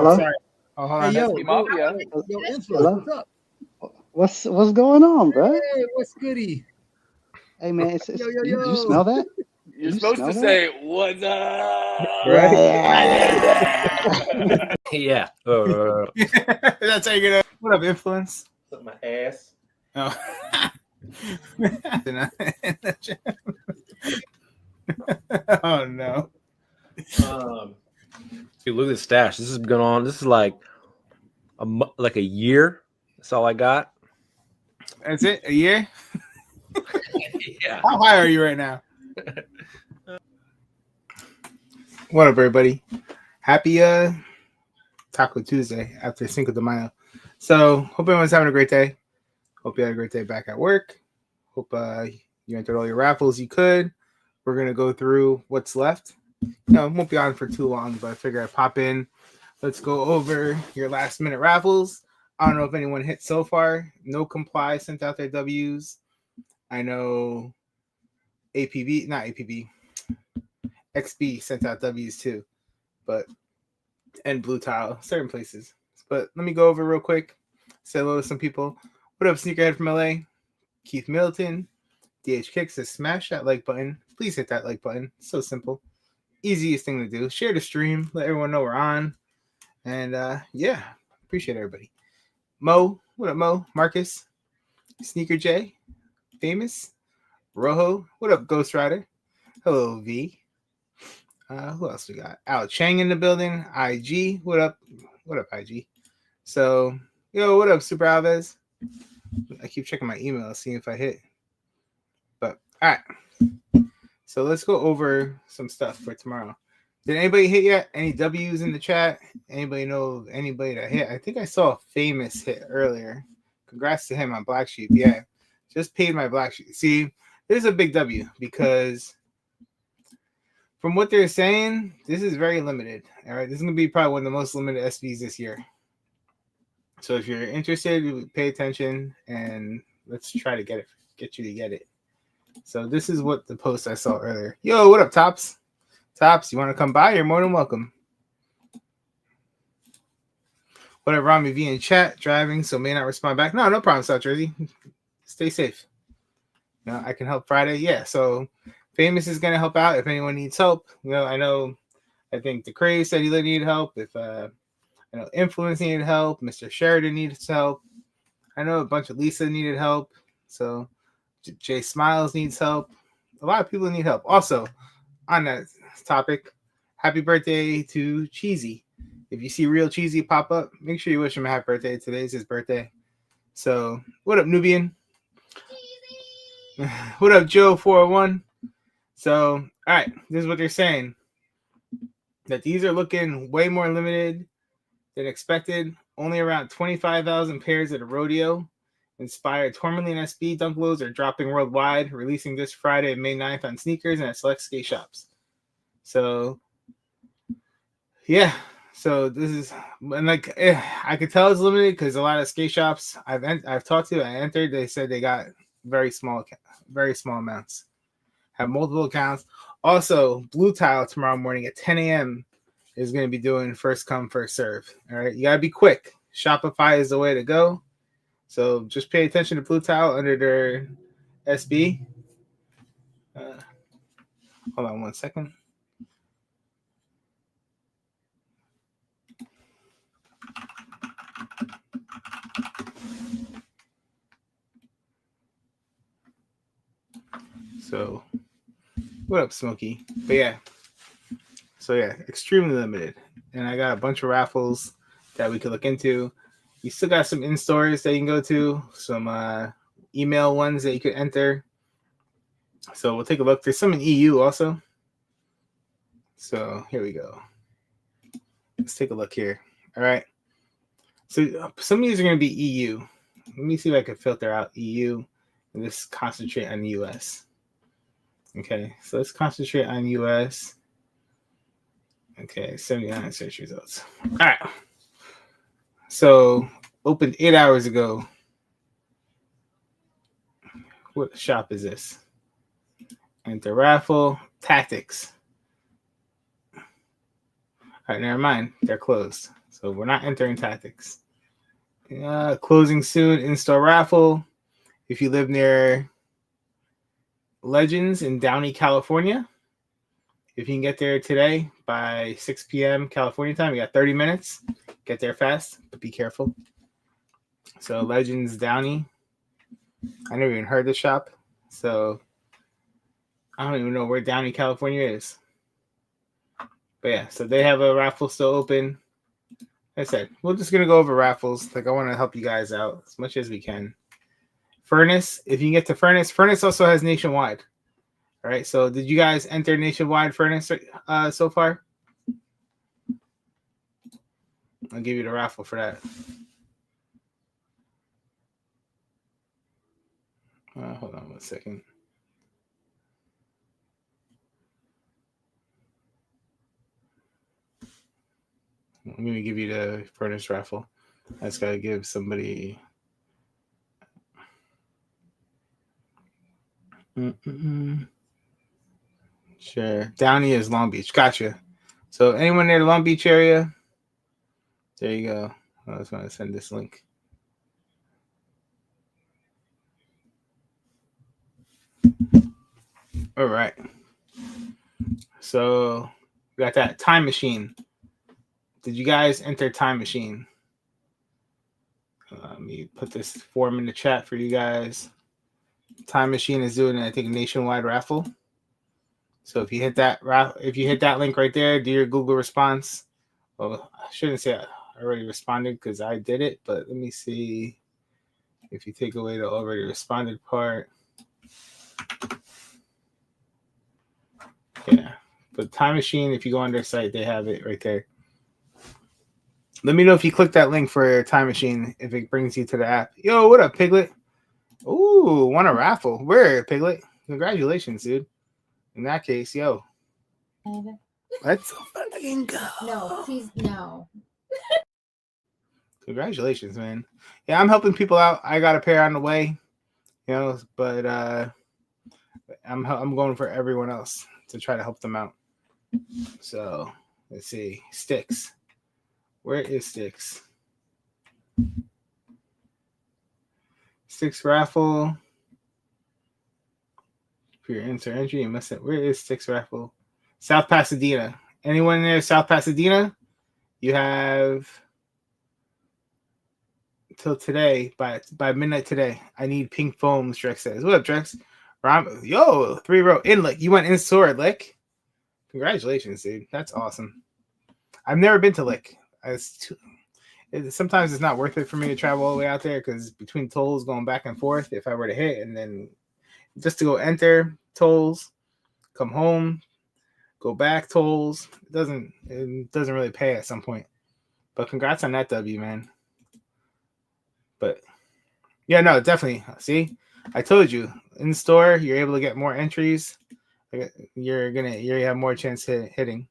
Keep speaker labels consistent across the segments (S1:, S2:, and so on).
S1: Hello?
S2: Sorry. Oh, hold on.
S3: Hey,
S2: That's
S3: yo,
S2: Mafia.
S3: Influence,
S1: Hello?
S3: what's up?
S1: What's going on, bro?
S3: Hey, what's goody?
S1: Hey man,
S3: Yo, yo,
S1: do you
S3: yo.
S1: smell that? Do
S2: You're
S1: you
S2: supposed
S1: smell
S2: to
S1: that?
S2: say, "What's up?"
S3: Right?
S4: Yeah.
S2: That's how you're gonna. What up, influence?
S4: My ass.
S2: Oh. Oh no.
S4: Dude, look at this stash. This has been going on. This is like like a year. That's all I got.
S2: That's it? A year?
S4: Yeah.
S2: How high are you right now? What up, everybody? Happy Taco Tuesday after Cinco de Mayo. So, hope everyone's having a great day. Hope you had a great day back at work. Hope you entered all your raffles you could. We're going to go through what's left. It won't be on for too long, but I figure I'd pop in. Let's go over your last minute raffles. I don't know if anyone hit so far. No Comply sent out their W's. I know XB sent out W's too, and Blue Tile, certain places. But let me go over real quick. Say hello to some people. What up, Sneakerhead from LA? Keith Middleton. DH Kick says, smash that like button. Please hit that like button. It's so simple. Easiest thing to do. Share the stream. Let everyone know we're on. And yeah, appreciate everybody. Mo, what up, Mo? Marcus, Sneaker J, Famous, Rojo, what up, Ghost Rider? Hello, V. Who else we got? Al Chang in the building. IG, what up? What up, IG? So, yo, what up, Super Alves? I keep checking my email, seeing if I hit. But all right. So let's go over some stuff for tomorrow. Did anybody hit yet? Any W's in the chat? Anybody know of anybody that hit? I think I saw a Famous hit earlier. Congrats to him on Black Sheep. Yeah, just paid my Black Sheep. See, there's a big W because from what they're saying, this is very limited. All right, this is going to be probably one of the most limited SBs this year. So if you're interested, pay attention and let's try to get you to get it. So this is what the post I saw earlier. Yo, what up, Tops? Tops, you want to come by? You're more than welcome. What up, Rami V in chat? Driving, so may not respond back. No problem, South Jersey. Stay safe. I can help Friday. Yeah, so Famous is going to help out if anyone needs help. I think the Craze said he needed help. If Influence needed help. Mr. Sheridan needs help. I know a bunch of Lisa needed help. So Jay Smiles needs help. A lot of people need help. Also, on that topic, happy birthday to Cheesy. If you see Real Cheesy pop up, make sure you wish him a happy birthday. Today's his birthday. So, what up, Nubian? Cheesy. What up, Joe401? So, all right, this is what they're saying. That these are looking way more limited than expected. Only around 25,000 pairs at a rodeo. Inspired Tourmaline SB dunk lows are dropping worldwide, releasing this Friday, May 9th on sneakers and at select skate shops. So, yeah. So this is, and I could tell it's limited because a lot of skate shops I've talked to, I entered, they said they got very small amounts. Have multiple accounts. Also, Blue Tile tomorrow morning at 10 a.m. is going to be doing first come, first serve. All right, you got to be quick. Shopify is the way to go. So just pay attention to Blue Tile under their SB. Hold on one second. So, what up, Smokey? But yeah. So yeah, extremely limited. And I got a bunch of raffles that we could look into. You still got some in-stores that you can go to, some email ones that you could enter. So we'll take a look. There's some in EU also. So here we go. Let's take a look here. All right. So some of these are going to be EU. Let me see if I can filter out EU and just concentrate on US. Okay, so let's concentrate on US. Okay, 79 search results. All right. So opened 8 hours ago. What shop is this? Enter Raffle Tactics. All right, never mind. They're closed. So So we're not entering tactics. Closing soon. In-store raffle. If you live near Legends in Downey, California, if you can get there today by 6 p.m. California time, you got 30 minutes. Get there fast, but be careful. So Legends Downey. I never even heard the shop. So I don't even know where Downey, California is. But yeah, so they have a raffle still open. Like I said, we're just going to go over raffles. Like, I want to help you guys out as much as we can. Furnace, if you can get to Furnace. Furnace also has nationwide. All right, so did you guys enter nationwide Furnace so far? I'll give you the raffle for that. Hold on 1 second. I'm going to give you the Furnace raffle. I just got to give somebody... Sure. Downey is Long Beach. Gotcha. So anyone near the Long Beach area? There you go. I was going to send this link. All right. So we got that Time Machine. Did you guys enter Time Machine? Let me put this form in the chat for you guys. Time Machine is doing, I think, a nationwide raffle. So if you hit that link right there, do your Google response. Well, I shouldn't say I already responded because I did it, but let me see if you take away the already responded part. Yeah, but Time Machine, if you go on their site, they have it right there. Let me know if you click that link for Time Machine, if it brings you to the app. Yo, what up, Piglet? Ooh, won a raffle. Where, Piglet? Congratulations, dude. In that case, yo. Let's fucking go.
S3: No, please, no.
S2: Congratulations, man. Yeah, I'm helping people out. I got a pair on the way, but I'm going for everyone else to try to help them out. So let's see. Sticks. Where is Sticks? Sticks raffle. For your entry, you must have. Where is Sticks raffle? South Pasadena. Anyone there, South Pasadena? You have till today, by midnight today. I need pink foams, Drex says. What up, Drex? Yo, 3-row in Lick. You went in store at Lick? Congratulations, dude. That's awesome. I've never been to Lick. Sometimes it's not worth it for me to travel all the way out there because between tolls going back and forth, if I were to hit and then just to go enter tolls, come home, go back tolls, it doesn't really pay at some point. But congrats on that W, man. But yeah, no, definitely. See, I told you, in store you're able to get more entries. You have more chance hitting.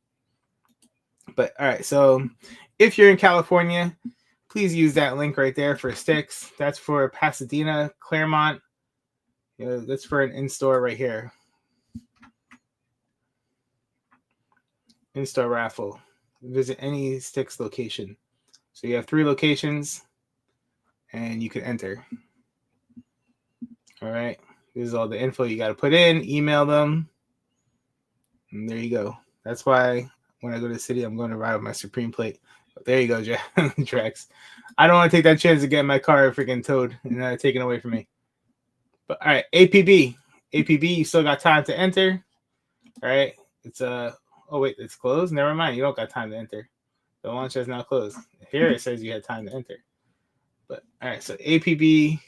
S2: But all right, so if you're in California, please use that link right there for Sticks. That's for Pasadena, Claremont. That's for an in-store right here. In-store raffle. Visit any Sticks location. So you have 3 locations, and you can enter. All right. This is all the info you got to put in. Email them. And there you go. That's why when I go to the city, I'm going to ride with my Supreme plate. But there you go, Drax. I don't want to take that chance of getting my car freaking towed and taken away from me. But all right, APB. APB, you still got time to enter. All right. It's oh wait, it's closed. Never mind. You don't got time to enter. The launch has now closed. Here it says you had time to enter. But all right, so APB,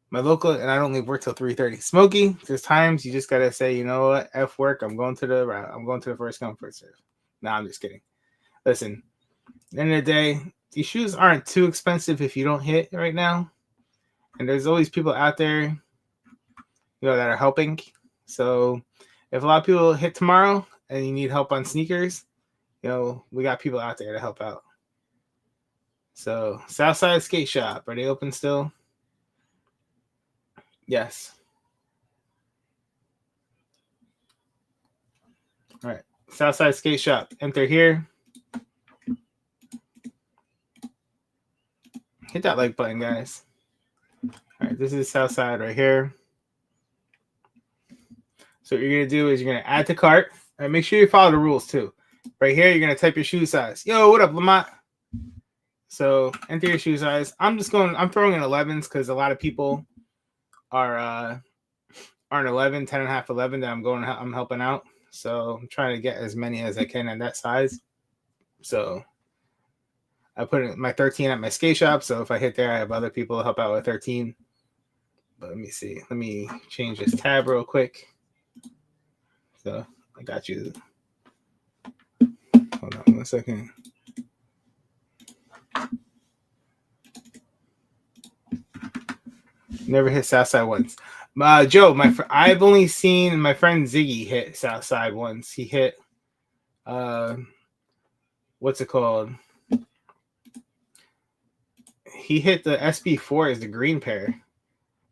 S2: my local, and I don't leave work till 3:30. Smokey, there's times you just gotta say, you know what, F work. I'm going to the first come first serve. No, I'm just kidding. Listen, at the end of the day, these shoes aren't too expensive if you don't hit right now. And there's always people out there, that are helping. So if a lot of people hit tomorrow and you need help on sneakers, we got people out there to help out. So Southside Skate Shop, are they open still? Yes. All right. Southside Skate Shop. Enter here. Hit that like button, guys. All right, this is South Side right here. So what you're gonna do is you're gonna add to cart. All right, make sure you follow the rules too. Right here, you're gonna type your shoe size. Yo, what up, Lamont? So enter your shoe size. I'm throwing in 11s because a lot of people are an 11, 10 and a half, 11 that I'm helping out. So I'm trying to get as many as I can in that size. So I put my 13 at my skate shop. So if I hit there, I have other people to help out with 13. But let me see. Let me change this tab real quick. So I got you. Hold on 1 second. Never hit Southside once. Joe, I've only seen my friend Ziggy hit Southside once. He hit, what's it called? He hit the SB4 as the green pair,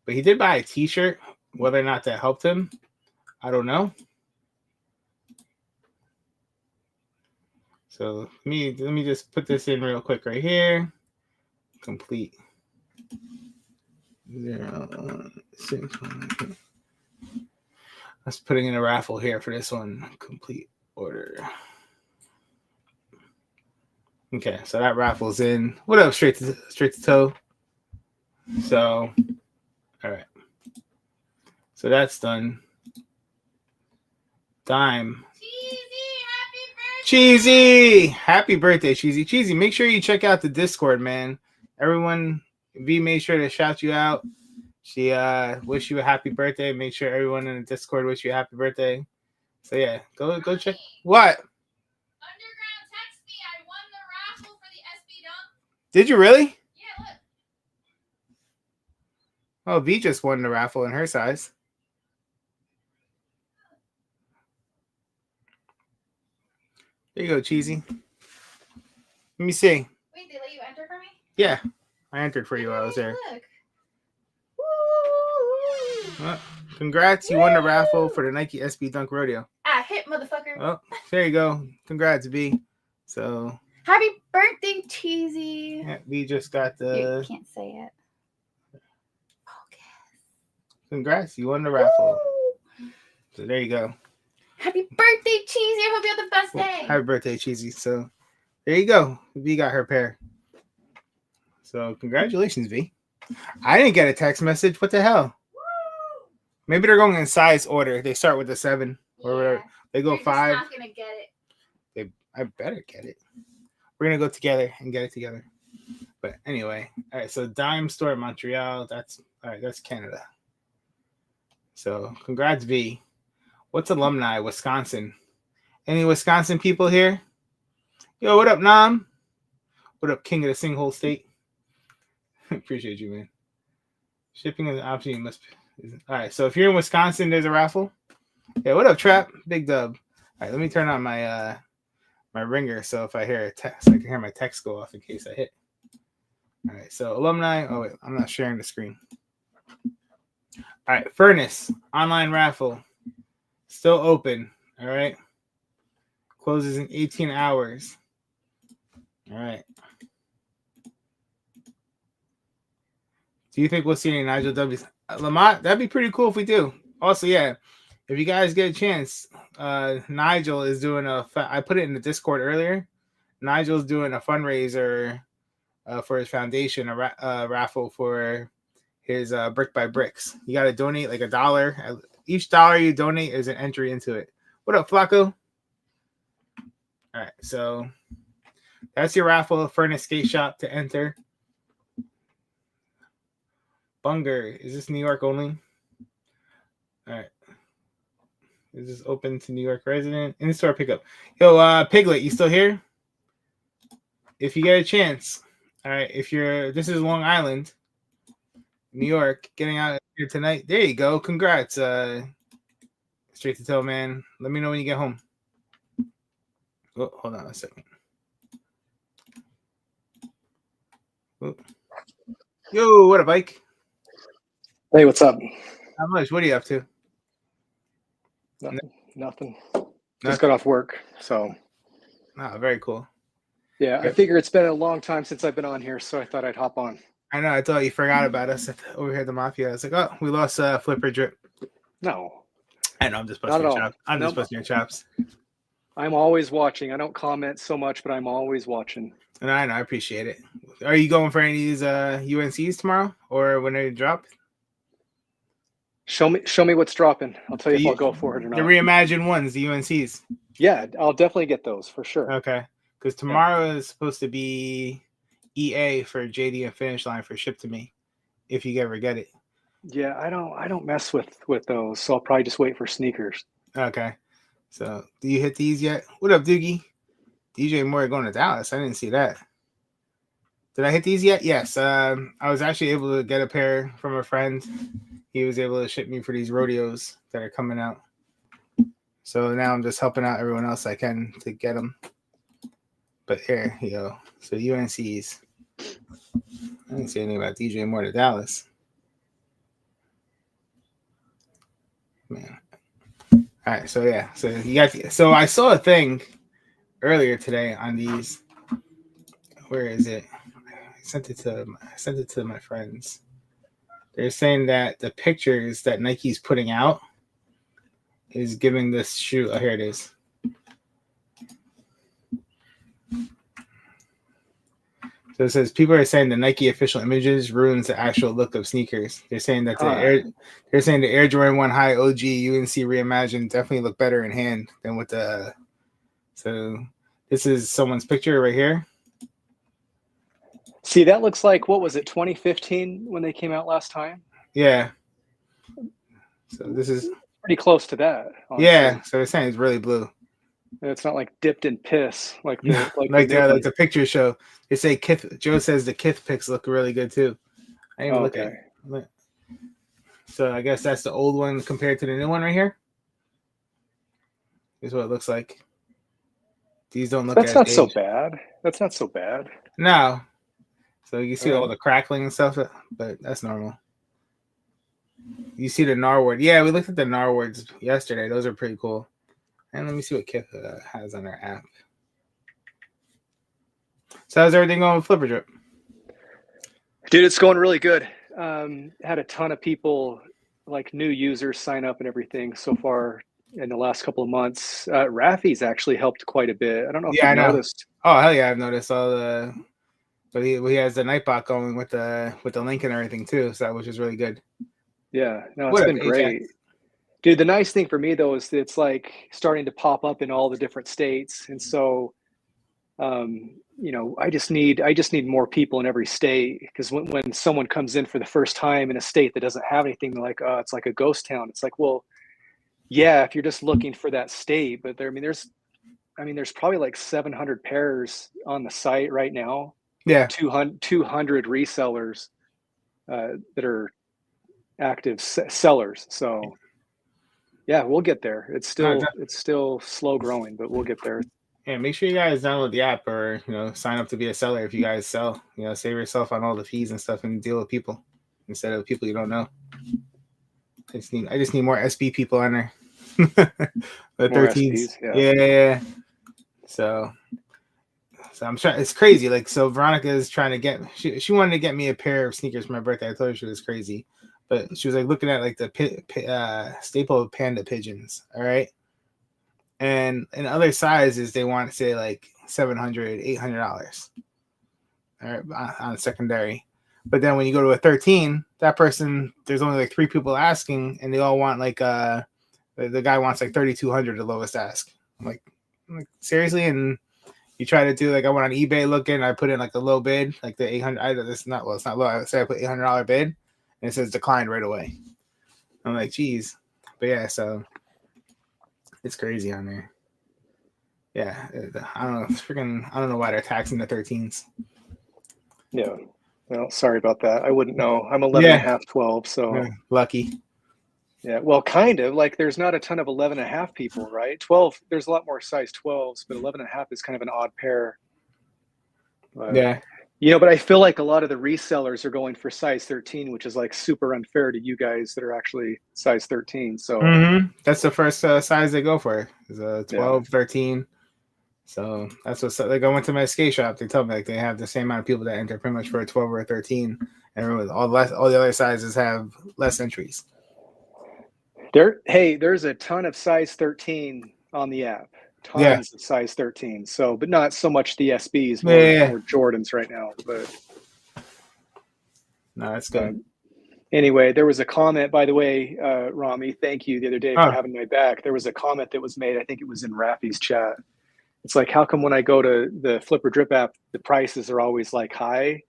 S2: but he did buy a T-shirt. Whether or not that helped him, I don't know. So let me just put this in real quick right here. Complete. 0, 6, 1. Let's putting in a raffle here for this one. Complete order. Okay, so that raffle's in. What up, straight to toe? So, all right. So that's done. Dime. Cheesy, happy birthday, Cheesy. Cheesy, make sure you check out the Discord, man. Everyone, V made sure to shout you out. She wish you a happy birthday. Make sure everyone in the Discord wish you a happy birthday. So yeah, go check. What?
S3: Underground text me. I won the raffle for the SB dunk.
S2: Did you really?
S3: Yeah, look.
S2: Oh, V just won the raffle in her size. There you go, Cheesy. Let me see.
S3: Wait, they let you enter for me?
S2: Yeah, I entered for you while I was there.
S3: Look.
S2: Well, congrats, you won the raffle for the Nike SB Dunk Rodeo.
S3: Ah, hit, motherfucker.
S2: Oh, there you go. Congrats, V. So
S3: Happy birthday, Cheesy.
S2: yeah, V just got
S3: You
S2: the.
S3: can't say it. Okay.
S2: Congrats, you won the raffle. So there you go.
S3: Happy birthday, Cheesy. I hope you have the best day.
S2: Happy birthday, Cheesy. So there you go. V got her pair. So congratulations, V. I didn't get a text message. What the hell? Maybe they're going in size order. They start with the 7 or whatever. They go
S3: You're
S2: 5.
S3: just not gonna get it.
S2: I better get it. We're gonna go together and get it together. But anyway, all right. So Dime Store Montreal. That's all right. That's Canada. So congrats, V. What's alumni? Wisconsin. Any Wisconsin people here? Yo, what up, Nam? What up, King of the Sinkhole State? Appreciate you, man. Shipping is an option. You must. All right. So if you're in Wisconsin, there's a raffle. Yeah. What up, Trap? Big dub. All right. Let me turn on my my ringer so if I hear a text, I can hear my text go off in case I hit. All right. So alumni. Oh wait, I'm not sharing the screen. All right. Furnace online raffle. Still open. All right. Closes in 18 hours. All right. Do you think we'll see any Nigel W's? Lamont, that'd be pretty cool if we do. Also, yeah, if you guys get a chance, Nigel is doing I put it in the Discord earlier. Nigel's doing a fundraiser for his foundation, a raffle for his Brick by Bricks. You got to donate like $1. Each dollar you donate is an entry into it. What up, Flacco? All right, so that's your raffle. Furnace Skate Shop to enter. Bunger, is this New York only? All right. Is this open to New York resident? In-store pickup. Yo, Piglet, you still here? If you get a chance. All right, this is Long Island, New York, getting out here tonight. There you go. Congrats, Straight to Toe, man. Let me know when you get home. Oh, hold on a second. Oh. Yo, what up, Ike?
S5: Hey, what's up?
S2: How much? What are you up to?
S5: Nothing. Just got off work, so.
S2: Ah, very cool.
S5: Yeah, I figure it's been a long time since I've been on here, so I thought I'd hop on.
S2: I know. I thought you forgot about us over here at the Mafia. I was like, oh, we lost Flipper Drip.
S5: No,
S2: I know. I'm just
S5: not
S2: busting
S5: at
S2: your
S5: all.
S2: chops. I'm just
S5: Nope.
S2: busting your chops.
S5: I'm always watching. I don't comment so much, but I'm always watching.
S2: And I know. I appreciate it. Are you going for any of these UNCs tomorrow or when they drop?
S5: Show me what's dropping. I'll tell you if I'll go for it or
S2: The
S5: not.
S2: reimagined ones, the UNCs.
S5: Yeah, I'll definitely get those for sure.
S2: Okay. Because tomorrow is supposed to be EA for JD and Finish Line for Ship to Me, if you ever get it.
S5: Yeah, I don't mess with those, so I'll probably just wait for sneakers.
S2: Okay. So, do you hit these yet? What up, Doogie? DJ Moore going to Dallas. I didn't see that. Did I hit these yet? Yes. I was actually able to get a pair from a friend. He was able to ship me for these rodeos that are coming out. So now I'm just helping out everyone else I can to get them. But here you go. So UNCs. I didn't say anything about DJ Moore to Dallas. Man. All right. So yeah. So you got. So I saw a thing earlier today on these. Where is it? I sent it to my friends. They're saying that the pictures that Nike's putting out is giving this shoe. Oh, here it is. So it says people are saying the Nike official images ruins the actual look of sneakers. They're saying that the Air Jordan 1 High OG UNC Reimagined definitely look better in hand than with the. So this is someone's picture right here.
S5: See, that looks like, what was it, 2015 when they came out last time?
S2: Yeah. So this is
S5: pretty close to that. Honestly.
S2: Yeah. So they're saying it's really blue.
S5: It's not like dipped in piss like
S2: like the picture show. They say Kith. Joe says the Kith pics look really good too. I didn't even look at it. So I guess that's the old one compared to the new one right here. Is what it looks like. These don't look.
S5: That's not so bad. That's not so bad.
S2: No. So you see all the crackling and stuff, but that's normal. You see the Narwhal. Yeah, we looked at the Narwhals yesterday. Those are pretty cool. And let me see what Kith has on their app. So how's everything going with Flipper Drip?
S5: Dude, it's going really good. Had a ton of people, like new users, sign up and everything so far in the last couple of months. Raffy's actually helped quite a bit. I don't know if you noticed.
S2: Oh, hell yeah, I've noticed all the... But he has the Nightbot going with the link and everything too, so which is really good.
S5: Yeah, no, it's been great. Dude, the nice thing for me though is that it's like starting to pop up in all the different states, and so, I just need more people in every state, because when someone comes in for the first time in a state that doesn't have anything, they're like, oh, it's like a ghost town. It's like, well, yeah, if you're just looking for that state, but there's probably like 700 pairs on the site right now.
S2: Yeah,
S5: 200 resellers that are active sellers. So yeah, we'll get there. It's still slow growing, but we'll get there.
S2: Yeah, make sure you guys download the app or sign up to be a seller if you guys sell. Save yourself on all the fees and stuff and deal with people instead of people you don't know. I just need more SB people on there. The 13s. Yeah. So I'm trying. It's crazy. Like, so Veronica is trying to get. She wanted to get me a pair of sneakers for my birthday. I told her she was crazy, but she was like looking at like the staple panda pigeons. All right, and in other sizes they want to say like $700, $800. All right, on secondary. But then when you go to a 13, that person, there's only like 3 people asking, and they all want like the guy wants like 3,200, the lowest ask. I'm like seriously. And you try to do like I went on eBay looking, I put in like a low bid, like the 800. It's not low. I would say I put $800 bid, and it says declined right away. I'm like, geez. But yeah, so it's crazy on there. Yeah, I don't know. It's freaking. I don't know why they're taxing the 13s.
S5: Yeah. Well, sorry about that. I wouldn't know. I'm 11 and a half, 12. So
S2: lucky.
S5: Yeah, well, kind of like there's not a ton of 11 and a half people, right? 12, there's a lot more size 12s, but 11 and a half is kind of an odd pair. But,
S2: yeah.
S5: But I feel like a lot of the resellers are going for size 13, which is like super unfair to you guys that are actually size 13. So
S2: that's the first size they go for is a 12, 13. So that's what, like I went to my skate shop. They told me like they have the same amount of people that enter pretty much for a 12 or a 13. And remember, all the other sizes have less entries.
S5: There's a ton of size 13 on the app. Tons of size 13. So, but not so much the SBs, more Jordans right now. But
S2: no, that's good.
S5: Anyway, there was a comment, by the way, Rami, thank you the other day for having my back. There was a comment that was made, I think it was in Raffy's chat. It's like, how come when I go to the Flipper Drip app, the prices are always like high?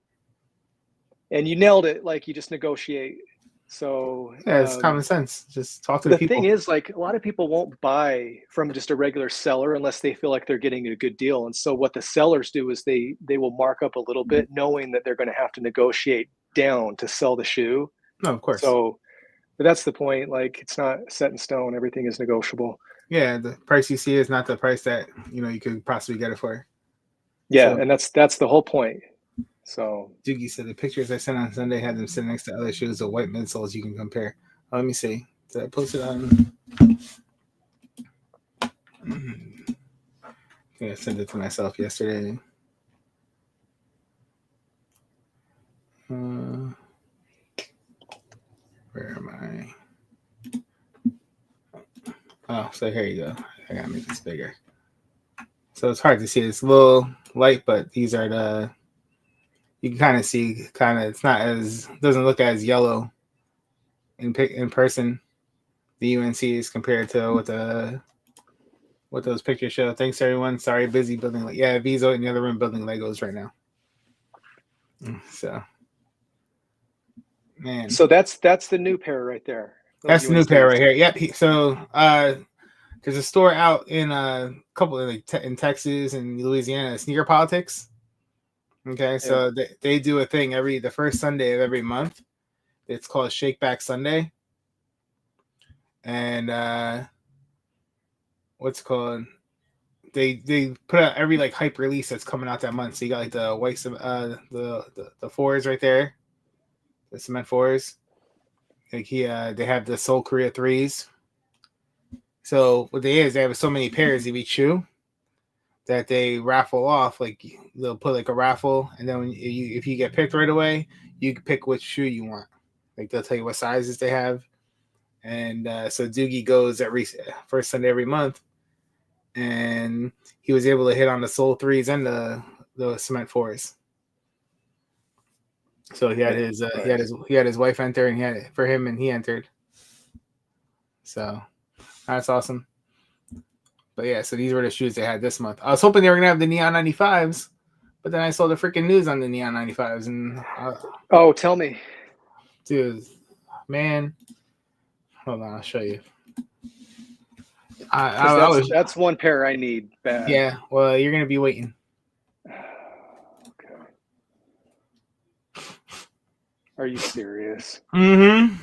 S5: And you nailed it. Like, you just negotiate. So
S2: yeah, it's common sense. Just talk to the people.
S5: The thing is, like, a lot of people won't buy from just a regular seller unless they feel like they're getting a good deal. And so what the sellers do is they will mark up a little bit, knowing that they're going to have to negotiate down to sell the shoe.
S2: No, of course.
S5: So, but that's the point. Like, it's not set in stone. Everything is negotiable.
S2: Yeah, the price you see is not the price that you could possibly get it for.
S5: Yeah, so, and that's the whole point. So
S2: Doogie said the pictures I sent on Sunday had them sitting next to other shoes with white midsoles you can compare. Oh, let me see. Did I post it on? I think I sent it to myself yesterday. Where am I? Oh, so here you go. I gotta make this bigger. So it's hard to see. It's a little light, but these are the. You can kind of see. It's not as doesn't look as yellow in person. The UNCs compared to what those pictures show. Thanks everyone. Sorry, busy building. V's in the other room building Legos right now. So, man.
S5: So that's the new pair right there.
S2: That's the new pair right here. Yep. So there's a store out in a couple in Texas and Louisiana, Sneaker Politics. Okay, so they do a thing the first Sunday of every month. It's called Shake Back Sunday. And what's it called? They put out every hype release that's coming out that month. So you got the white the fours right there, the cement fours. They have the Seoul Korea 3s. So what they have so many pairs of each shoe that they raffle off. They'll put a raffle, and then if you get picked right away, you can pick which shoe you want. They'll tell you what sizes they have, and so Doogie goes every first Sunday every month, and he was able to hit on the Seoul 3s and the cement 4s. So he had his wife enter, and he had it for him, and he entered. So that's awesome. But yeah, so these were the shoes they had this month. I was hoping they were gonna have the Neon 95s, but then I saw the freaking news on the Neon 95s, and
S5: tell me,
S2: dude, man, hold on, I'll show you.
S5: That's one pair I need bad.
S2: Yeah, well, you're gonna be waiting.
S5: Okay. Are you serious?
S2: Mm-hmm.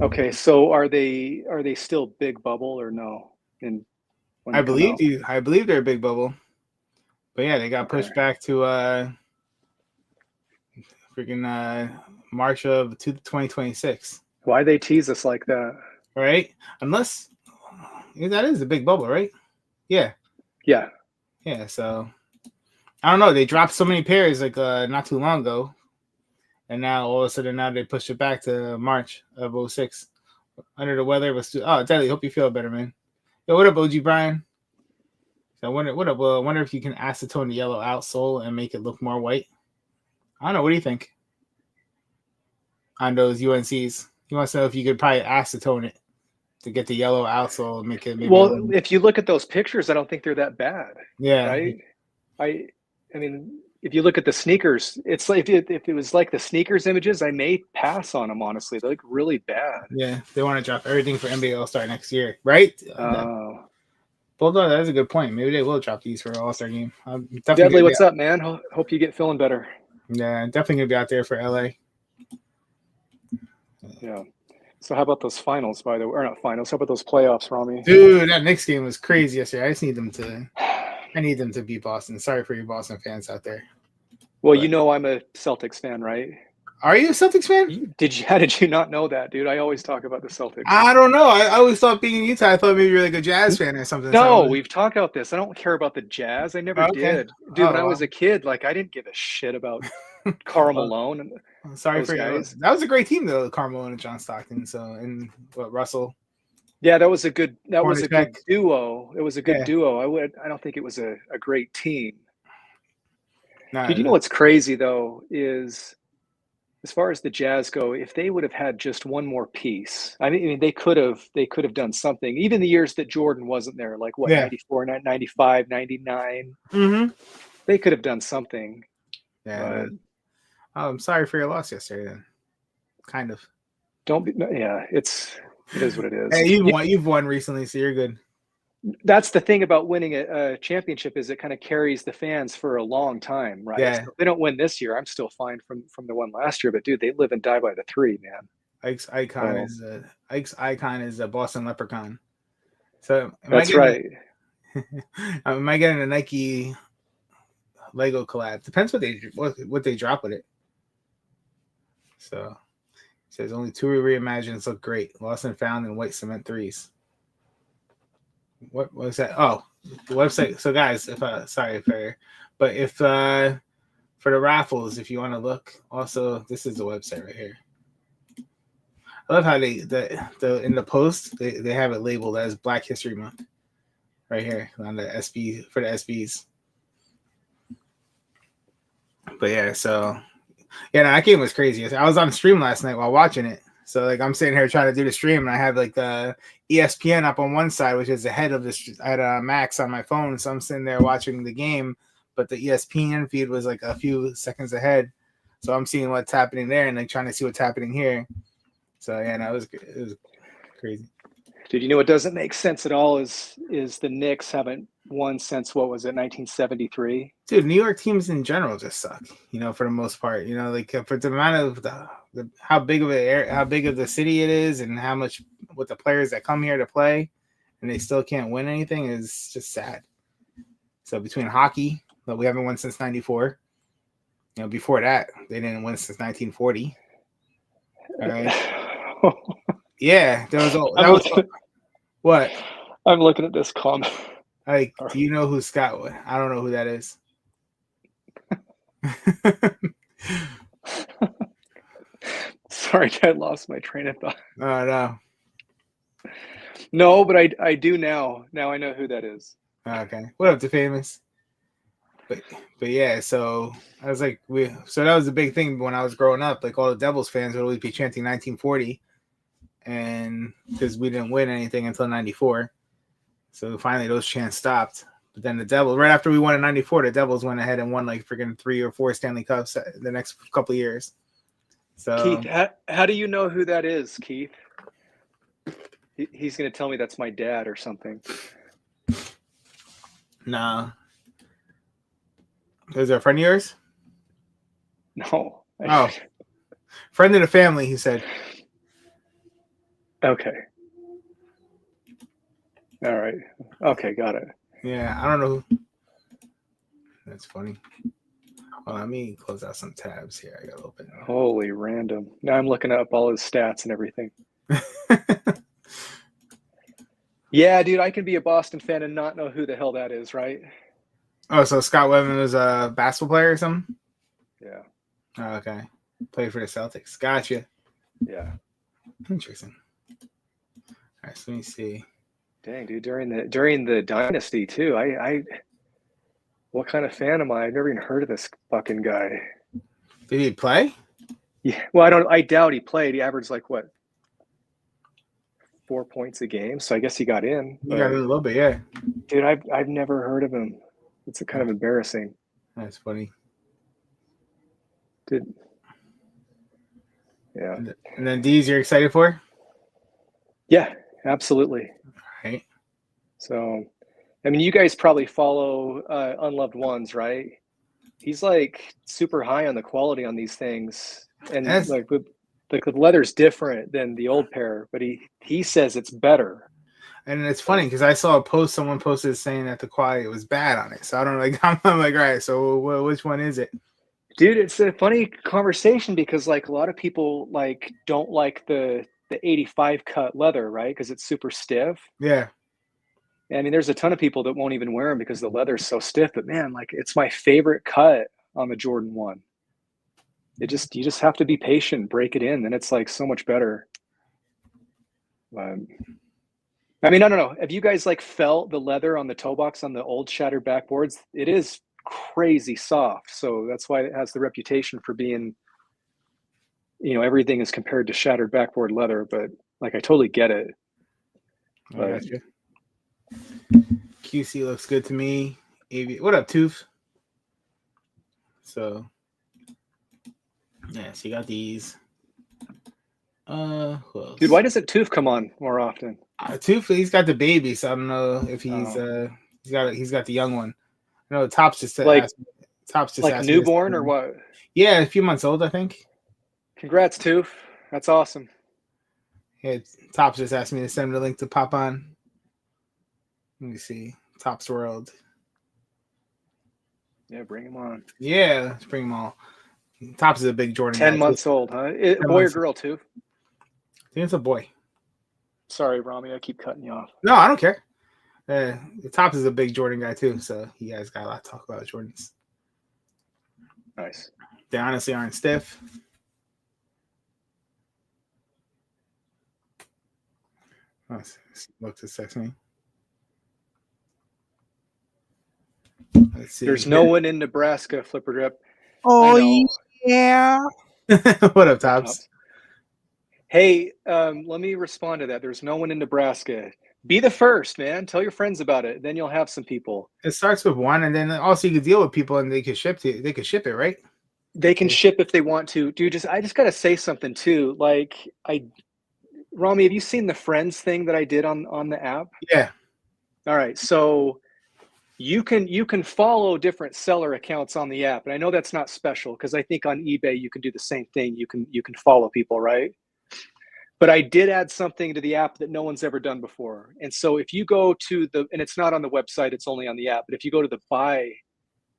S5: Okay, so are they still big bubble or no?
S2: I believe they're a big bubble, but yeah, they got pushed back to March of 2026.
S5: Why they tease us like that?
S2: Right? Unless that is a big bubble, right? Yeah. So I don't know. They dropped so many pairs not too long ago, and now all of a sudden they pushed it back to March of 06. Under the weather was Deadly. Hope you feel better, man. Yo, what up, OG Brian? So I wonder if you can acetone the yellow outsole and make it look more white. I don't know. What do you think on those UNCs? He wants to know if you could probably acetone it to get the yellow outsole and make it.
S5: If you look at those pictures, I don't think they're that bad.
S2: Yeah.
S5: Right. I mean, if you look at the sneakers, it's like if it was like the sneakers images, I may pass on them. Honestly, they look really bad.
S2: Yeah, they want to drop everything for NBA All-Star next year, right? Bulldog, that is a good point. Maybe they will drop these for All-Star game.
S5: Deadly, what's up, man? Hope you get feeling better.
S2: Yeah, definitely gonna be out there for LA.
S5: Yeah. So how about those finals, by the way? Or not finals? How about those playoffs, Rami?
S2: Dude, that Knicks game was crazy yesterday. I need them to beat Boston. Sorry for your Boston fans out there.
S5: Well, I'm a Celtics fan, right?
S2: Are you a Celtics fan?
S5: How did you not know that, dude? I always talk about the Celtics.
S2: I don't know. I always thought being in Utah, I thought maybe you're like a Jazz fan or something.
S5: No, we've talked about this. I don't care about the Jazz. I never did. Dude, when I was a kid, I didn't give a shit about Karl Malone. And
S2: I'm sorry
S5: those
S2: for you.
S5: guys.
S2: That was a great team though, Carmelo and John Stockton. So and Russell.
S5: Yeah, that was a good
S2: Hornacek.
S5: duo. It was a good
S2: Yeah.
S5: duo. I don't think it was a great team.
S2: Nah,
S5: Dude, you know what's crazy though is as far as the Jazz go, if they would have had just one more piece, I mean they could have done something. Even the years that Jordan wasn't there, like what,
S2: Yeah.
S5: 94, 95, 99,
S2: Mm-hmm.
S5: they could have done something.
S2: Yeah.
S5: But
S2: I'm sorry for your loss yesterday then. Kind of.
S5: don't be, yeah, it is what it is.
S2: Hey, you've won recently, so you're good.
S5: That's the thing about winning a championship is it kind of carries the fans for a long time, right?
S2: Yeah.
S5: So if they don't win this year, I'm still fine from the one last year. But dude, they live and die by the three, man.
S2: Ike's icon is a Boston Leprechaun. So
S5: That's right.
S2: Am I getting a Nike Lego collab? Depends what they drop with it. So it says only 2 reimagines look great. Lost and found in white cement 3s. What was that? Oh, the website. So guys, if for the raffles, if you want to look, also this is the website right here. I love how they in the post they have it labeled as Black History Month right here on the SB for the SBs. But yeah, so yeah, no, that game was crazy. I was on stream last night while watching it. So like I'm sitting here trying to do the stream, and I have like the ESPN up on one side, which is ahead of the I had Max on my phone. So I'm sitting there watching the game, but the ESPN feed was like a few seconds ahead. So I'm seeing what's happening there, and like trying to see what's happening here. So yeah, no, it was crazy.
S5: Dude, you know what doesn't make sense at all is the Knicks haven't won since what was it, 1973?
S2: Dude, New York teams in general just suck. You know, for the most part. You know, like for the amount of how big of the city it is, and how much with the players that come here to play, and they still can't win anything is just sad. So between hockey, but we haven't won since '94. You know, before that they didn't win since 1940. All right. Yeah, what?
S5: I'm looking at this comment.
S2: Like, do you know who Scott was? I don't know who that is.
S5: Sorry, I lost my train of thought.
S2: Oh no.
S5: No, but I do now. Now I know who that is.
S2: Okay. What up to Famous? But yeah, so I was like, so that was a big thing when I was growing up. Like all the Devils fans would always be chanting 1940, and because we didn't win anything until '94, so finally those chants stopped. But then the Devils, right after we won in '94, the Devils went ahead and won like freaking 3 or 4 Stanley Cups the next couple of years. So
S5: Keith, how do you know who that is, Keith? He's going to tell me that's my dad or something.
S2: No. Is there a friend of yours?
S5: No.
S2: Oh. Friend of the family, he said.
S5: Okay. All right. Okay, got it.
S2: Yeah, I don't know. That's funny. Well, let me close out some tabs here. I got to open.
S5: Holy random. Now I'm looking up all his stats and everything. Yeah, dude, I can be a Boston fan and not know who the hell that is, right?
S2: Oh, so Scott Webben was a basketball player or something?
S5: Yeah.
S2: Oh, okay. Played for the Celtics. Gotcha.
S5: Yeah.
S2: Interesting. All right, so let me see.
S5: Dang, dude, during the dynasty too. I what kind of fan am I? I've never even heard of this fucking guy.
S2: Did he play?
S5: Yeah. Well, I doubt he played. He averaged like what? 4 points a game. So I guess he got in.
S2: He got in a little bit, yeah.
S5: Dude, I've never heard of him. It's kind of embarrassing.
S2: That's funny.
S5: Yeah.
S2: And then D's, you're excited for?
S5: Yeah, absolutely.
S2: Right.
S5: So, I mean, you guys probably follow Unloved Ones, right? He's like super high on the quality on these things, and like the leather's different than the old pair, but he says it's better.
S2: And it's funny because I saw a post someone posted saying that the quality was bad on it. So I don't know. Like I'm like, all right. So which one is it?
S5: Dude, it's a funny conversation because like a lot of people like don't like the 85 cut leather, right? Because it's super stiff.
S2: Yeah.
S5: I mean, there's a ton of people that won't even wear them because the leather's so stiff. But man, like it's my favorite cut on the Jordan 1. you just have to be patient, break it in, then it's like so much better. I mean, I don't know. Have you guys like felt the leather on the toe box on the old shattered backboards? It is crazy soft. So that's why it has the reputation for being, everything is compared to shattered backboard leather, but like I totally get it.
S2: I got you. QC looks good to me. What up, Tooth? So yeah, so you got these. Who else?
S5: Dude, why doesn't Tooth come on more often?
S2: Tooth, he's got the baby, so I don't know if he's got the young one. No, Tops just
S5: like
S2: asked
S5: newborn or what?
S2: Yeah, a few months old, I think.
S5: Congrats, Tooth. That's awesome.
S2: Yeah, Tops just asked me to send the link to pop on. Let me see. Tops World.
S5: Yeah, bring him on.
S2: Yeah, let's bring them all. Tops is a big Jordan
S5: 10
S2: guy,
S5: months
S2: too.
S5: old, huh? Boy or girl, Tooth?
S2: I think it's a boy.
S5: Sorry, Rami, I keep cutting you off.
S2: No, I don't care. Tops is a big Jordan guy too, so you guys got a lot to talk about Jordans.
S5: Nice.
S2: They honestly aren't stiff. Look to text me. Let's see.
S5: There's no one in Nebraska, Flipper Drip.
S6: Oh, yeah.
S2: What up, Tops?
S5: Hey, let me respond to that. There's no one in Nebraska. Be the first, man. Tell your friends about it. Then you'll have some people.
S2: It starts with one, and then also you can deal with people, and they can ship it, right?
S5: They can ship if they want to. Dude, I just gotta say something too. Like Rami, have you seen the friends thing that I did on the app?
S2: Yeah.
S5: All right. So you can follow different seller accounts on the app. And I know that's not special because I think on eBay you can do the same thing. You can follow people, right? But I did add something to the app that no one's ever done before. And so if you go to and it's not on the website, it's only on the app. But if you go to the buy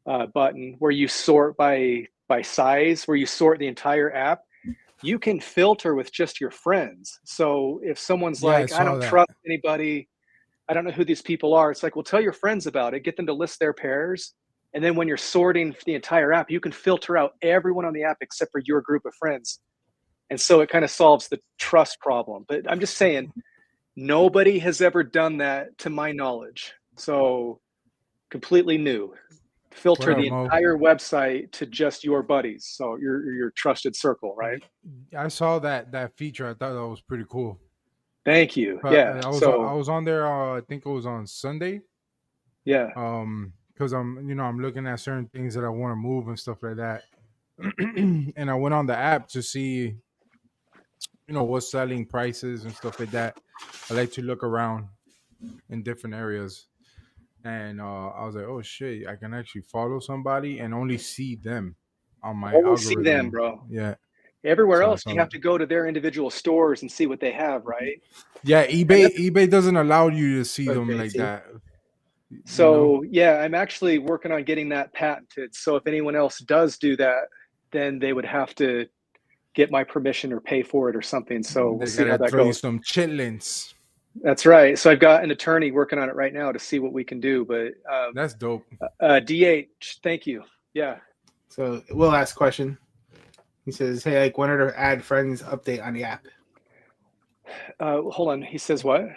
S5: button where you sort by size, where you sort the entire app, you can filter with just your friends. So if someone's like, I don't trust anybody, I don't know who these people are. It's like, well, tell your friends about it. Get them to list their pairs. And then when you're sorting the entire app, you can filter out everyone on the app except for your group of friends. And so it kind of solves the trust problem. But I'm just saying, nobody has ever done that to my knowledge. So completely new. Filter the entire website to just your buddies. So your trusted circle, right?
S6: I saw that feature. I thought that was pretty cool.
S5: Thank you.
S6: But
S5: yeah.
S6: I was on there. I think it was on Sunday.
S5: Yeah.
S6: Because I'm looking at certain things that I want to move and stuff like that. And I went on the app to see, what's selling prices and stuff like that. I like to look around in different areas. And I was like, oh shit, I can actually follow somebody and only see them on my algorithm.
S5: See them, bro.
S6: Yeah.
S5: Everywhere else, you have to go to their individual stores and see what they have, right?
S6: Yeah, eBay doesn't allow you to see them like that.
S5: So yeah, I'm actually working on getting that patented. So if anyone else does do that, then they would have to get my permission or pay for it or something. So we'll see how that goes.
S6: Some chitlins.
S5: That's right. So I've got an attorney working on it right now to see what we can do. But
S6: that's dope.
S5: DH, thank you. Yeah.
S2: So we'll ask a question. He says, "Hey, like, when are the add friends update on the app?"
S5: Hold on. He says what?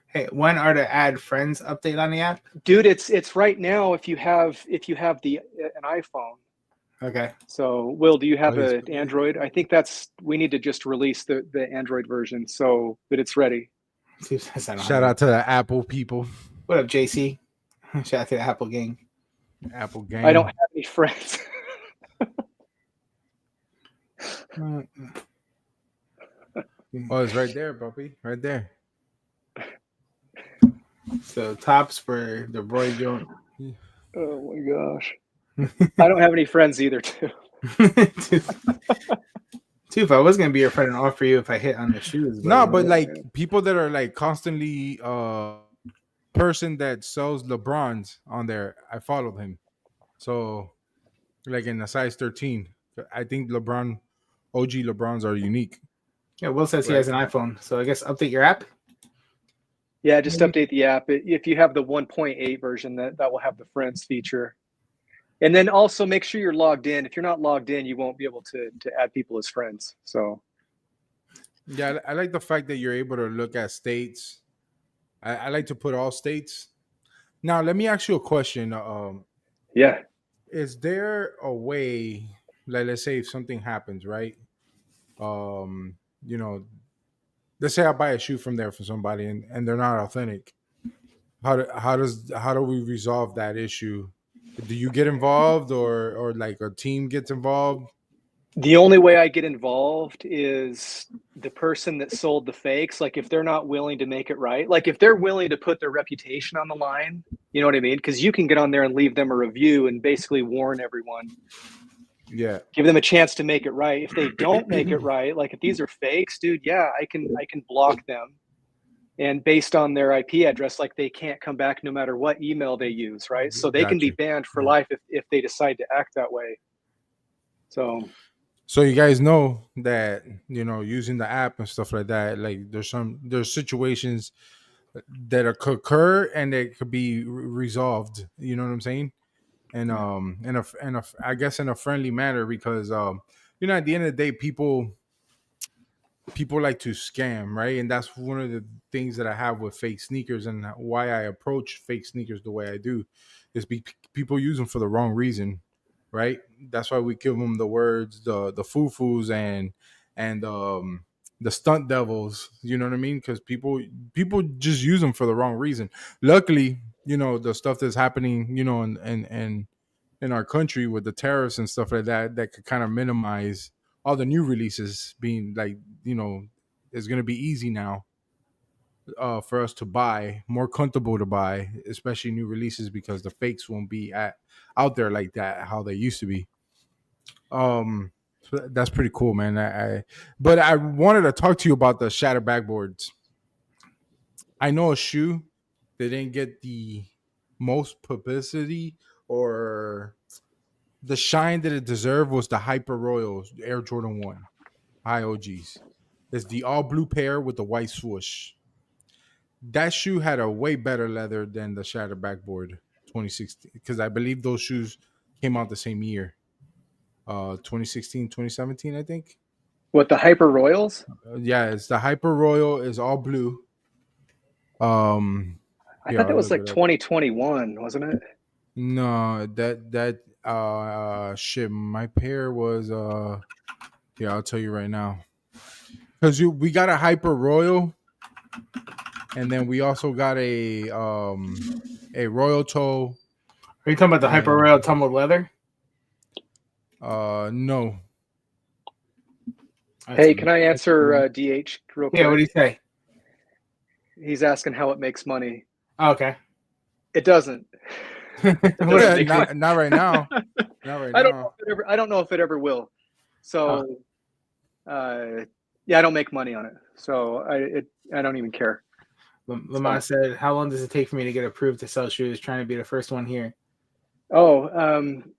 S2: Hey, when are the add friends update on the app?
S5: Dude, it's right now. If you have an iPhone.
S2: Okay.
S5: So, Will, do you have an Android? I think we need to just release the Android version so that it's ready.
S6: Shout out to the Apple people.
S2: What up, JC? Shout out to the Apple gang.
S6: Apple gang.
S5: I don't have any friends.
S6: Oh, it's right there, puppy. Right there.
S2: So tops for the Roy Jones.
S5: Oh my gosh. I don't have any friends either, too.
S2: Toof, I was gonna be your friend and offer you if I hit on the shoes.
S6: But like people that are like constantly person that sells LeBrons on there, I followed him. So like in a size 13. I think OG LeBrons are unique.
S2: Yeah, Will says he has an iPhone, so I guess update your app.
S5: Yeah, just update the app. If you have the 1.8 version, that will have the friends feature. And then also make sure you're logged in. If you're not logged in, you won't be able to add people as friends. So
S6: Yeah, I like the fact that you're able to look at states. I like to put all states. Now, let me ask you a question.
S5: yeah.
S6: Is there a way, like, let's say if something happens, right? Um, you know, let's say I buy a shoe from there for somebody and they're not authentic. How do we resolve that issue? Do you get involved or like a team gets involved?
S5: The only way I get involved is the person that sold the fakes. Like if they're not willing to make it right, like if they're willing to put their reputation on the line, you know what I mean? Because you can get on there and leave them a review and basically warn everyone,
S6: Yeah.
S5: give them a chance to make it right. If they don't make it right, like if these are fakes, dude, yeah, I can block them. And based on their IP address, like they can't come back no matter what email they use, right? So they can be
S6: Gotcha.
S5: banned for
S6: Yeah.
S5: life if they decide to act that way.
S6: So you guys know that, using the app and stuff like that, like there's situations that occur and they could be resolved. You know what I'm saying? And I guess in a friendly manner because at the end of the day, people like to scam, right? And that's one of the things that I have with fake sneakers and why I approach fake sneakers the way I do is people use them for the wrong reason, right? That's why we give them the words, the foo-foos and the stunt devils, you know what I mean? Because people just use them for the wrong reason. Luckily, the stuff that's happening, in our country with the tariffs and stuff like that could kind of minimize all the new releases being like, it's going to be easy now for us to buy, more comfortable to buy, especially new releases because the fakes won't be out there like that how they used to be. So that's pretty cool, man. But I wanted to talk to you about the shatter backboards. I know a shoe that didn't get the most publicity or the shine that it deserved was the Hyper Royals Air Jordan 1 high OGs. It's the all blue pair with the white swoosh. That shoe had a way better leather than the Shatter Backboard 2016 because I believe those shoes came out the same year. 2016, 2017, I think.
S5: What, the Hyper Royals?
S6: Yeah, it's the Hyper Royal is all blue.
S5: I thought that was like 2021, wasn't it?
S6: No, shit, my pair was here, I'll tell you right now. Because we got a Hyper Royal, and then we also got a Royal Toe.
S2: Are you talking about the Hyper Royal tumbled leather?
S6: No.
S5: Hey, can I answer DH real quick?
S2: Yeah, what do you say?
S5: He's asking how it makes money.
S2: Oh, okay.
S5: It doesn't.
S6: Not right now. Not right now.
S5: I don't know if it ever will. So, yeah, I don't make money on it. So I don't even care.
S2: Lamar said, "How long does it take for me to get approved to sell shoes? Trying to be the first one here."
S5: Oh,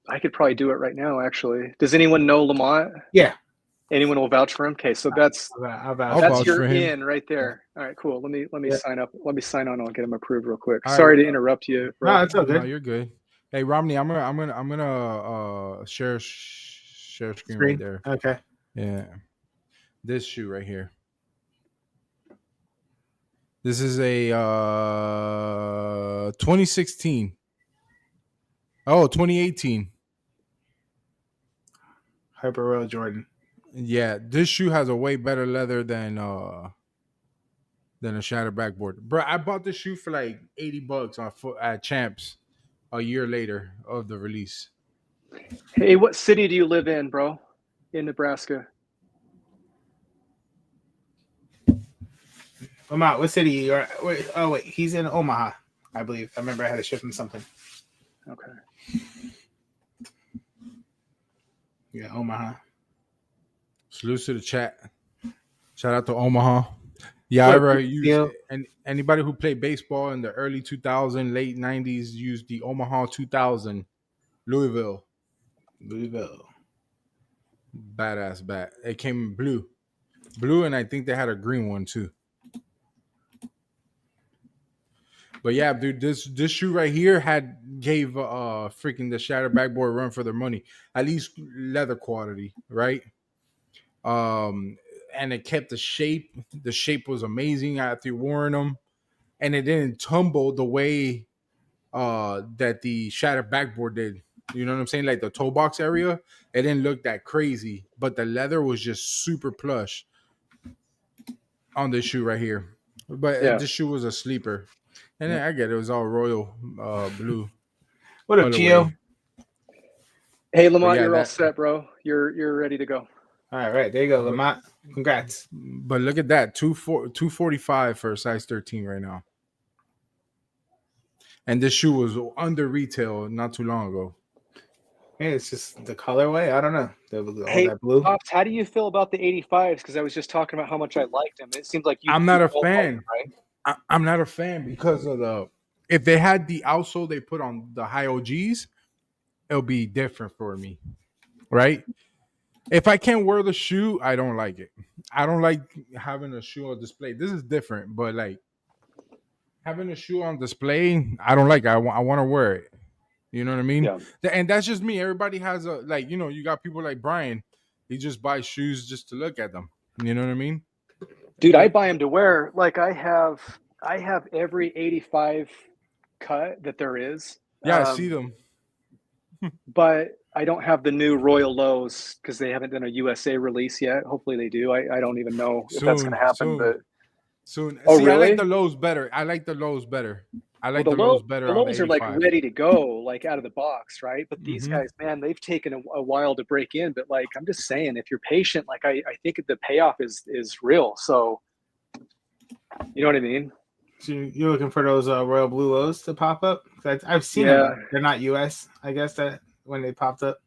S5: I could probably do it right now. Actually, does anyone know Lamont?
S2: Yeah.
S5: Anyone will vouch for him? Okay, so that's your in right there. All right, cool. Let me sign up. Let me sign on. I'll get him approved real quick.
S6: All
S5: Sorry
S6: right.
S5: to interrupt you.
S2: No, it's okay.
S6: No, you're good. Hey, Romney, I'm gonna share screen right there.
S2: Okay.
S6: Yeah, this shoe right here. This is a 2016. Oh, 2018.
S2: Hyper Royal Jordan.
S6: Yeah, this shoe has a way better leather than a Shatter Backboard. Bro, I bought this shoe for like $80 at Champs a year later of the release.
S5: Hey, what city do you live in, bro? In Nebraska.
S2: Lamont, what city you are? Wait, he's in Omaha, I believe. I remember I had to ship him something.
S5: Okay.
S2: Yeah, Omaha.
S6: Salute to the chat. Shout out to Omaha. Yeah, I ever used and anybody who played baseball in the early 2000s, late 90s used the Omaha 2000 Louisville. Badass bat. It came in blue, and I think they had a green one too. But yeah, dude, this shoe right here had gave freaking the shatter backboard run for their money. At least leather quality, right? And it kept the shape. The shape was amazing after you wearing them, and it didn't tumble the way that the shatter backboard did. You know what I'm saying? Like the toe box area, it didn't look that crazy, but the leather was just super plush on this shoe right here. But
S5: Yeah.
S6: this shoe was a sleeper, and then I get it was all royal blue.
S2: What up, Gio?
S6: colorway.
S5: Hey, Lamont,
S6: yeah,
S5: you're all
S6: that-
S5: set, bro. You're ready to go.
S2: All right, there you go, Lamont. Congrats.
S6: But look at that, 245 for a size 13 right now. And this shoe was under retail not too long ago.
S2: Hey, it's just the colorway. I don't know. All
S5: Hey,
S2: that blue.
S5: Pops, how do you feel about the 85s? Because I was just talking about how much I liked them. It seems like
S6: I'm not a
S5: both like
S6: fan.
S5: them, right?
S6: I'm not a fan because of if they had the outsole they put on the high OGs, it'll be different for me, right? If I can't wear the shoe, I don't like it. I don't like having a shoe on display. This is different, but like having a shoe on display, I don't like it. I want to wear it. You know what I mean?
S5: Yeah.
S6: And that's just me. Everybody has a like, you got people like Brian. He just buys shoes just to look at them. You know what I mean?
S5: Dude, I buy them to wear. Like I have every 85 cut that there is.
S6: Yeah, I see them.
S5: But I don't have the new Royal Lows because they haven't done a USA release yet. Hopefully they do. I don't even know if that's going to happen.
S6: Soon.
S5: But
S6: Soon.
S5: Oh,
S6: See, I
S5: really?
S6: like the lows better. I like the lows better. I like
S5: well,
S6: the lows better.
S5: The
S6: on
S5: lows
S6: the
S5: are like
S6: 85.
S5: ready to go, like out of the box, right? But these
S6: Mhm.
S5: guys, man, they've taken a while to break in. But like, I'm just saying, if you're patient, like I think the payoff is real. So, you know what I mean?
S2: So you're looking for those royal blue lows to pop up? I've seen
S5: Yeah.
S2: them. They're not US, I guess, that when they popped up.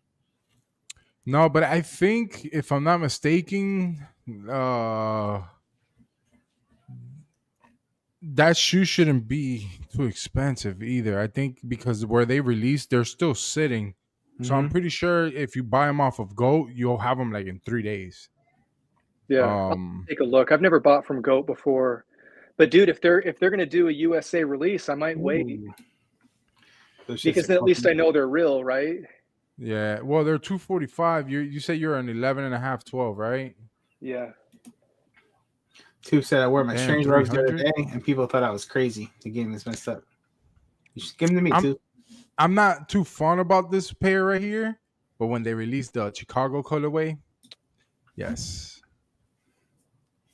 S6: No, but I think if I'm not mistaken, that shoe shouldn't be too expensive either. I think because where they released, they're still sitting. So I'm pretty sure if you buy them off of Goat, you'll have them like in 3 days.
S5: Yeah. I'll take a look. I've never bought from Goat before, but dude, if they're going to do a USA release, I might wait
S2: Ooh. Those shits
S5: because
S2: are
S5: at least I
S2: fucking-
S5: know they're real, right?
S6: Yeah. Well, they're 245. You say you're an 11 and a half, 12, right?
S5: Yeah.
S2: Tube said I wore my
S6: Damn,
S2: strange robes the other
S6: 300?
S2: day, and people thought I was crazy. The game is messed up. You should give them to me, too.
S6: I'm not too fond about this pair right here, but when they released the Chicago colorway, yes.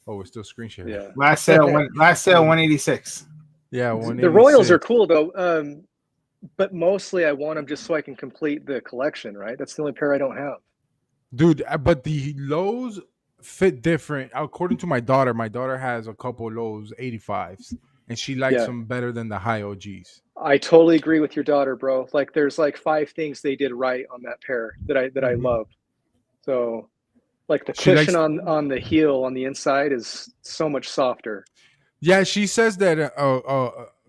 S6: Oh, we're still screen sharing.
S5: Yeah.
S2: Last sale 186.
S6: Yeah,
S5: The Royals are
S6: 186.
S5: cool though. But mostly I want them just so I can complete the collection, right? That's the only pair I don't have.
S6: Dude, but the lows fit different. According to my daughter has a couple lows 85s, and she likes
S5: Yeah.
S6: them better than the high OGs.
S5: I totally agree with your daughter, bro. Like there's like 5 things they did right on that pair that I
S6: Mhm.
S5: love. So like the
S6: She
S5: cushion
S6: likes-
S5: on the heel on the inside is so much softer.
S6: Yeah, she says that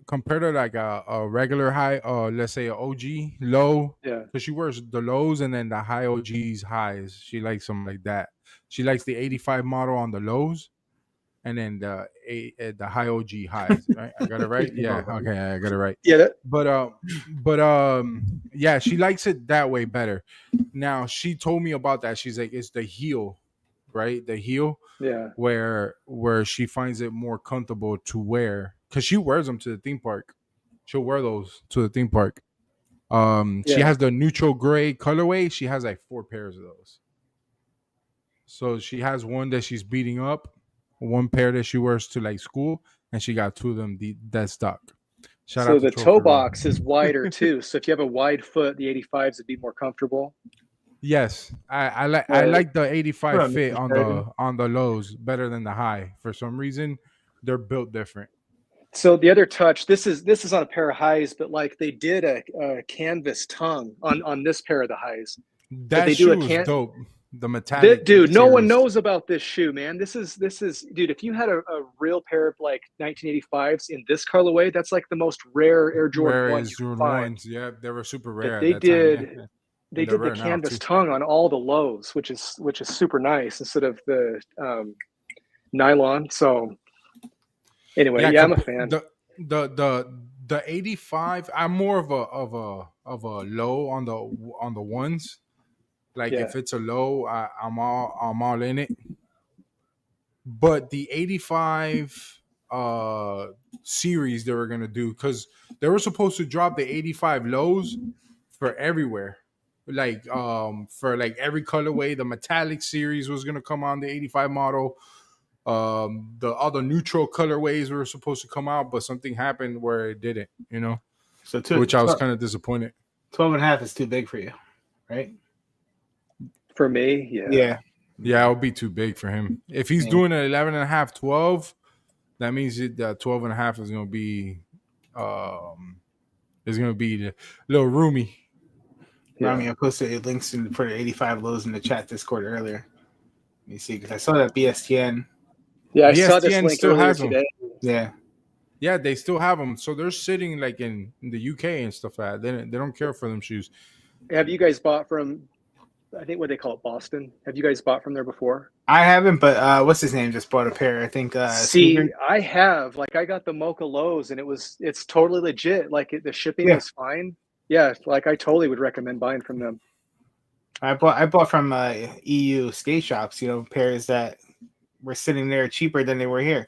S6: compared to like a regular high, let's say a OG low,
S5: Yeah.
S6: because she wears the lows and then the high OGs highs. She likes them like that. She likes the 85 model on the lows, and then the high OG highs. Right? I got it right. Yeah. Okay, I got it right.
S5: Yeah.
S6: But yeah, she likes it that way better. Now she told me about that. She's like, it's the heel, right? The heel
S5: Yeah.
S6: where she finds it more comfortable to wear because she wears them to the theme park. She'll wear those to the theme park. She
S5: Yeah.
S6: has the neutral gray colorway. She has like 4 pairs of those. So she has one that she's beating up, one pair that she wears to like school, and she got 2 of them that stock. Shout
S5: So
S6: out to
S5: the
S6: Trophy
S5: toe
S6: Room.
S5: box is wider too. So if you have a wide foot, the 85s would be more comfortable.
S6: Yes, I like
S5: Right.
S6: the 85
S2: Well,
S6: fit
S2: Mr.
S6: on the lows better than the high. For some reason, they're built different.
S5: So the other touch, this is on a pair of highs, but like they did a canvas tongue on this pair of the highs.
S6: That
S5: they do a
S6: shoe is dope. The metallic,
S5: Dude, no one
S6: series.
S5: knows about this shoe, man. This is dude. If you had a real pair of like 1985s in this colorway, that's like the most rare Air Jordan
S6: Rare
S5: 1
S6: is
S5: you can
S6: Jordan
S5: find.
S6: ones. Yeah, they were super
S5: But
S6: rare.
S5: they
S6: at that time,
S5: did
S6: yeah.
S5: they
S6: they're
S5: did the
S6: rare now,
S5: canvas
S6: too.
S5: tongue on all the lows, which is super nice instead of the nylon. So anyway, yeah, I'm a fan.
S6: The 85, I'm more of a low on the ones. Like
S5: Yeah.
S6: if it's a low, I'm all in it. But the 85 series they were gonna do, because they were supposed to drop the 85 lows for everywhere. Like for like every colorway, the metallic series was gonna come on the 85 model. The other neutral colorways were supposed to come out, but something happened where it didn't,
S2: So
S6: which I was kind of disappointed.
S2: 12 and a half is too big for you, right?
S5: For me, yeah.
S2: Yeah.
S6: Yeah, it'll be too big for him. If he's
S2: Yeah.
S6: doing an 11 and a half, 12, that means that 12 and a half is going to be a little roomy.
S5: Yeah.
S2: Rami, I posted links for the 85 lows in the chat Discord earlier. Let me see, because I saw that BSTN.
S5: Yeah, I saw this
S6: BSTN
S5: link
S6: still
S5: earlier
S6: has them.
S5: today.
S2: Yeah.
S6: Yeah, they still have them. So they're sitting like in the UK and stuff like that. They don't care for them shoes.
S5: Have you guys bought from, I think what they call it, Boston? Have you guys bought from there before?
S2: I haven't, but what's his name just bought a pair. I think
S5: See,
S2: Steven.
S5: I have. Like, I got the Mocha Lows, and it's totally legit. Like, the shipping
S2: Yeah.
S5: was fine. Yeah, like I totally would recommend buying from them.
S2: I bought from EU skate shops, pairs that were sitting there cheaper than they were here.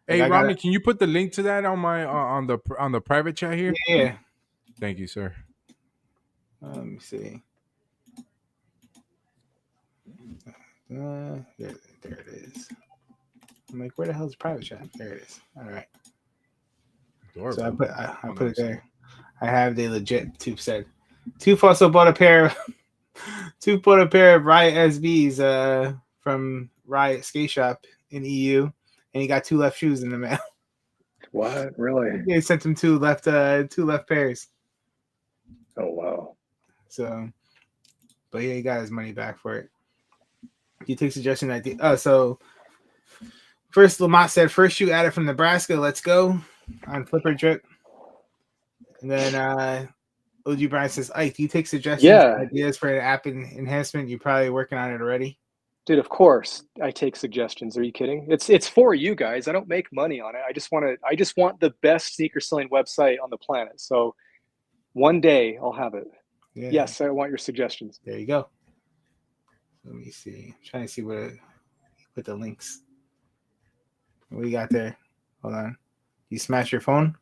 S6: Hey,
S2: Like,
S6: Romney, can you put the link to that on my on the private chat here?
S2: Yeah.
S6: Thank you, sir.
S2: Let me see. There it is. I'm like, where the hell is private chat? There it is. All right. So I put it there. I have the legit Tooth said. Tooth also bought a pair. Tooth bought a pair of Riot SBs from Riot Skate Shop in EU, and he got 2 left shoes in the mail.
S5: What? Really?
S2: They sent him 2 left pairs.
S5: Oh, wow.
S2: So, but yeah, he got his money back for it. You take suggestion idea. Oh, so first Lamont said first shoe added from Nebraska. Let's go on Flipper Drip. And then OG Brian says, Ike, do you take suggestions ideas for an app enhancement? You're probably working on it already.
S5: Dude, of course I take suggestions. Are you kidding? It's for you guys. I don't make money on it. I just want the best sneaker selling website on the planet. So one day I'll have it.
S2: Yeah.
S5: Yes, I want your suggestions.
S2: There you go. Let me see. I'm trying to see where you put the links. What do you got there? Hold on. You smash your phone?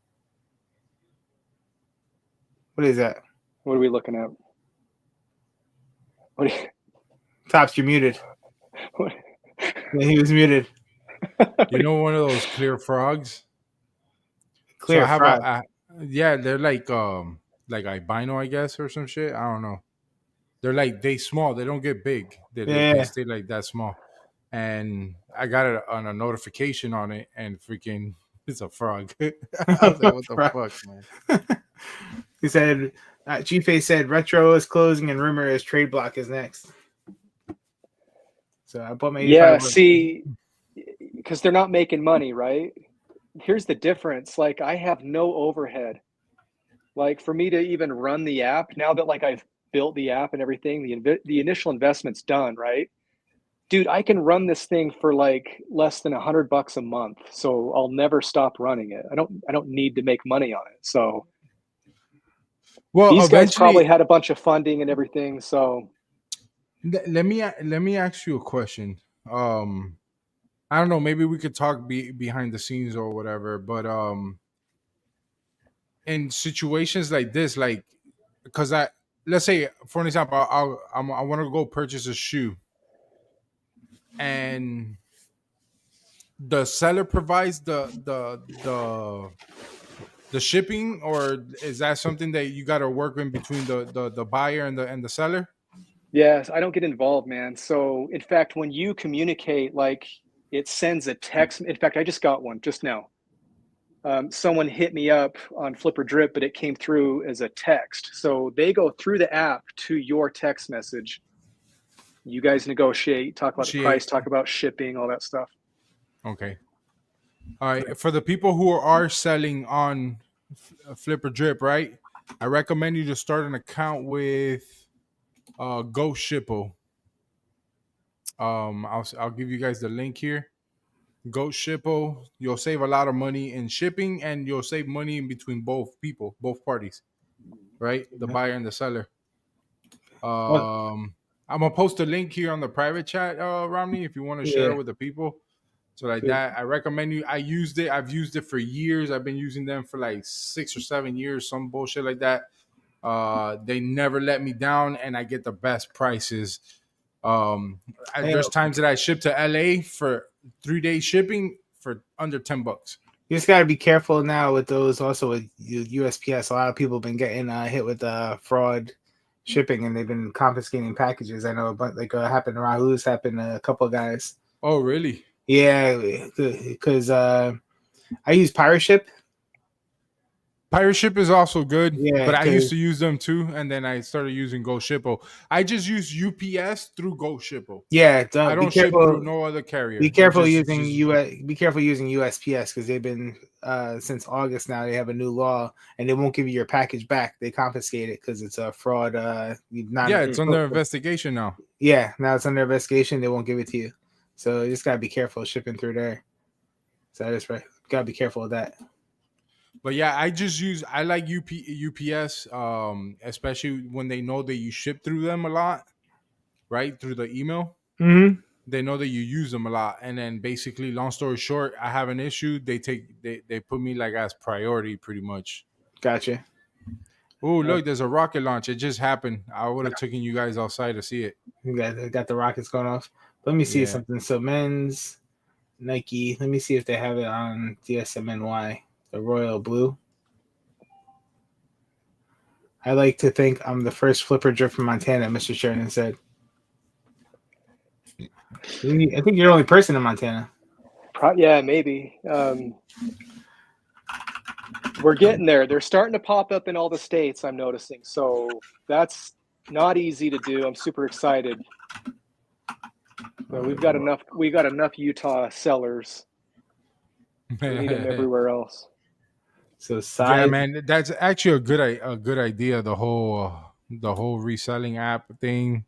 S2: What is that?
S5: What are we looking at? What?
S2: Tops, you're muted.
S5: What?
S2: Yeah, he was muted.
S6: You know, one of those clear frogs.
S2: Clear
S6: so I have
S2: frog.
S6: yeah, they're like albino, I guess, or some shit. I don't know. They're like they small. They don't get big. They stay like that small. And I got it on a notification on it, and freaking, it's a frog. I was like, what the fuck, man?
S2: He said, G-Face said, retro is closing and rumor is trade block is next. So I bought my 85.
S5: Yeah, see, because they're not making money, right? Here's the difference. Like, I have no overhead. Like, for me to even run the app, now that like I've built the app and everything, the initial investment's done, right? Dude, I can run this thing for like less than $100 a month, so I'll never stop running it. I don't need to make money on it. So,
S6: well,
S5: these guys probably had a bunch of funding and everything. So,
S6: let me ask you a question. I don't know. Maybe we could talk behind the scenes or whatever. But in situations like this, like, because let's say, for an example, I want to go purchase a shoe, and the seller provides the shipping, or is that something that you got to work in between the buyer and the seller?
S5: yes, I don't get involved, man. So, in fact, when you communicate, like, it sends a text. In fact, I just got one just now. Someone hit me up on Flipper Drip, but it came through as a text. So they go through the app to your text message. You guys negotiate, talk about the price, talk about shipping, all that stuff.
S6: Okay. All right. For the people who are selling on Flipper Drip, right? I recommend you to start an account with Go Shippo. I'll give you guys the link here. Go Shippo. You'll save a lot of money in shipping, and you'll save money in between both people, both parties, right? The buyer and the seller. I'm gonna post a link here on the private chat, Romney, if you want to share it with the people. So like that, I recommend you. I used it. I've used it for years. I've been using them for like 6 or 7 years, some bullshit like that. They never let me down, and I get the best prices. There's times that I ship to LA for 3 days shipping for under $10.
S2: You just got to be careful now with those. Also with USPS, a lot of people have been getting hit with fraud shipping, and they've been confiscating packages. I know, but like happened to Raffles, happened to a couple of guys.
S6: Oh, really?
S2: Yeah, because I use Pirate Ship.
S6: Pirate Ship is also good,
S2: Yeah,
S6: but I used to use them too, and then I started using Go Shippo. I just use UPS through Go Shippo.
S2: Yeah,
S6: I don't ship through no other carrier.
S2: Be careful using USPS because they've been since August now. They have a new law, and they won't give you your package back. They confiscate it because it's a fraud.
S6: It's under investigation now.
S2: Yeah, now it's under investigation. They won't give it to you, so you just gotta be careful shipping through there. So I just gotta be careful of that.
S6: But yeah, I like UPS, especially when they know that you ship through them a lot, right? Through the email.
S2: Mm-hmm.
S6: They know that you use them a lot. And then basically, long story short, I have an issue. They put me like as priority pretty much.
S2: Gotcha.
S6: Oh, look, there's a rocket launch. It just happened. I would have taken you guys outside to see it.
S2: You got the rockets going off. Let me see something. So men's Nike. Let me see if they have it on DSMNY. The royal blue. I like to think I'm the first flipper drip from Montana, Mr. Sheridan said. I think you're the only person in Montana.
S5: Yeah, maybe. We're getting there. They're starting to pop up in all the states, I'm noticing. So that's not easy to do. I'm super excited. But we got enough Utah sellers. We need them everywhere else.
S2: So size.
S6: Yeah, man, that's actually a good idea. The whole reselling app thing,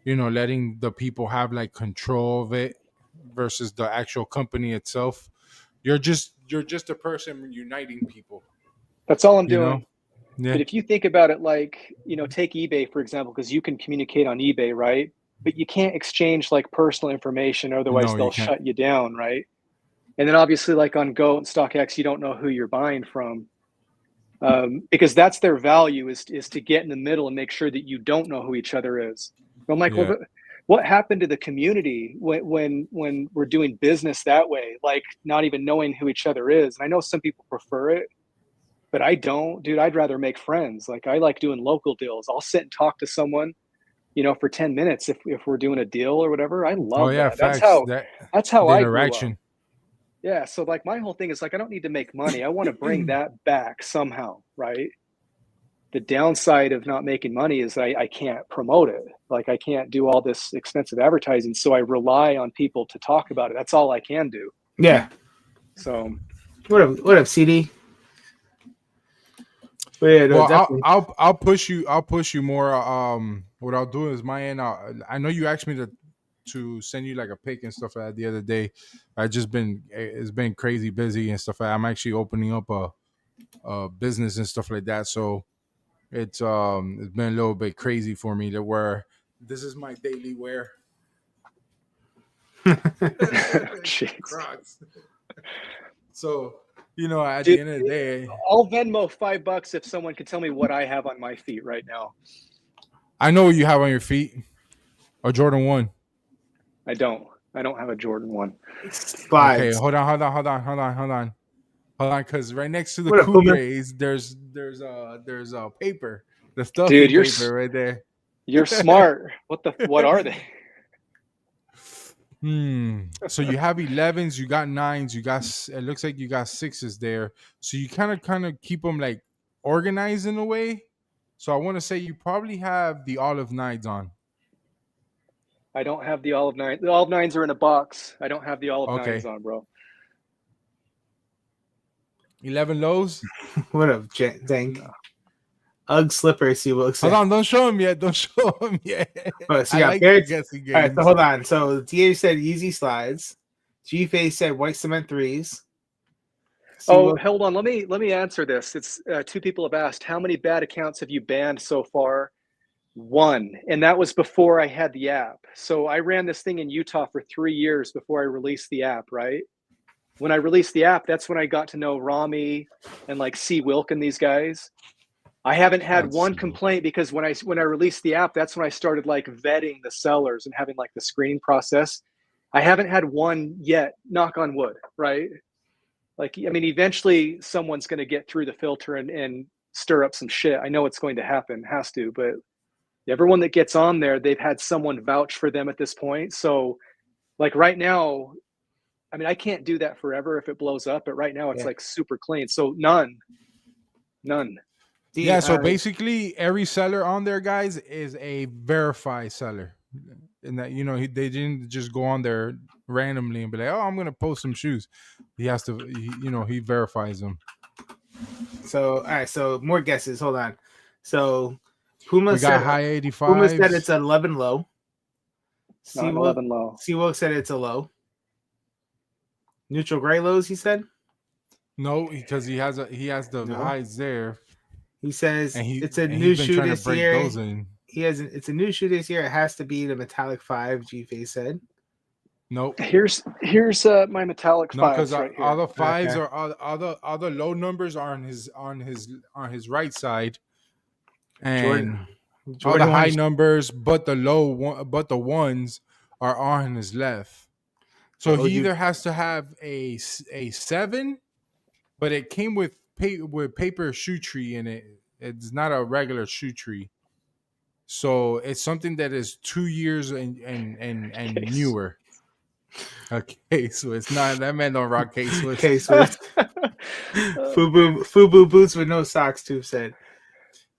S6: letting the people have like control of it versus the actual company itself. You're just a person uniting people.
S5: That's all I'm doing.
S6: Yeah.
S5: But if you think about it, like take eBay for example, because you can communicate on eBay, right? But you can't exchange like personal information, otherwise they'll shut you down, right? And then obviously like on Go and StockX, you don't know who you're buying from. Because that's their value is to get in the middle and make sure that you don't know who each other is. I'm like, well, what happened to the community when we're doing business that way, like not even knowing who each other is? And I know some people prefer it, but I don't, dude. I'd rather make friends. Like I like doing local deals. I'll sit and talk to someone, for 10 minutes if we're doing a deal or whatever. I love that. That's how I grew up. Yeah, so like my whole thing is like I don't need to make money. I want to bring that back somehow, right? The downside of not making money is I can't promote it. Like I can't do all this expensive advertising, so I rely on people to talk about it. That's all I can do.
S2: Yeah.
S5: So
S2: what up, CD?
S6: I'll push you more. What I'll do is my end. I know you asked me to send you like a pic and stuff like that the other day. It's been crazy busy and stuff like that. I'm actually opening up a business and stuff like that. So it's been a little bit crazy for me to where this is my daily wear. Crocs. So at the end of the day,
S5: I'll Venmo $5 if someone could tell me what I have on my feet right now.
S6: I know what you have on your feet. A Jordan 1.
S5: I don't have a Jordan 1.
S2: Slides.
S6: Okay, hold on. Because right next to the Cool Rays, there's a paper, the stuff paper right there.
S5: You're smart. What are they?
S6: So you have 11s, you got 9s, it looks like you got 6s there. So you kind of keep them like organized in a way. So I want to say you probably have the olive 9s on.
S5: I don't have the olive 9. The olive 9s are in a box. I don't have the olive 9s on, bro.
S6: 11 lows.
S2: What up, Dank? Ugg slippers. See what looks like.
S6: Hold on, don't show him yet.
S2: Oh, so you got pairs. All right, so hold on. So DH said Yeezy slides. G-Face said white cement threes.
S5: Oh, hold on. Let me answer this. It's 2 people have asked, how many bad accounts have you banned so far? 1, and that was before I had the app. So I ran this thing in Utah for 3 years before I released the app, right? When I released the app, that's when I got to know Rami and like C. Wilk and these guys. I haven't had one complaint because when I released the app, that's when I started like vetting the sellers and having like the screening process. I haven't had one yet, knock on wood, right? Like, I mean, eventually someone's going to get through the filter and stir up some shit. I know it's going to happen, has to, but everyone that gets on there, they've had someone vouch for them at this point. So like right now, I mean, I can't do that forever if it blows up, but right now it's like super clean. So none.
S6: Yeah, so basically every seller on there, guys, is a verified seller. And that, you know, they didn't just go on there randomly and be like, oh, I'm going to post some shoes. He has to, he verifies them.
S2: So, all right, so more guesses. Hold on. So, Puma
S6: we got
S2: said
S6: high 85.
S2: Puma said it's an 11 low.
S5: Not an 11 low.
S2: Seawolf said it's a low. Neutral gray lows, he said?
S6: No, because he has the highs there.
S2: He says it's a new shoe this year. It's a new shoe this year. It has to be the metallic 5, G-Face said.
S6: Nope.
S5: Here's my metallic 5s
S6: because
S5: right here.
S6: All the 5s are all the low numbers are on his right side, and all the high numbers, but the ones are on his left. So he either has to have a 7, but it came with paper shoe tree in it. It's not a regular shoe tree. So it's something that is 2 years and newer. Okay, so it's not that man don't rock K-Swiss.
S2: K-Swiss. Fubu boots with no socks too said.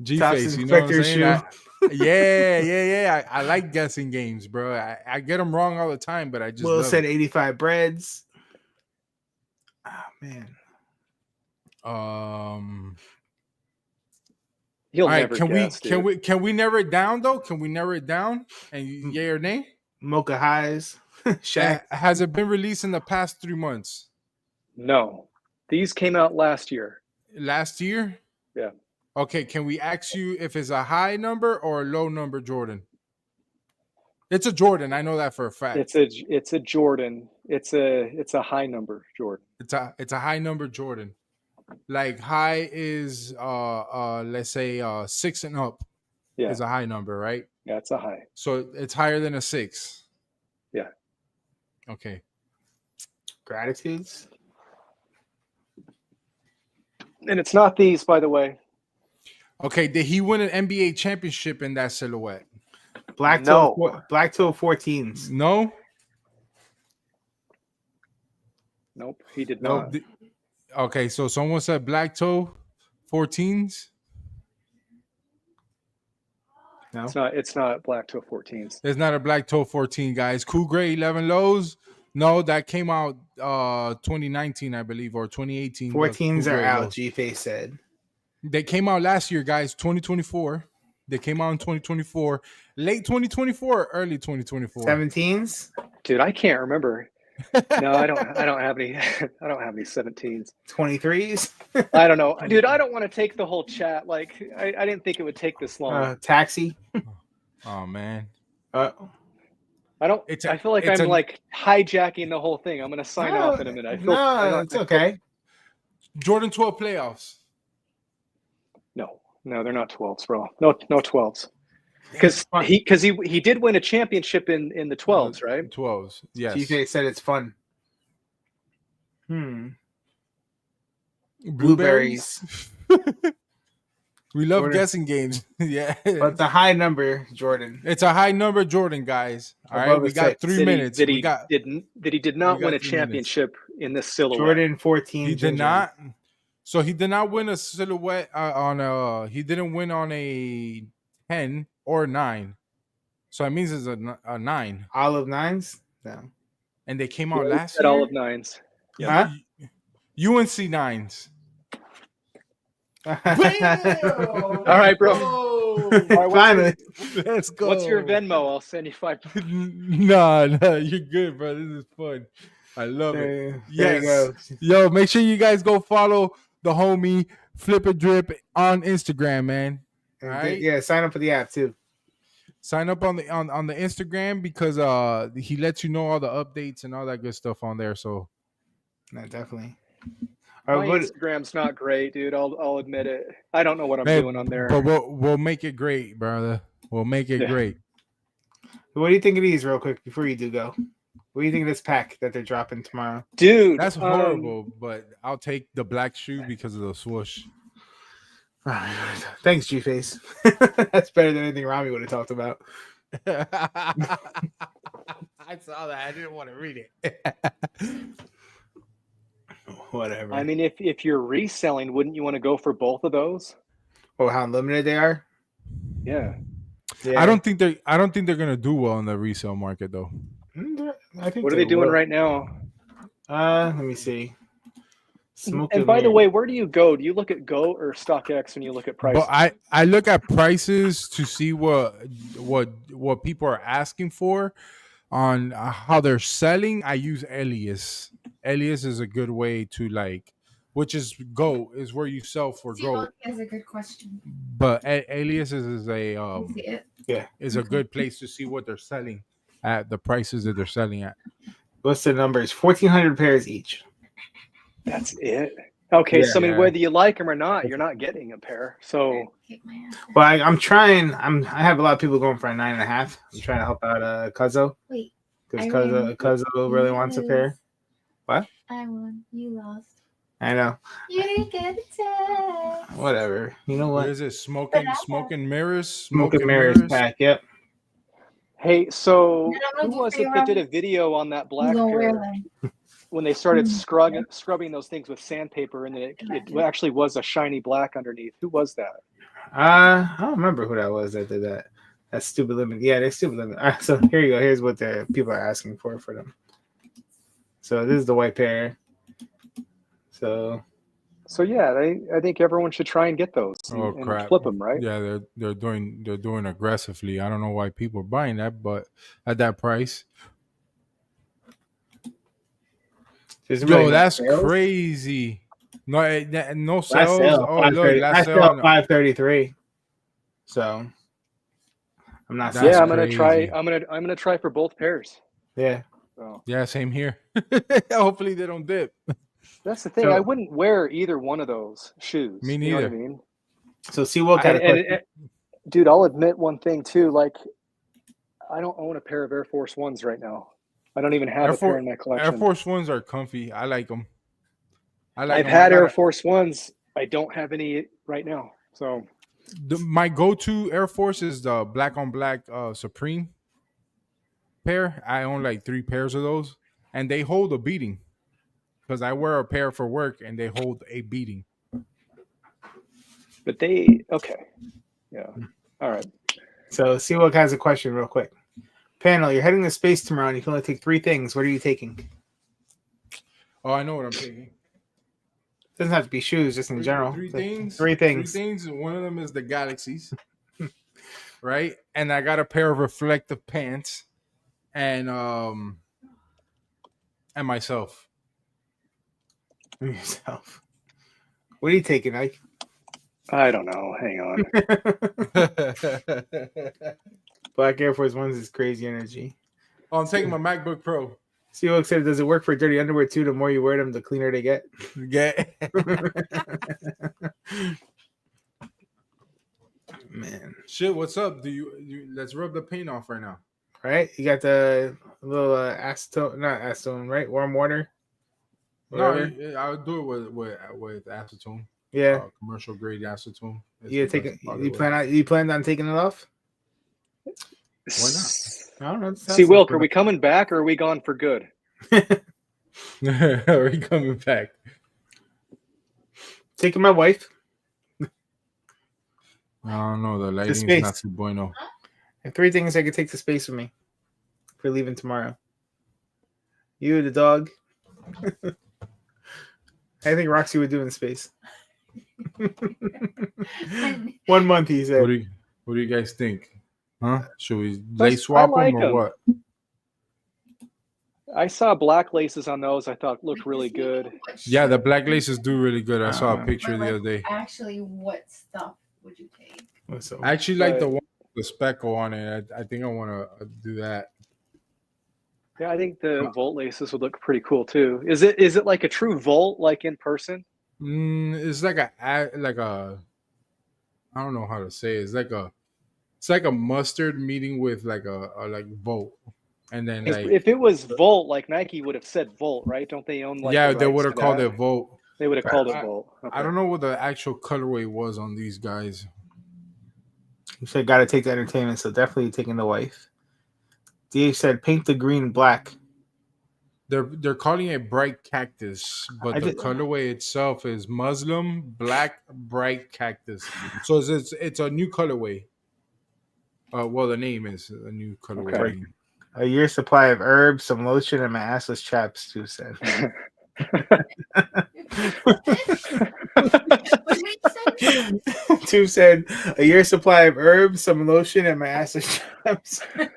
S6: G-Face, you know what I'm saying? Yeah. I like guessing games, bro. I get them wrong all the time, but I just
S2: Will said 85 breads. Oh man.
S5: He'll
S6: all right,
S5: never guess,
S6: can we narrow it down though? Can we narrow it down and yay or nay?
S2: Mocha highs. Shaq.
S6: Has it been released in the past 3 months?
S5: No. These came out last year.
S6: Last year?
S5: Yeah.
S6: Okay, can we ask you if it's a high number or a low number Jordan? It's a Jordan. I know that for a fact.
S5: It's a Jordan. It's a high number Jordan.
S6: It's a high number Jordan. Like high is let's say 6 and up.
S5: Yeah.
S6: Is a high number, right?
S5: Yeah, it's a high.
S6: So it's higher than a 6.
S5: Yeah.
S6: Okay.
S2: Gratitudes.
S6: And
S5: it's not these, by the way.
S6: Okay, did he win an NBA championship in that silhouette?
S2: Black toe 14s.
S6: No.
S5: Nope, he did not.
S6: Okay, so someone said black toe 14s.
S2: No,
S5: it's not black toe 14s.
S6: It's not a black toe 14, guys. Cool Gray 11 lows. No, that came out 2019, I believe, or 2018.
S2: 14s are out. G-Face said
S6: they came out last year, guys. 2024. They came out in 2024, late 2024, early 2024.
S2: 17s,
S5: dude. I can't remember. No, I don't have any. I don't have any 17s.
S2: 23s.
S5: I don't know, dude. I don't want to take the whole chat. Like, I didn't think it would take this long.
S2: Taxi.
S6: Oh man.
S5: I don't. I feel like I'm like hijacking the whole thing. I'm gonna sign off in a minute.
S2: It's okay.
S6: Jordan 12 playoffs.
S5: No, they're not 12s, bro. No 12s. Because he did win a championship in the 12s, right?
S6: 12s, yes.
S2: TJ said it's fun.
S6: Blueberries. We love Jordan. Guessing games. Yeah.
S2: But the high number, Jordan.
S6: It's a high number, Jordan, guys. All right, we got 3 minutes.
S5: He did not win a championship in this silhouette.
S2: Jordan 14.
S6: He did not. So he did not win a silhouette he didn't win on a 10 or 9. So that means it's a 9.
S2: All of 9s? No.
S6: And they came out last year?
S5: All of 9s.
S2: Yeah.
S6: Huh? UNC 9s.
S5: All right, bro.
S2: All right, finally.
S6: Let's go.
S5: What's your Venmo? I'll send you $5.
S6: No, you're good, bro. This is fun. I love it.
S2: There
S6: Yes.
S2: you go.
S6: Yo, make sure you guys go follow the homie Flip a Drip on Instagram, man.
S2: And
S6: Alright.
S2: yeah, sign up for the app too.
S6: Sign up on the Instagram because he lets you know all the updates and all that good stuff on there. So
S2: No, definitely.
S5: My Instagram's not great, dude. I'll admit it. I don't know what I'm doing on there.
S6: But we'll make it great, brother. We'll make it great.
S2: What do you think of these, real quick, before you do go? What do you think of this pack that they're dropping tomorrow?
S5: Dude,
S6: That's horrible, but I'll take the black shoe because of the swoosh.
S2: Thanks, G-Face. That's better than anything Rami would have talked about.
S6: I saw that. I didn't want to read it.
S2: Whatever.
S5: I mean, if you're reselling, wouldn't you want to go for both of those?
S2: Oh, how limited they are?
S5: Yeah.
S2: Yeah.
S6: I don't think they're gonna do well in the resale market though.
S2: I think
S5: What are they doing right now?
S2: Let me see.
S5: And by the way, where do you go? Do you look at Go or StockX when you look at prices?
S6: But I look at prices to see what people are asking for on how they're selling. I use Alias. Alias is a good way to which is Go is where you sell for Go.
S3: That's a good question.
S6: But Alias is a is a good place to see what they're selling at the prices that they're selling at.
S2: What's the numbers? 1,400 pairs each.
S5: That's it. Okay,
S2: Yeah,
S5: so I mean, whether you like them or not, you're not getting a pair. So,
S2: well, I'm trying. I have a lot of people going for a 9.5. I'm trying to help out Cuzzo.
S3: Wait,
S2: because Cuzzo really wants a pair. What?
S3: I won. You lost.
S2: I know.
S3: You didn't get a test.
S2: Whatever. You know what?
S6: What is it? Smoking mirrors.
S2: Smoking mirrors pack. Yep.
S5: Hey, so who was it that did a video on that black pair when they started scrubbing those things with sandpaper, and then it actually was a shiny black underneath? Who was that?
S2: I don't remember who that was that did that. That's Stupid Limit. Yeah, they're Stupid Limit. So here you go. Here's what the people are asking for them. So this is the white pair. So
S5: yeah, I think everyone should try and get those and flip them, right?
S6: Yeah, they're doing aggressively. I don't know why people are buying that, but at that price, yo, that's crazy. No sales. Oh, look, last sale
S2: 533. So I'm not.
S5: Yeah, I'm gonna try. I'm gonna try for both pairs.
S2: Yeah.
S5: So.
S6: Yeah, same here. Hopefully they don't dip.
S5: That's the thing. I wouldn't wear either one of those shoes.
S6: Me neither.
S5: You know what I mean?
S2: So SeaWorld had a question.
S5: Dude, I'll admit one thing too. Like, I don't own a pair of Air Force Ones right now. I don't even have a pair in my collection.
S6: Air Force Ones are comfy. I like them.
S5: I've had Air Force Ones. I don't have any right now. So
S6: my go-to Air Force is the black on black Supreme pair. I own like 3 pairs of those, and they hold a beating. Because I wear a pair for work and they hold a beating.
S5: But okay. Yeah. All right.
S2: So SeaWorld has a question real quick. Panel, you're heading to space tomorrow and you can only take 3 things. What are you taking?
S6: Oh, I know what I'm taking.
S2: Doesn't have to be shoes, just in general.
S6: 3 things.
S2: 3 things.
S6: 3 things. One of them is the Galaxies. Right? And I got a pair of reflective pants and myself.
S2: Yourself. What are you taking, Ike?
S5: I don't know. Hang on.
S2: Black Air Force Ones is crazy energy.
S6: Oh, I'm taking my MacBook Pro.
S2: SeaWorld said, does it work for dirty underwear too? The more you wear them, the cleaner they get. Man.
S6: Shit, what's up? Do you let's rub the paint off right now.
S2: Right? You got the little acetone, not acetone, right? Warm water.
S6: Whatever. No, I would do it with acetone.
S2: Yeah,
S6: commercial grade acetone.
S2: You planned on taking it off?
S6: Why not?
S2: I don't know.
S5: See, Wilk, are we coming back or are we gone for good?
S6: Are we coming back?
S2: Taking my wife.
S6: I don't know. The lighting is not too bueno.
S2: And 3 things I could take to space with me. If we're leaving tomorrow. You, the dog. I think Roxy would do in space. 1 month, he said.
S6: What do you guys think? Huh? Should we lay swap them or what?
S5: I saw black laces on those. I thought looked really good.
S6: Yeah, the black laces do really good. I saw a picture
S3: But,
S6: the
S3: like,
S6: other day.
S3: actually, what stuff would you take?
S2: What's up?
S6: I actually like the
S5: But-
S6: one with the speckle on it. I think I want to do that.
S5: Yeah, I think the Volt laces would look pretty cool too. Is it like a true Volt, like in person?
S6: It's like a I don't know how to say it. It's like a mustard meeting with like a like Volt, and then like
S5: If it was Volt, like Nike would have said Volt, right? Don't they own like
S6: yeah,
S5: the
S6: they
S5: rights
S6: would
S5: to
S6: have called
S5: that?
S6: it Volt.
S5: They would have called it Volt. Okay.
S6: I don't know what the actual colorway was on these guys.
S2: You said got to take the entertainment, so definitely taking the wife. DH said paint the green black.
S6: They're calling it bright cactus, but the colorway itself is Muslim black bright cactus. So it's a new colorway. Well, the name is a new colorway.
S5: Okay.
S2: A year's supply of herbs, some lotion, and my assless chaps, too said.
S3: What did you say?
S2: Two said a year's supply of herbs, some lotion, and my assless chaps.
S3: I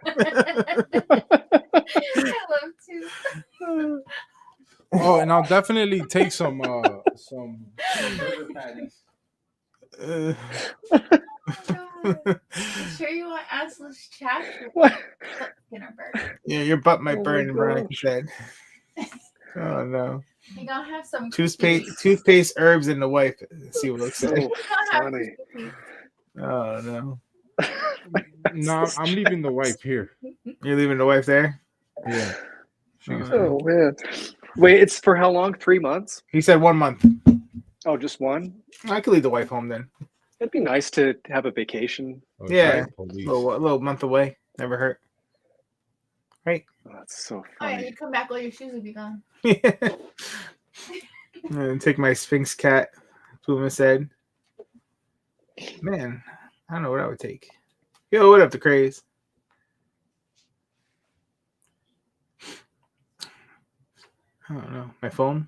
S3: love to.
S6: Oh, and I'll definitely take some burger patties.
S2: Uh,
S3: Oh God. You sure you want assless chaps or
S5: What?
S3: Skinner burger?
S2: yeah, your butt might
S5: Oh my
S2: burn, Veronica
S5: gosh.
S2: said. Oh no.
S3: You gotta have some
S2: Toothpaste, herbs, and the wife. Let's see what it looks like.
S5: So funny.
S2: Oh no.
S6: No, I'm leaving the wife here.
S2: You're leaving the wife there?
S6: Yeah.
S5: Oh man. Wait, it's for how long? 3 months?
S2: He said 1 month.
S5: Oh, just one?
S2: I could leave the wife home then.
S5: It'd be nice to have a vacation.
S6: Oh,
S2: Yeah.
S6: police.
S2: A little month away. Never hurt. Right?
S5: Oh, that's so
S3: Oh yeah,
S5: funny.
S3: you come back, all your shoes will be gone.
S2: And take my Sphinx cat, Puma said. Man, I don't know what I would take. Yo, what up, the craze? I don't know. My phone?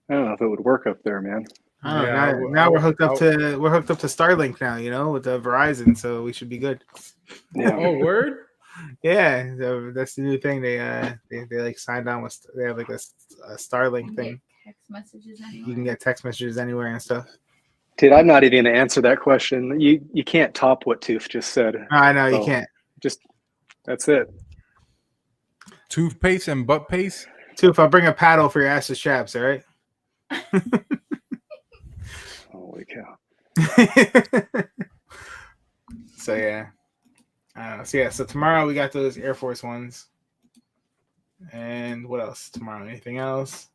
S5: I don't know if it would work up there, man.
S2: I don't know.
S6: Yeah,
S2: Now we're hooked up to Starlink now, with the Verizon, so we should be good.
S5: Yeah.
S6: Oh, word?
S2: Yeah, that's the new thing. They like signed on with. They have like a Starlink
S3: You
S2: thing.
S3: get text messages anyway.
S2: You can get text messages anywhere and stuff.
S5: Dude, I'm not even gonna answer that question. You can't top what Tooth just said.
S2: I know you
S5: So,
S2: can't.
S5: Just that's it.
S6: Toothpaste and butt paste?
S2: Too, if I bring a paddle for your ass's chaps, all right?
S5: Holy cow.
S2: So yeah, I don't know. So yeah, so tomorrow we got those Air Force Ones, and what else tomorrow? Anything else?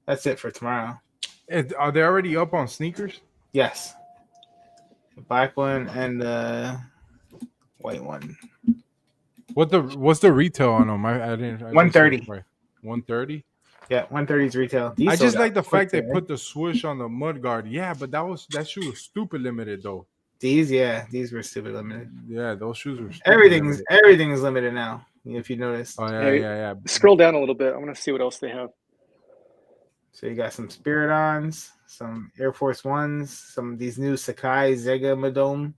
S2: That's it for tomorrow.
S6: Are they already up on sneakers?
S2: Yes, the black one and the white one.
S6: What's the retail on them? I didn't.
S2: 130.
S6: 130.
S2: Yeah, 130's retail. These
S6: I just
S2: sold
S6: like
S2: out
S6: the
S2: quick
S6: fact they
S2: today.
S6: put the swoosh on the mud guard. Yeah, but that shoe was stupid limited though.
S2: These were stupid limited.
S6: Yeah, those shoes were. Stupid
S2: Everything
S6: limited.
S2: is limited now. If you notice.
S6: Oh
S5: Hey,
S6: yeah.
S5: Scroll down a little bit. I want to see what else they have.
S2: So you got some Spiridons, some Air Force Ones, some of these new Sakai Zega Madome.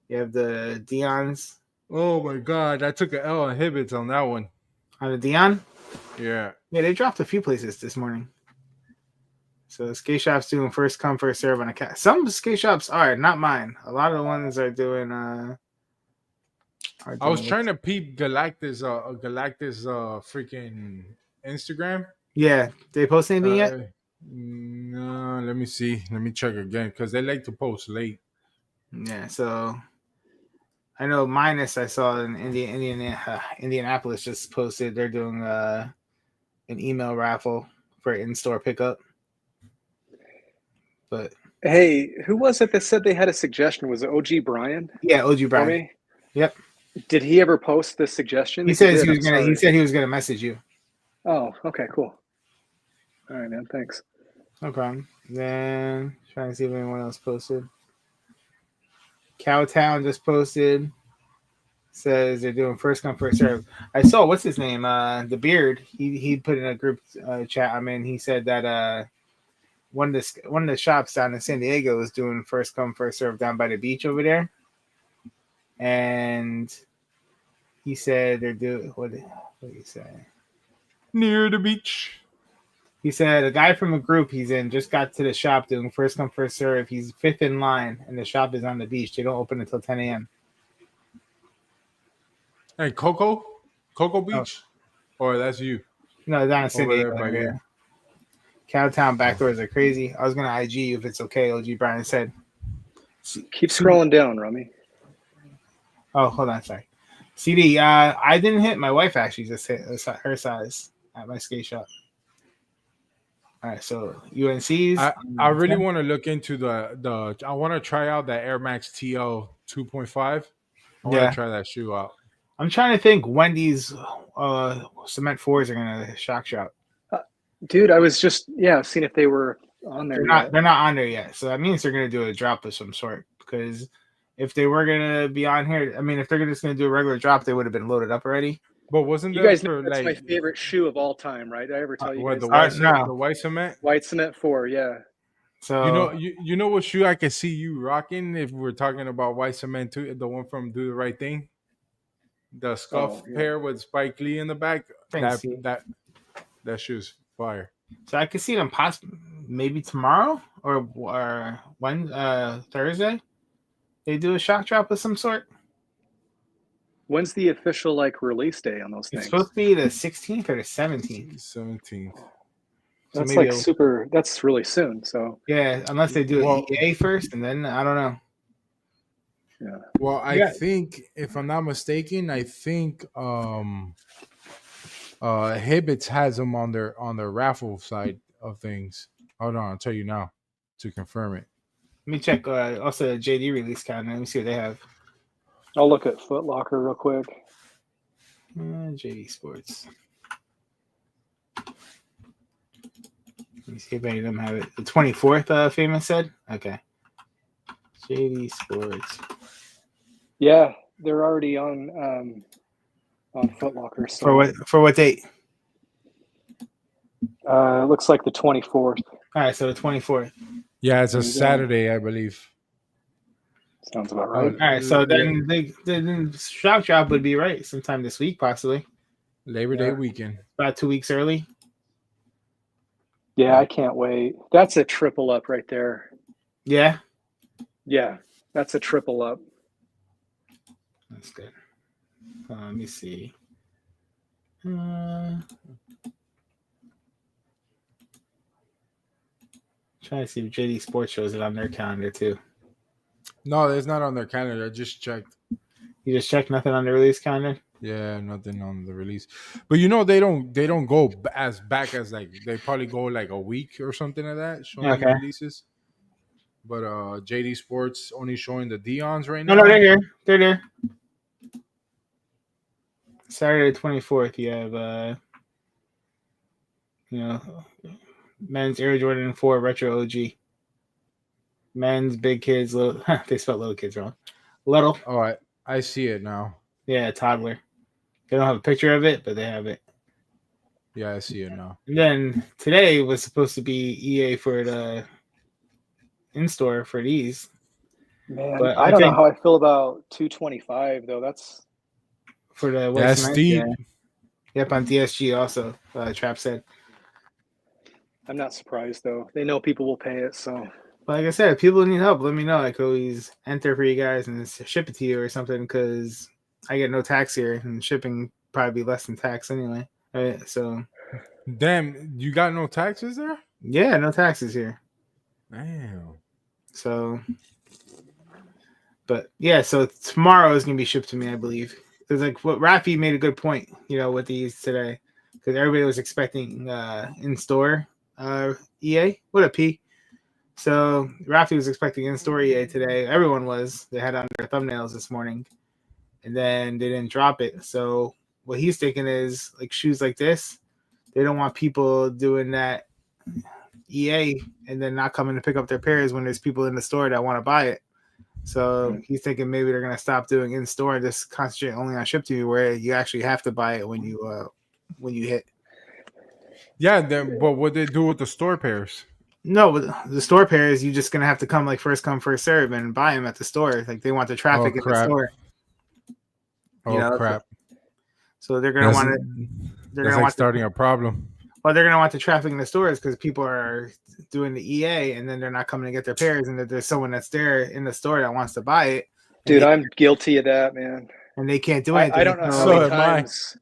S2: You have the Dion's.
S6: Oh my god, I took an L on Hibbits on that one.
S2: On the Dion?
S6: Yeah.
S2: Yeah, they dropped a few places this morning. So skate shops doing first come, first serve on a cat. Some skate shops are, not mine. A lot of the ones are doing
S6: I was trying to peep Galactus freaking Instagram.
S2: Yeah, they post anything yet?
S6: No, let me see. Let me check again because they like to post late.
S2: Yeah, so I know Minus I saw in Indianapolis just posted they're doing an email raffle for in-store pickup. But
S5: Hey, who was it that said they had a suggestion? Was it OG Brian?
S2: yeah, OG
S5: For
S2: Brian.
S5: me?
S2: Yep.
S5: Did he ever post the suggestion?
S2: He
S5: If
S2: says
S5: did,
S2: he was
S5: I'm
S2: gonna. He
S5: sorry.
S2: said he was gonna message you.
S5: Oh, okay, cool. All right, man. Thanks.
S2: No problem. Then trying to see if anyone else posted. Cowtown just posted. Says they're doing first come first serve. I saw what's his name, the Beard. He put in a group chat. I mean, he said that one of the shops down in San Diego is doing first come first serve down by the beach over there. And he said they're doing What did he say?
S6: Near the beach.
S2: He said a guy from a group he's in just got to the shop doing first come first serve. He's fifth in line, and the shop is on the beach. They don't open until 10 a.m.
S6: Hey, Coco
S2: Oh.
S6: Beach, or that's you
S2: No, down in San
S6: over there
S2: Diego.
S6: by
S2: Yeah.
S6: you.
S2: Cowtown back doors are crazy. I was gonna IG you if it's okay. OG Brian said.
S5: Keep scrolling down, Rummy.
S2: Oh, hold on, sorry. CD, I didn't hit. My wife actually just hit her size at my skate shop. All right, so UNC's.
S6: I really want to look into the. I want to try out that Air Max TL 2.5. I want
S2: Yeah.
S6: to try that shoe out.
S2: I'm trying to think when these cement fours are gonna shock shop.
S5: Dude, I was just seeing if they were on there.
S2: They're not on there yet. So that means they're gonna do a drop of some sort. Because if they were gonna be on here, I mean, if they're just gonna do a regular drop, they would have been loaded up already.
S6: But wasn't
S5: You
S6: that
S5: guys know
S6: for
S5: that's
S6: like
S5: my favorite shoe of all time, right? Did I ever tell you
S6: what,
S5: guys?
S6: the white cement?
S5: White Cement 4, yeah.
S2: So
S6: You know what shoe I could see you rocking if we're talking about white cement too? The one from Do the Right Thing, the scuff pair with Spike Lee in the back.
S2: Thanks,
S6: That shoe's fire.
S2: So I could see them possibly maybe tomorrow or when Thursday. They do a shock drop of some sort.
S5: When's the official release day on those things?
S2: It's supposed to be the 16th or the 17th.
S6: 17th.
S2: So
S5: That's that's really soon. So
S2: yeah, unless they do an EA first, and then I don't know.
S6: Yeah. Well, I think if I'm not mistaken, I think Hibbits has them on their raffle side of things. Hold on, I'll tell you now to confirm it.
S2: Let me check also the JD release calendar. Let me see what they have.
S5: I'll look at Foot Locker real quick.
S2: JD Sports. Let me see if any of them have it. The 24th, Famous said? Okay. JD Sports.
S5: Yeah, they're already on Foot Locker. So.
S2: For what date?
S5: It looks like the 24th.
S2: All right, so the 24th.
S6: Yeah, it's a Saturday, I believe.
S5: Sounds about right.
S2: All right, so then the shock drop would be right sometime this week, possibly.
S6: Labor Day weekend.
S2: About 2 weeks early.
S5: Yeah, I can't wait. That's a triple up right there.
S2: Yeah?
S5: Yeah, that's a triple up.
S2: That's good. Let me see. Trying to see if JD Sports shows it on their calendar too.
S6: No, it's not on their calendar. I just checked.
S2: You just checked nothing on the release calendar?
S6: Yeah, nothing on the release. But they don't go as back as they probably go like a week or something like that showing the releases. But JD Sports only showing the Dion's right now.
S2: No, they're here. They're there. Saturday 24th, you have men's Air Jordan 4 Retro OG. Men's big kids, little they spelled little kids wrong. Little.
S6: Oh, I see it now.
S2: Yeah, toddler. They don't have a picture of it, but they have it.
S6: Yeah, I see it now.
S2: And then today was supposed to be EA for the in-store for these.
S5: Man, but I don't know how I feel about 225 though. That's
S2: for the
S6: that's steep.
S2: Yeah. Yep, on DSG also. Trap said.
S5: I'm not surprised though. They know people will pay it, so.
S2: But like I said, if people need help, let me know. I could always enter for you guys and ship it to you or something because I get no tax here and shipping probably be less than tax anyway. Right? So.
S6: Damn, you got no taxes there?
S2: Yeah, no taxes here.
S6: Damn.
S2: So. But yeah, so tomorrow is gonna be shipped to me, I believe. Because like what Raffy made a good point, with these today, because everybody was expecting in store EA. What a P. So Raffy was expecting in store EA today. Everyone was. They had it on their thumbnails this morning, and then they didn't drop it. So what he's thinking is like shoes like this, they don't want people doing that EA and then not coming to pick up their pairs when there's people in the store that want to buy it. So he's thinking maybe they're gonna stop doing in store and just concentrate only on ship to you, where you actually have to buy it when you hit.
S6: Yeah, but what they do with the store pairs?
S2: No, the store pairs you're just gonna have to come like first come first serve and buy them at the store. Like they want the traffic in the store.
S6: Oh crap!
S2: So they're gonna want to. They're
S6: That's
S2: gonna
S6: like
S2: want
S6: starting a problem.
S2: Well, they're gonna want the traffic in the stores because people are doing the EA, and then they're not coming to get their pairs, and that there's someone that's there in the store that wants to buy it.
S5: Dude, I'm guilty of that, man.
S2: And they can't do anything.
S5: I don't know how
S6: So
S5: many
S6: am I.
S5: times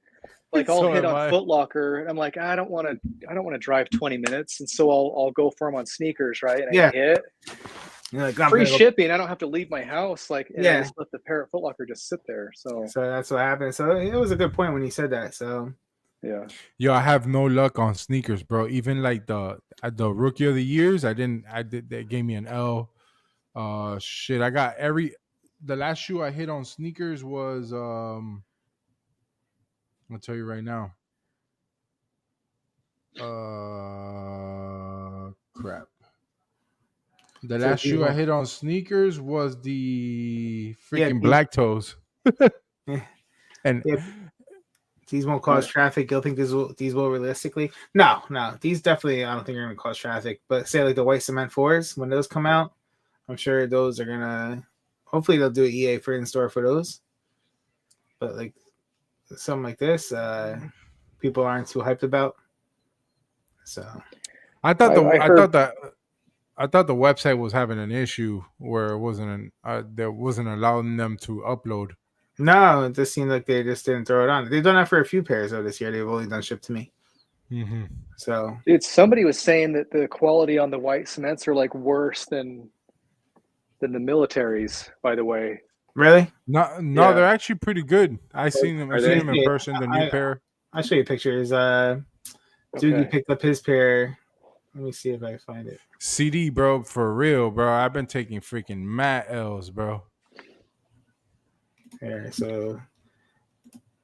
S5: like I'll
S6: So
S5: hit
S6: am
S5: on
S6: I.
S5: Foot Locker and I'm like, I don't want to drive 20 minutes, and so I'll go for them on sneakers, right? And
S2: Yeah.
S5: I hit
S2: You're like, I'm
S5: free
S2: gonna go-
S5: shipping. I don't have to leave my house, like, and I
S2: Yeah.
S5: just let the pair of Foot Locker just sit there. So
S2: So that's what happened. So it was a good point when he said that. So
S5: yeah,
S6: Yo, I have no luck on sneakers, bro. Even like the rookie of the years, they gave me an L. Shit, I got the last shoe I hit on sneakers was I'll tell you right now. Crap. The last shoe I hit on sneakers was the freaking Black Toes.
S2: Yeah.
S6: And
S2: these won't cause traffic. You'll think these will realistically? No. These definitely I don't think are gonna cause traffic. But say like the white cement 4s, when those come out, I'm sure those are gonna hopefully they'll do EA for in store for those. But like something like this, people aren't too hyped about. So
S6: I thought the website was having an issue where it wasn't allowing them to upload.
S2: no, it just seemed like they just didn't throw it on. They've done that for a few pairs though this year. They've only done ship to me.
S6: Mm-hmm.
S2: So
S5: dude, somebody was saying that the quality on the white cements are like worse than the militaries. By the way,
S2: really?
S6: No,
S5: Yeah.
S6: they're actually pretty good. I've seen them in person. The new pair.
S2: I'll show you pictures. Doogie picked up his pair. Let me see if I find it.
S6: CD, bro, for real, bro. I've been taking freaking mad L's, bro.
S2: Yeah, so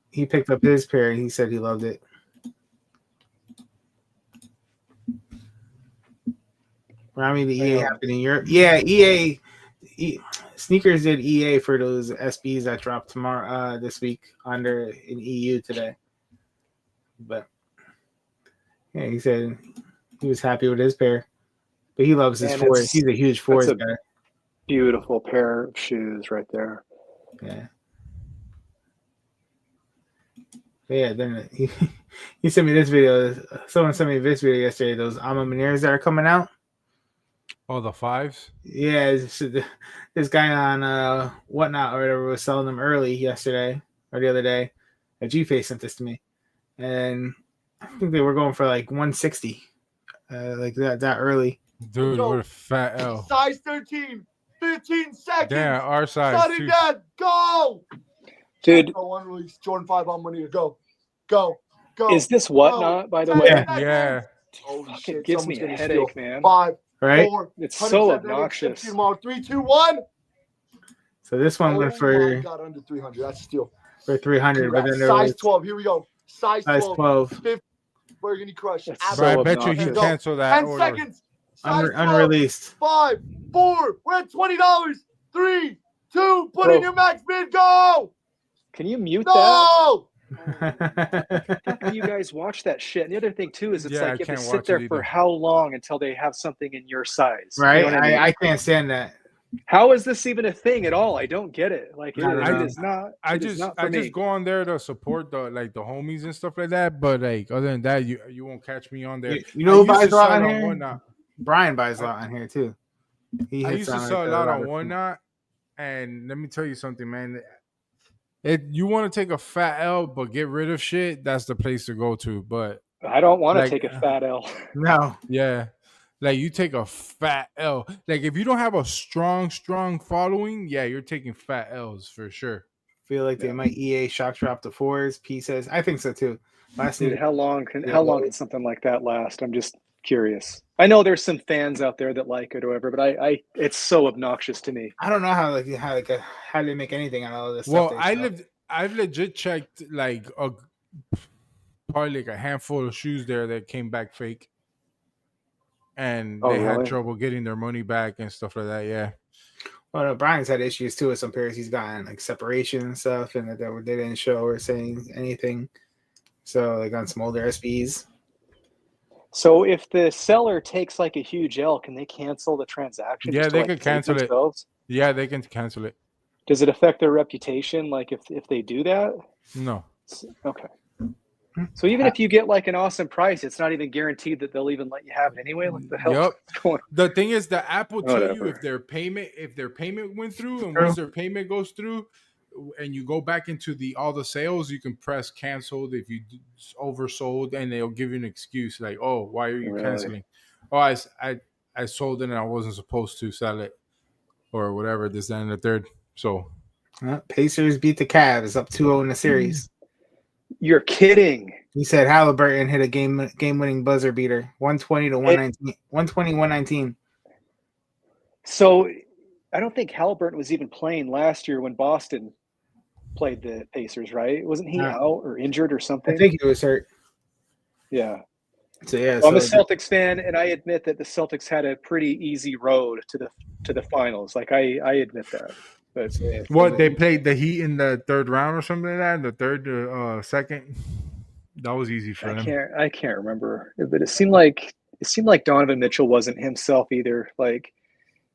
S2: he picked up his pair and he said he loved it. Rami, the EA happened in Europe. Yeah, EA sneakers did EA for those SBs that dropped tomorrow this week in EU today. But yeah, he said he was happy with his pair. But he loves his
S5: Man,
S2: fours. He's a huge fours
S5: that's
S2: guy.
S5: beautiful pair of shoes right there.
S2: Yeah. Yeah, then he sent me this video. Someone sent me this video yesterday. Those Alma Maniers that are coming out.
S6: Oh, the 5s?
S2: Yeah, this guy on Whatnot or whatever was selling them early yesterday or the other day. A G-Face sent this to me. And I think they were going for like 160. Like that early.
S6: Dude, what a fat L.
S7: Size 13, 15 seconds.
S6: Damn, our size.
S7: Sudden
S6: Too.
S7: death, go!
S5: Dude,
S7: Go unreleased. Jordan 5 on money to go. Go.
S5: is this Whatnot, by the
S7: 10
S5: way?
S7: seconds.
S6: Yeah.
S7: Holy
S5: Fuck,
S7: shit,
S5: it gives me
S7: someone's
S5: a
S7: gonna
S5: headache,
S7: steal.
S5: man.
S7: 5,
S2: Right?
S7: 4.
S5: It's so
S7: 100%
S5: obnoxious.
S7: Tomorrow. 3, 2, 1.
S2: So this one went
S7: Oh
S2: for
S7: my God, under 300. That's a steal.
S2: 300, but then there
S7: Size
S2: was
S7: 12. Here we go. Size 12.
S2: 12.
S7: Burgundy Crush.
S5: That's
S6: Bro, I
S5: so
S6: bet you he
S5: obnoxious.
S6: canceled that
S7: 10
S6: order.
S7: seconds. Size 12.
S2: Unreleased.
S7: 5, 4. We're at $20. 3, 2. Put
S5: Bro.
S7: in your max bid. Go.
S5: Can you mute that?
S7: No.
S5: How can you guys watch that shit? And the other thing too is it's
S6: Yeah,
S5: like
S6: I
S5: you have
S6: can't
S5: to
S6: watch
S5: sit there
S6: it
S5: for
S6: either.
S5: how long until they have something in your size?
S2: Right?
S5: You know what I mean?
S2: I can't stand that.
S5: How is this even a thing at all? I don't get it. Like it,
S2: I don't
S5: it
S2: know.
S5: is not.
S6: I
S5: it is
S6: just
S5: not for me.
S6: go on there to support the homies and stuff like that. But like other than that, you won't catch me on there.
S2: You know who
S6: I
S2: buys
S6: used to
S2: a lot
S6: sell
S2: on
S6: on
S2: here?
S6: Whatnot.
S2: Brian buys a lot on here too. He
S6: I
S2: hits
S6: used to
S2: on,
S6: sell
S2: like,
S6: a lot on
S2: of-
S6: Whatnot, and let me tell you something, man. You want to take a fat L but get rid of shit, that's the place to go to. But
S5: I don't want to
S6: like-
S5: take a fat L.
S2: No.
S6: yeah, like you take a fat L. Like if you don't have a strong following, yeah, you're taking fat L's for sure.
S2: Feel like they might EA shock drop the 4s. P says, I think so too. Last
S5: Dude,
S2: week,
S5: how long can something like that last? I'm just curious. I know there's some fans out there that like it or whatever, but I it's so obnoxious to me.
S2: I don't know how they make anything out of all this
S6: Well,
S2: stuff. they sell.
S6: I've legit checked like probably like a handful of shoes there that came back fake, and
S5: Oh,
S6: they had
S5: really?
S6: trouble getting their money back and stuff like that. Yeah.
S2: Well, Brian's had issues too with some pairs. He's gotten like separation and stuff, and that they didn't show or saying anything. So like on some older SBs.
S5: So if the seller takes like a huge L, can they cancel the transaction?
S6: Yeah,
S5: just to,
S6: they
S5: like,
S6: could
S5: save
S6: cancel it.
S5: themselves?
S6: Yeah, they can cancel it.
S5: Does it affect their reputation? Like if they do that?
S6: No.
S5: Okay. So even if you get like an awesome price, it's not even guaranteed that they'll even let you have it anyway. What the hell
S6: Yep.
S5: is going?
S6: The thing is, the app will tell you
S5: Whatever.
S6: if their payment went through, and
S2: True.
S6: once their payment goes through, and you go back into all the sales, you can press canceled if you oversold, and they'll give you an excuse like, "Oh, why are you
S5: Really?
S6: canceling?" "Oh, I sold it and I wasn't supposed to sell it, or whatever." This, that, and the third. So
S2: Pacers beat the Cavs up 2-0 in the series.
S5: You're kidding.
S2: He said Halliburton hit a game-winning buzzer beater, 120 to 119. 120, 119.
S5: So I don't think Halliburton was even playing last year when Boston played the Pacers, right? Wasn't he out or injured or something?
S2: I think he was hurt.
S5: Yeah.
S2: So yeah,
S5: Well, I'm a Celtics fan, and I admit that the Celtics had a pretty easy road to the finals. Like I admit that. But
S6: what, they played the Heat in the third round or something like that? The third, second. That was easy for them.
S5: I can't remember, but it seemed like Donovan Mitchell wasn't himself either. Like,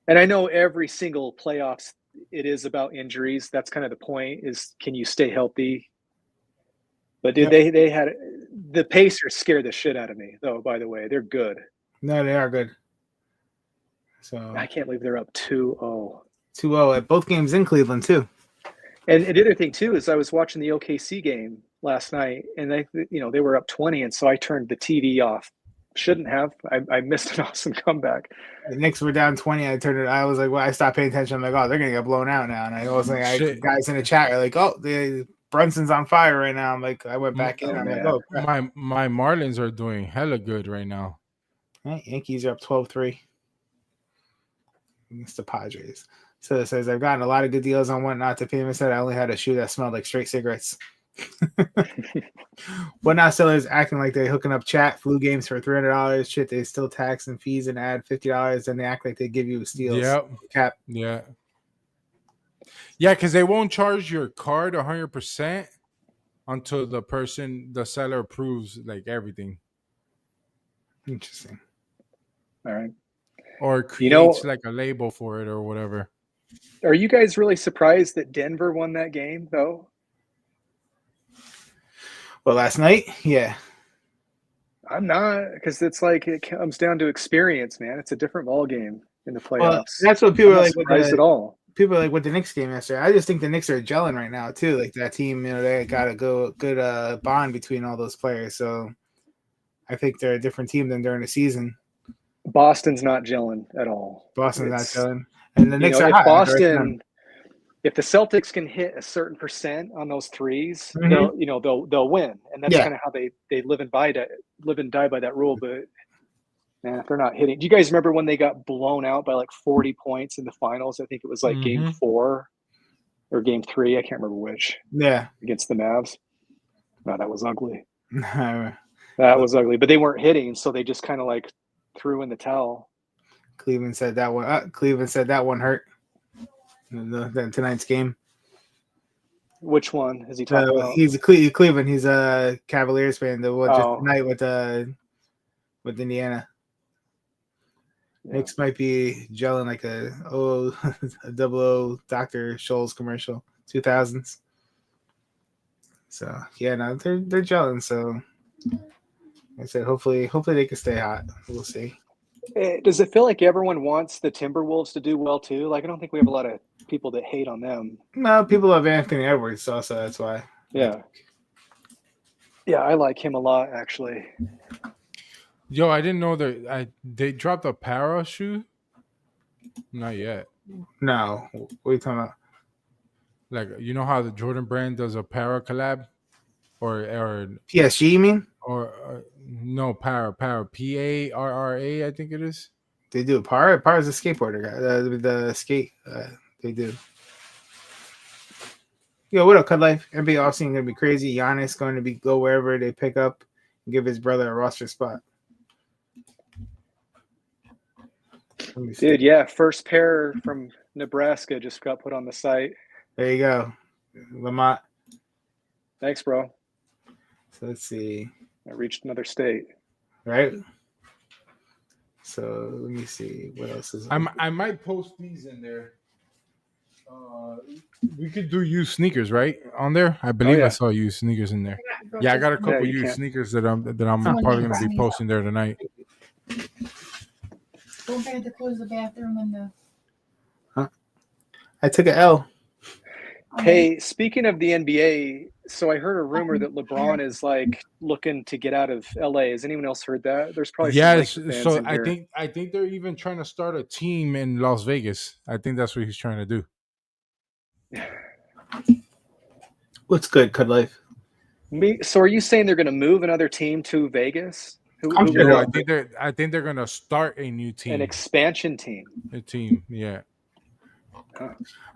S5: and I know every single playoffs it is about injuries. That's kind of the point: is can you stay healthy? But dude, they had the Pacers scared the shit out of me. Though, by the way, they're good.
S2: No, they are good. So
S5: I can't believe they're up 2-0.
S2: 2-0 at both games in Cleveland too.
S5: And the other thing too is I was watching the OKC game last night, and they were up 20, and so I turned the TV off. Shouldn't have. I missed an awesome comeback.
S2: The Knicks were down 20. I turned it. I was like, well, I stopped paying attention. I'm like, oh, they're gonna get blown out now. And I was like, guys in the chat are like, oh, the Brunson's on fire right now. I'm like, I went back in. I'm like, oh, crap.
S6: My Marlins are doing hella good right now.
S2: Right, Yankees are up 12-3 against the Padres. So it says, I've gotten a lot of good deals on Whatnot. The payment said I only had a shoe that smelled like straight cigarettes. Whatnot sellers acting like they're hooking up chat flu games for $300. Shit, they still tax and fees and add $50, and they act like they give you steals.
S6: Yep.
S2: Cap.
S6: Yeah, because they won't charge your card 100% until the seller approves like everything.
S2: Interesting.
S5: All right.
S6: Or creates like a label for it or whatever.
S5: Are you guys really surprised that Denver won that game though?
S2: Well, last night, yeah.
S5: I'm not, because it's like it comes down to experience, man. It's a different ball game in the playoffs.
S2: Well, that's what people are like
S5: surprised at all.
S2: People are like with the Knicks game yesterday. I just think the Knicks are gelling right now too. Like that team, they got a good bond between all those players. So I think they're a different team than during the season.
S5: Boston's not gelling at all.
S2: Boston's not gelling, and the Knicks are
S5: if
S2: hot.
S5: Boston, if the Celtics can hit a certain percent on those threes, they'll win, and that's kind of how they live and die by that rule. But man, if they're not hitting, do you guys remember when they got blown out by like 40 points in the finals? I think it was like game 4 or game 3. I can't remember which.
S2: Yeah,
S5: against the Mavs. No, that was ugly.
S2: That
S5: was ugly. But they weren't hitting, so they just kind of like threw in the towel.
S2: Cleveland said that one. Cleveland said that one hurt. Tonight's game.
S5: Which one is he talking about?
S2: He's Cleveland. He's a Cavaliers fan. The one just tonight with Indiana. Yeah. Knicks might be gelling like a double Dr. Scholl's commercial, 2000s. So yeah, no, they're gelling. So like I said, hopefully they can stay hot. We'll see.
S5: Does it feel like everyone wants the Timberwolves to do well too? Like I don't think we have a lot of people that hate on them.
S2: No, people love Anthony Edwards also. That's why.
S5: Yeah, I like him a lot actually.
S6: Yo, I didn't know that they dropped a para shoe. Not yet.
S2: No, what are you talking about?
S6: Like, you know how the Jordan brand does a para collab, or
S2: PSG, you mean?
S6: Or no, para PARRA, I think it is.
S2: They do. Para's a skateboarder guy. The skate they do. Yo, what up, Cut Life? NBA offseason gonna be crazy. Giannis going to go wherever they pick up and give his brother a roster spot.
S5: Dude, yeah, first pair from Nebraska just got put on the site.
S2: There you go, Lamont.
S5: Thanks, bro.
S2: So let's see.
S5: I reached another state.
S2: Right. So let me see what else is.
S6: I might post these in there. We could do used sneakers, right? On there, I believe
S5: yeah.
S6: I saw used sneakers in there. Yeah, I got a couple
S5: you
S6: used
S5: can.
S6: sneakers that I'm
S3: Someone
S6: probably
S3: needs
S6: gonna be
S3: sneeze.
S6: posting there tonight.
S3: Don't forget to close the bathroom and the.
S2: I took an L.
S5: Hey, speaking of the NBA, so I heard a rumor that LeBron is like looking to get out of LA. Has anyone else heard that? There's probably some
S6: Yes,
S5: Laker fans
S6: so
S5: in here.
S6: I think they're even trying to start a team in Las Vegas. I think that's what he's trying to do.
S2: What's good, Cud Life?
S5: So are you saying they're going to move another team to Vegas?
S2: I'm
S5: Who
S2: sure
S5: would
S6: No,
S5: that be?
S6: I think they're gonna start a new
S5: An
S6: team.
S5: expansion team.
S6: A team, yeah.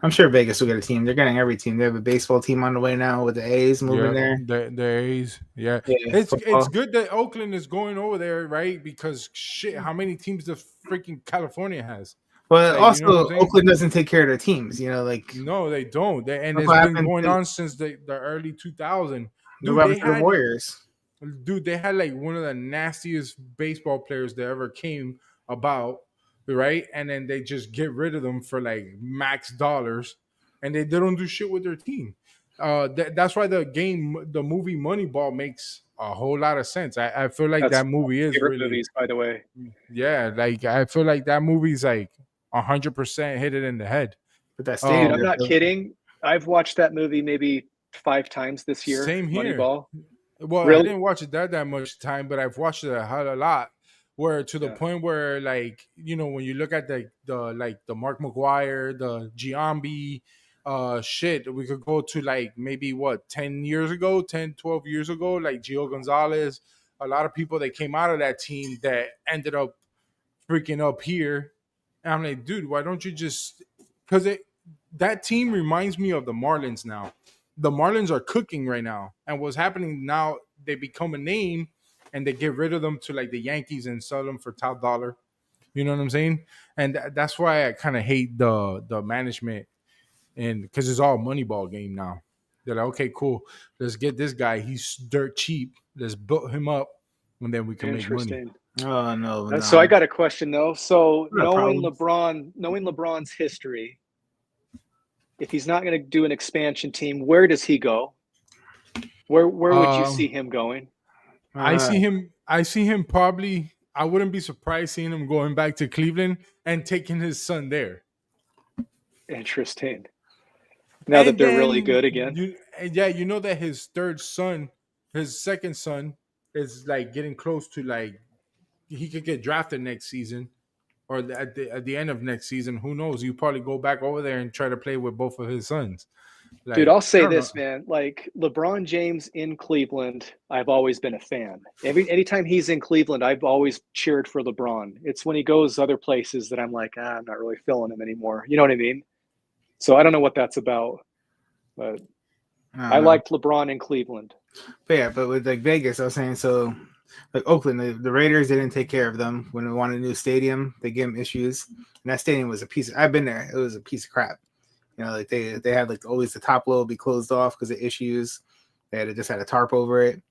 S2: I'm sure Vegas will get a team. They're getting every team. They have a baseball team on the way now with the A's moving there.
S6: The A's, yeah.
S2: Yeah,
S6: It's
S2: football.
S6: good that Oakland is going over there, right? Because shit, how many teams does freaking California has?
S2: But
S6: Like,
S2: also,
S6: you know what I'm saying?
S2: Oakland doesn't take care of their teams. You know, like
S6: No, they don't. And
S2: Look
S6: it's
S2: what
S6: been
S2: happened
S6: going
S2: to-
S6: on since the early 2000s.
S2: what happened to the Warriors.
S6: Dude, they had like one of the nastiest baseball players that ever came about, right? And then they just get rid of them for like max dollars, and they don't do shit with their team. That's why the movie Moneyball makes a whole lot of sense. I feel like
S5: That's
S6: that movie is
S5: Favorite
S6: really,
S5: movies, by the way.
S6: yeah. Like I feel like that movie's like 100% hit it in the head.
S2: But that
S5: Dude,
S2: stadium,
S5: I'm not kidding. I've watched that movie maybe 5 times this year.
S6: Same here.
S5: Moneyball.
S6: Well, I
S5: Really?
S6: didn't watch it that much time, but I've watched it a hell of a lot. Where to the
S5: Yeah.
S6: point where, like, you know, when you look at the Mark McGuire, the Giambi, shit, we could go to like maybe what 10 years ago, 10, 12 years ago, like Gio Gonzalez, a lot of people that came out of that team that ended up freaking up here. And I'm like, dude, why don't you just because that team reminds me of the Marlins now. The Marlins are cooking right now. And what's happening now, they become a name and they get rid of them to like the Yankees and sell them for top dollar. You know what I'm saying? And that's why I kind of hate the management, and because it's all Moneyball game now. They're like, okay, cool. Let's get this guy. He's dirt cheap. Let's build him up, and then we can make money.
S5: Interesting.
S2: Oh no.
S5: So I got a question though. So
S2: No
S5: knowing
S2: problem.
S5: LeBron's history, if he's not going to do an expansion team, where does he go? Where would you see him going?
S6: I see him probably. I wouldn't be surprised seeing him going back to Cleveland and taking his son there.
S5: Interesting. Now that
S6: And
S5: they're really
S6: then
S5: good again.
S6: you know that his second son, is like getting close to like he could get drafted next season, or at the end of next season. Who knows? You probably go back over there and try to play with both of his sons. Like,
S5: Dude, I'll
S6: I
S5: say
S6: don't
S5: this,
S6: know.
S5: man. Like LeBron James in Cleveland, I've always been a fan. Anytime he's in Cleveland, I've always cheered for LeBron. It's when he goes other places that I'm like, I'm not really feeling him anymore. You know what I mean? So I don't know what that's about, but I liked LeBron in Cleveland.
S2: But yeah, but with like Vegas, I was saying so. Like Oakland, the Raiders, they didn't take care of them when they wanted a new stadium. They gave them issues, and that stadium was a piece. I've been there; it was a piece of crap. You know, like they had like always the top low be closed off because of issues. They just had a tarp over it,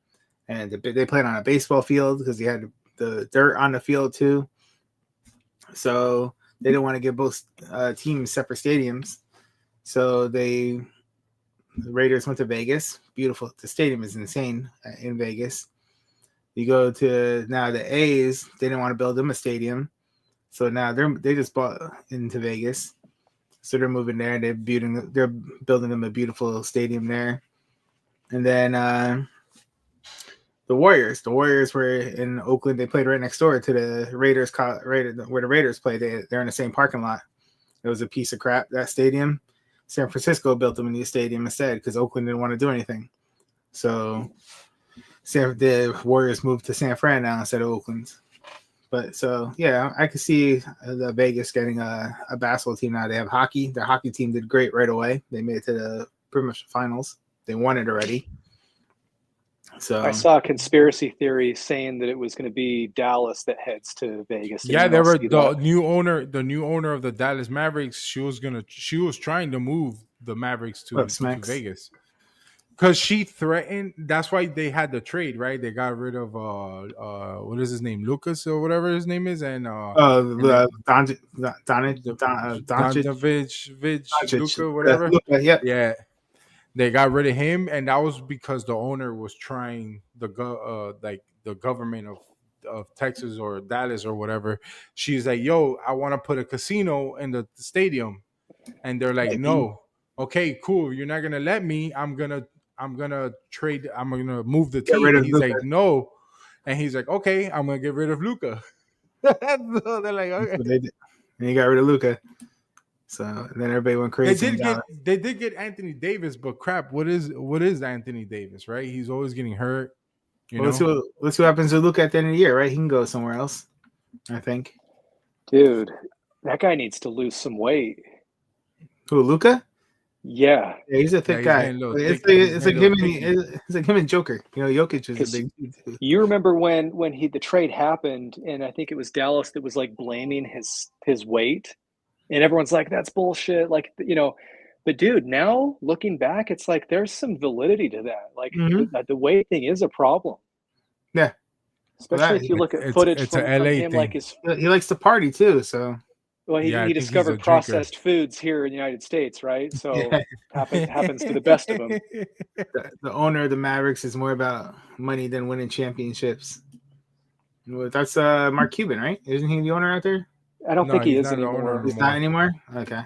S2: and they played on a baseball field because they had the dirt on the field too. So they didn't want to give both teams separate stadiums. So the Raiders went to Vegas. Beautiful. The stadium is insane in Vegas. You go to now the A's. They didn't want to build them a stadium, so now they just bought into Vegas. So they're moving there. They're building them a beautiful stadium there. And then the Warriors were in Oakland. They played right next door to the Raiders. Where the Raiders play. They're in the same parking lot. It was a piece of crap, that stadium. San Francisco built them a new stadium instead because Oakland didn't want to do anything. So the Warriors moved to San Fran now instead of Oakland. But so, yeah, I could see the Vegas getting a basketball team now. They have hockey. Their hockey team did great right away. They made it to the pretty much the finals. They won it already. So
S5: I saw a conspiracy theory saying that it was going to be Dallas that heads to Vegas.
S6: Yeah, there were the new owner of the Dallas Mavericks. She was trying to move the Mavericks to Vegas. Because she threatened. That's why they had the trade, right? They got rid of what is his name, Lucas or whatever his name is, and
S2: The Doncic,
S6: Donovic,
S2: Doncic,
S6: Luca, whatever.
S2: Luka, yep.
S6: Yeah, they got rid of him, and that was because the owner was trying the government of Texas or Dallas or whatever. She's like, "Yo, I want to put a casino in the stadium," and they're like, "No, okay, cool. You're not gonna let me. I'm gonna trade. I'm gonna move the
S2: Get
S6: team."
S2: rid
S6: And
S2: of
S6: he's
S2: Luka.
S6: like, "No," and he's like, "Okay, I'm gonna get rid of Luca." So they're like,
S2: That's
S6: "Okay."
S2: what they did. And he got rid of Luka. So then everybody went crazy.
S6: They did get Anthony Davis, but crap, what is Anthony Davis, right? He's always getting hurt.
S2: Let's see what happens to Luka at the end of the year, right? He can go somewhere else, I think.
S5: Dude, that guy needs to lose some weight.
S2: Who, Luka?
S5: Yeah.
S2: Yeah, he's a thick guy. It's like him and Joker. You know, Jokic is a big dude too.
S5: You remember when the trade happened, and I think it was Dallas that was like blaming his weight, and everyone's like, "That's bullshit." Like, you know, but dude, now looking back, it's like there's some validity to that. Like the weight thing is a problem.
S2: Yeah,
S5: especially if you look at footage from him, like
S2: he likes to party too. So.
S5: Well, he discovered processed foods here in the United States, right? So happens to the best of them.
S2: The owner of the Mavericks is more about money than winning championships. That's Mark Cuban, right? Isn't he the owner out there?
S5: I don't think he is anymore.
S2: He's not anymore? Okay.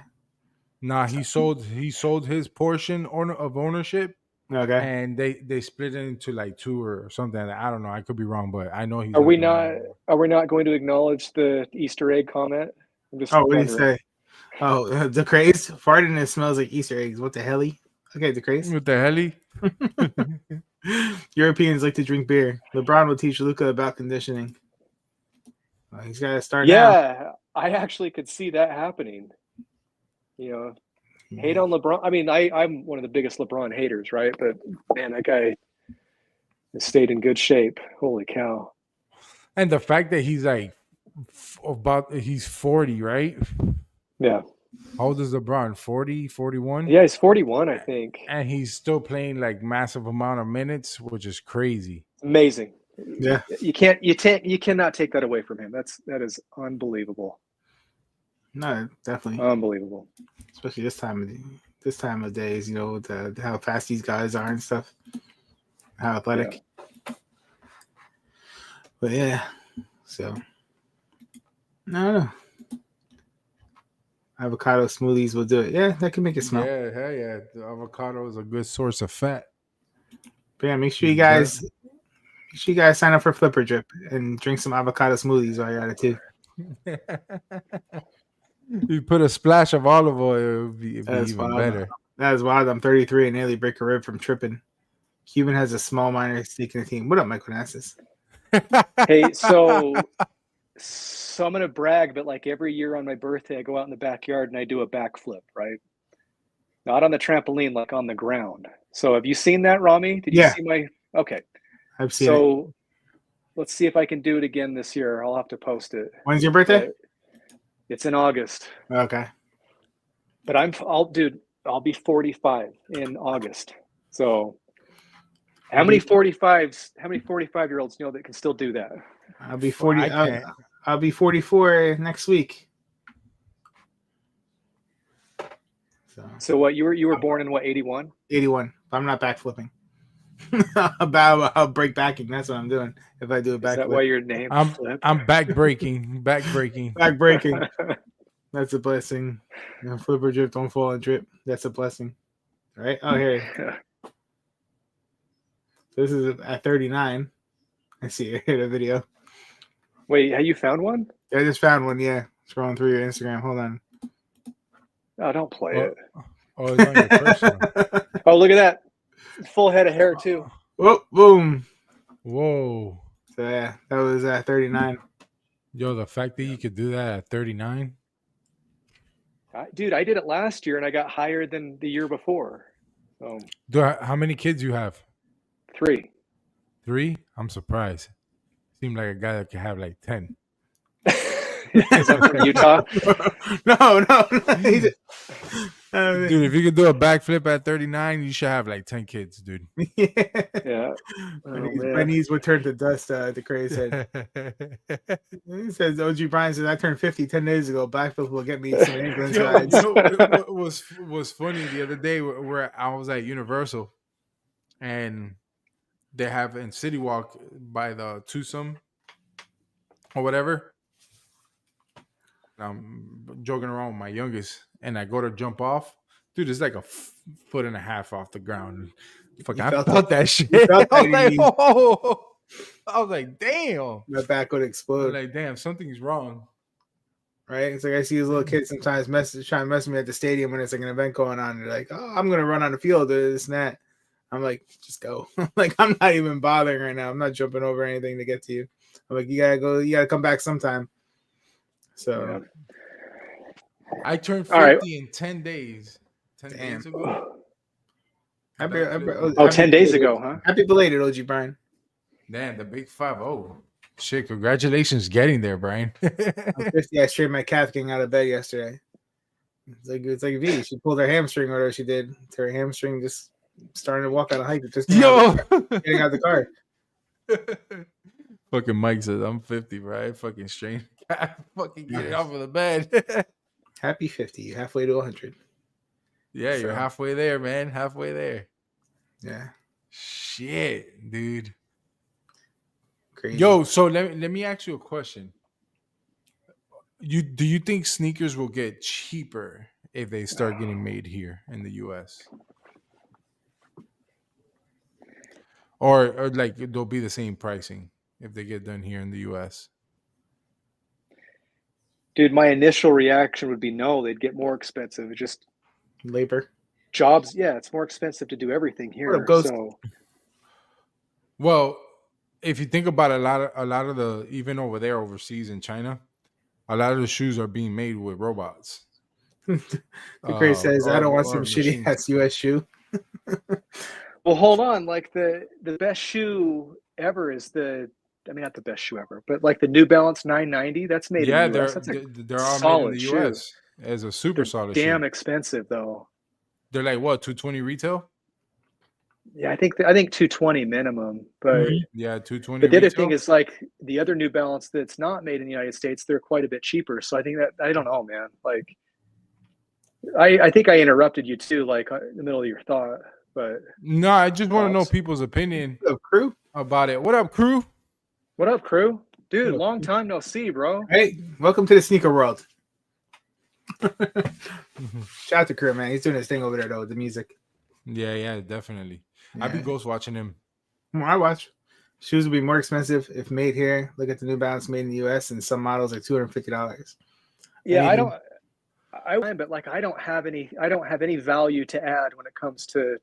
S6: Nah, he sold his portion of ownership.
S2: Okay.
S6: And they split it into like two or something. I don't know. I could be wrong, but I know he's.
S5: Are we not going to acknowledge the Easter egg comment?
S2: What do you say? Oh, the craze farting and it smells like Easter eggs. What the helly? Okay, the craze.
S6: What the helly?
S2: Europeans like to drink beer. LeBron will teach Luka about conditioning. He's got to start.
S5: Yeah, I actually could see that happening. You know, hate on LeBron. I mean, I'm one of the biggest LeBron haters, right? But man, that guy has stayed in good shape. Holy cow!
S6: And the fact that he's like he's 40, right?
S5: Yeah.
S6: How old is LeBron? 40, 41?
S5: Yeah, he's 41, I think.
S6: And he's still playing like massive amount of minutes, which is crazy.
S5: Amazing.
S2: Yeah.
S5: You cannot take that away from him. That is unbelievable.
S2: No, definitely
S5: unbelievable.
S2: Especially this time of days, you know, how fast these guys are and stuff. How athletic. Yeah. But yeah, so I don't know. Avocado smoothies will do it. Yeah, that can make it smell.
S6: Yeah, hell yeah. The avocado is a good source of fat.
S2: But yeah, make sure you guys sign up for Flipper Drip and drink some avocado smoothies while you're at it too.
S6: You put a splash of olive oil, it would be even better.
S2: That is wild. I'm 33 and nearly break a rib from tripping. Cuban has a small minor stake in the team. What up, Michael Nassis?
S5: Hey, so I'm gonna brag, but like every year on my birthday, I go out in the backyard and I do a backflip, right? Not on the trampoline, like on the ground. So have you seen that, Rami? Did you see my? Okay,
S2: I've seen it.
S5: So let's see if I can do it again this year. I'll have to post it.
S2: When's your birthday?
S5: It's in August.
S2: Okay.
S5: But I'll be 45 in August. So how many 45-year-olds know that can still do that?
S2: I'll be 40. I'll be 44 next week.
S5: So what, you were born in what, 81?
S2: 81. I'm not backflipping. I'll break backing. That's what I'm doing. If I do a backflip. Is
S5: that why your name?
S6: I'm backbreaking.
S2: Backbreaking. That's a blessing. You know, flipper drip, don't fall and drip. That's a blessing. All right. Oh, here. This is at 39. I see it in the video.
S5: Wait, have you found one?
S2: Yeah, I just found one. Yeah. Scrolling through your Instagram. Hold on.
S5: Oh, don't play it.
S6: Oh, it's on your personal.
S5: Oh, look at that. Full head of hair, too.
S2: Whoa, boom.
S6: Whoa.
S2: So, yeah, that was at 39.
S6: Yo, the fact that you could do that at 39.
S5: Dude, I did it last year, and I got higher than the year before. So,
S6: how many kids you have?
S5: 3.
S2: 3?
S6: I'm surprised. Seemed like a guy that could have like 10.
S5: Is that from Utah?
S2: No.
S6: Dude, if you could do a backflip at 39, you should have like 10 kids, dude.
S5: Yeah.
S2: my,
S5: Oh,
S2: knees,
S5: man.
S2: my knees would turn to dust. The crazy said. He says, OG Brian says, I turned 50 10 days ago. Backflip will get me some ambulance
S6: Yo,
S2: rides.
S6: you know what was funny the other day where I was at Universal and they have in City Walk by the Twosome or whatever. I'm joking around with my youngest and I go to jump off. Dude, it's like a foot and a half off the ground. Fuck, I felt that shit.
S2: felt
S6: I
S2: that
S6: was like,
S2: in you.
S6: oh. I was like, damn.
S2: My back would
S6: I was
S2: explode.
S6: like, damn, something's wrong.
S2: Right? It's like I see these little kids sometimes trying to mess with me at the stadium when it's like an event going on. They're like, oh, I'm going to run on the field, this and that. I'm like, just go. Like, I'm not even bothering right now. I'm not jumping over anything to get to you. I'm like, you got to go. You got to come back sometime. So,
S6: I turned 50
S5: All right.
S6: in 10 days. 10
S2: Damn.
S6: days ago.
S5: Oh, 10 days ago, huh?
S2: Happy belated, OG Brian.
S6: Damn, the big 5-0. Shit, congratulations getting there, Brian.
S2: I'm 50. I straightened my calf getting out of bed yesterday. It's like V. She pulled her hamstring, or whatever she did. Her hamstring just starting to walk on a hike. Just getting out the car.
S6: Fucking Mike says, I'm 50, right? Fucking strain. Fucking get it off of the bed.
S2: Happy 50. You're halfway to 100.
S6: Yeah, you're halfway there, man. Halfway there.
S2: Yeah.
S6: Shit, dude.
S2: Crazy.
S6: Yo, so let me ask you a question. Do you think sneakers will get cheaper if they start getting made here in the US? Or like they'll be the same pricing if they get done here in the US?
S5: Dude, my initial reaction would be no, they'd get more expensive. It's just
S2: labor.
S5: Jobs, yeah, it's more expensive to do everything here. So
S6: well, if you think about a lot of the, even over there overseas in China, a lot of the shoes are being made with robots.
S2: The Chris says, I don't want some shitty ass US shoe.
S5: Well, hold on. Like the best shoe ever is not the best shoe ever, but like the New Balance 990, that's made in the US.
S6: They're all made in the US as a super solid shoe.
S5: Damn expensive though.
S6: They're like what, $220 retail?
S5: Yeah, I think 220 minimum, but
S6: yeah, 220.
S5: But the other thing is like the other New Balance that's not made in the United States, they're quite a bit cheaper. So I think that, I don't know, man. Like I think I interrupted you too, like in the middle of your thought. But
S6: no, I just want to know people's opinion
S2: crew about it.
S6: What up, crew?
S5: What up, crew? Dude, long time no see, bro.
S2: Hey, welcome to the sneaker world. Shout out to crew, man. He's doing his thing over there though with the music.
S6: Yeah, definitely. Yeah. I'd be ghost watching him.
S2: I watch. Shoes would be more expensive if made here. Look at the New Balance made in the US, and some models are $250.
S5: Yeah, but like I don't have any value to add when it comes to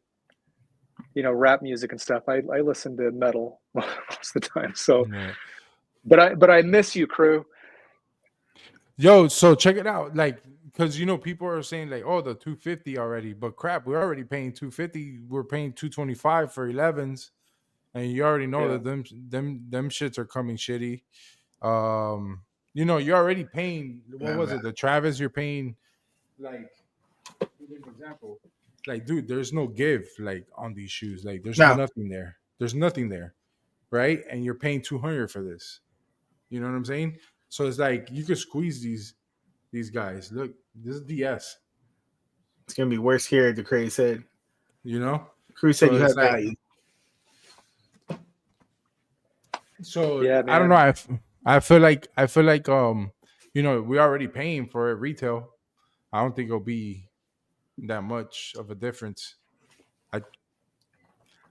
S5: rap music and stuff. I listen to metal most of the time. So but I miss you, crew.
S6: Yo, so check it out. Like, because people are saying like, oh, the 250 already, but crap, we're already paying 250. We're paying 225 for 11s, and you already know that them shits are coming shitty. You're already paying. What was it? The Travis, you're paying like. Give an example. Like, dude, there's no give like on these shoes. Like, there's nothing there. There's nothing there, right? And you're paying $200 for this. You know what I'm saying? So it's like you could squeeze these guys. Look, this is DS.
S2: It's gonna be worse here. The Crazy said.
S6: Crew
S2: said you have value.
S6: So yeah, I don't know. I feel like we're already paying for it retail. I don't think it'll be that much of a difference. I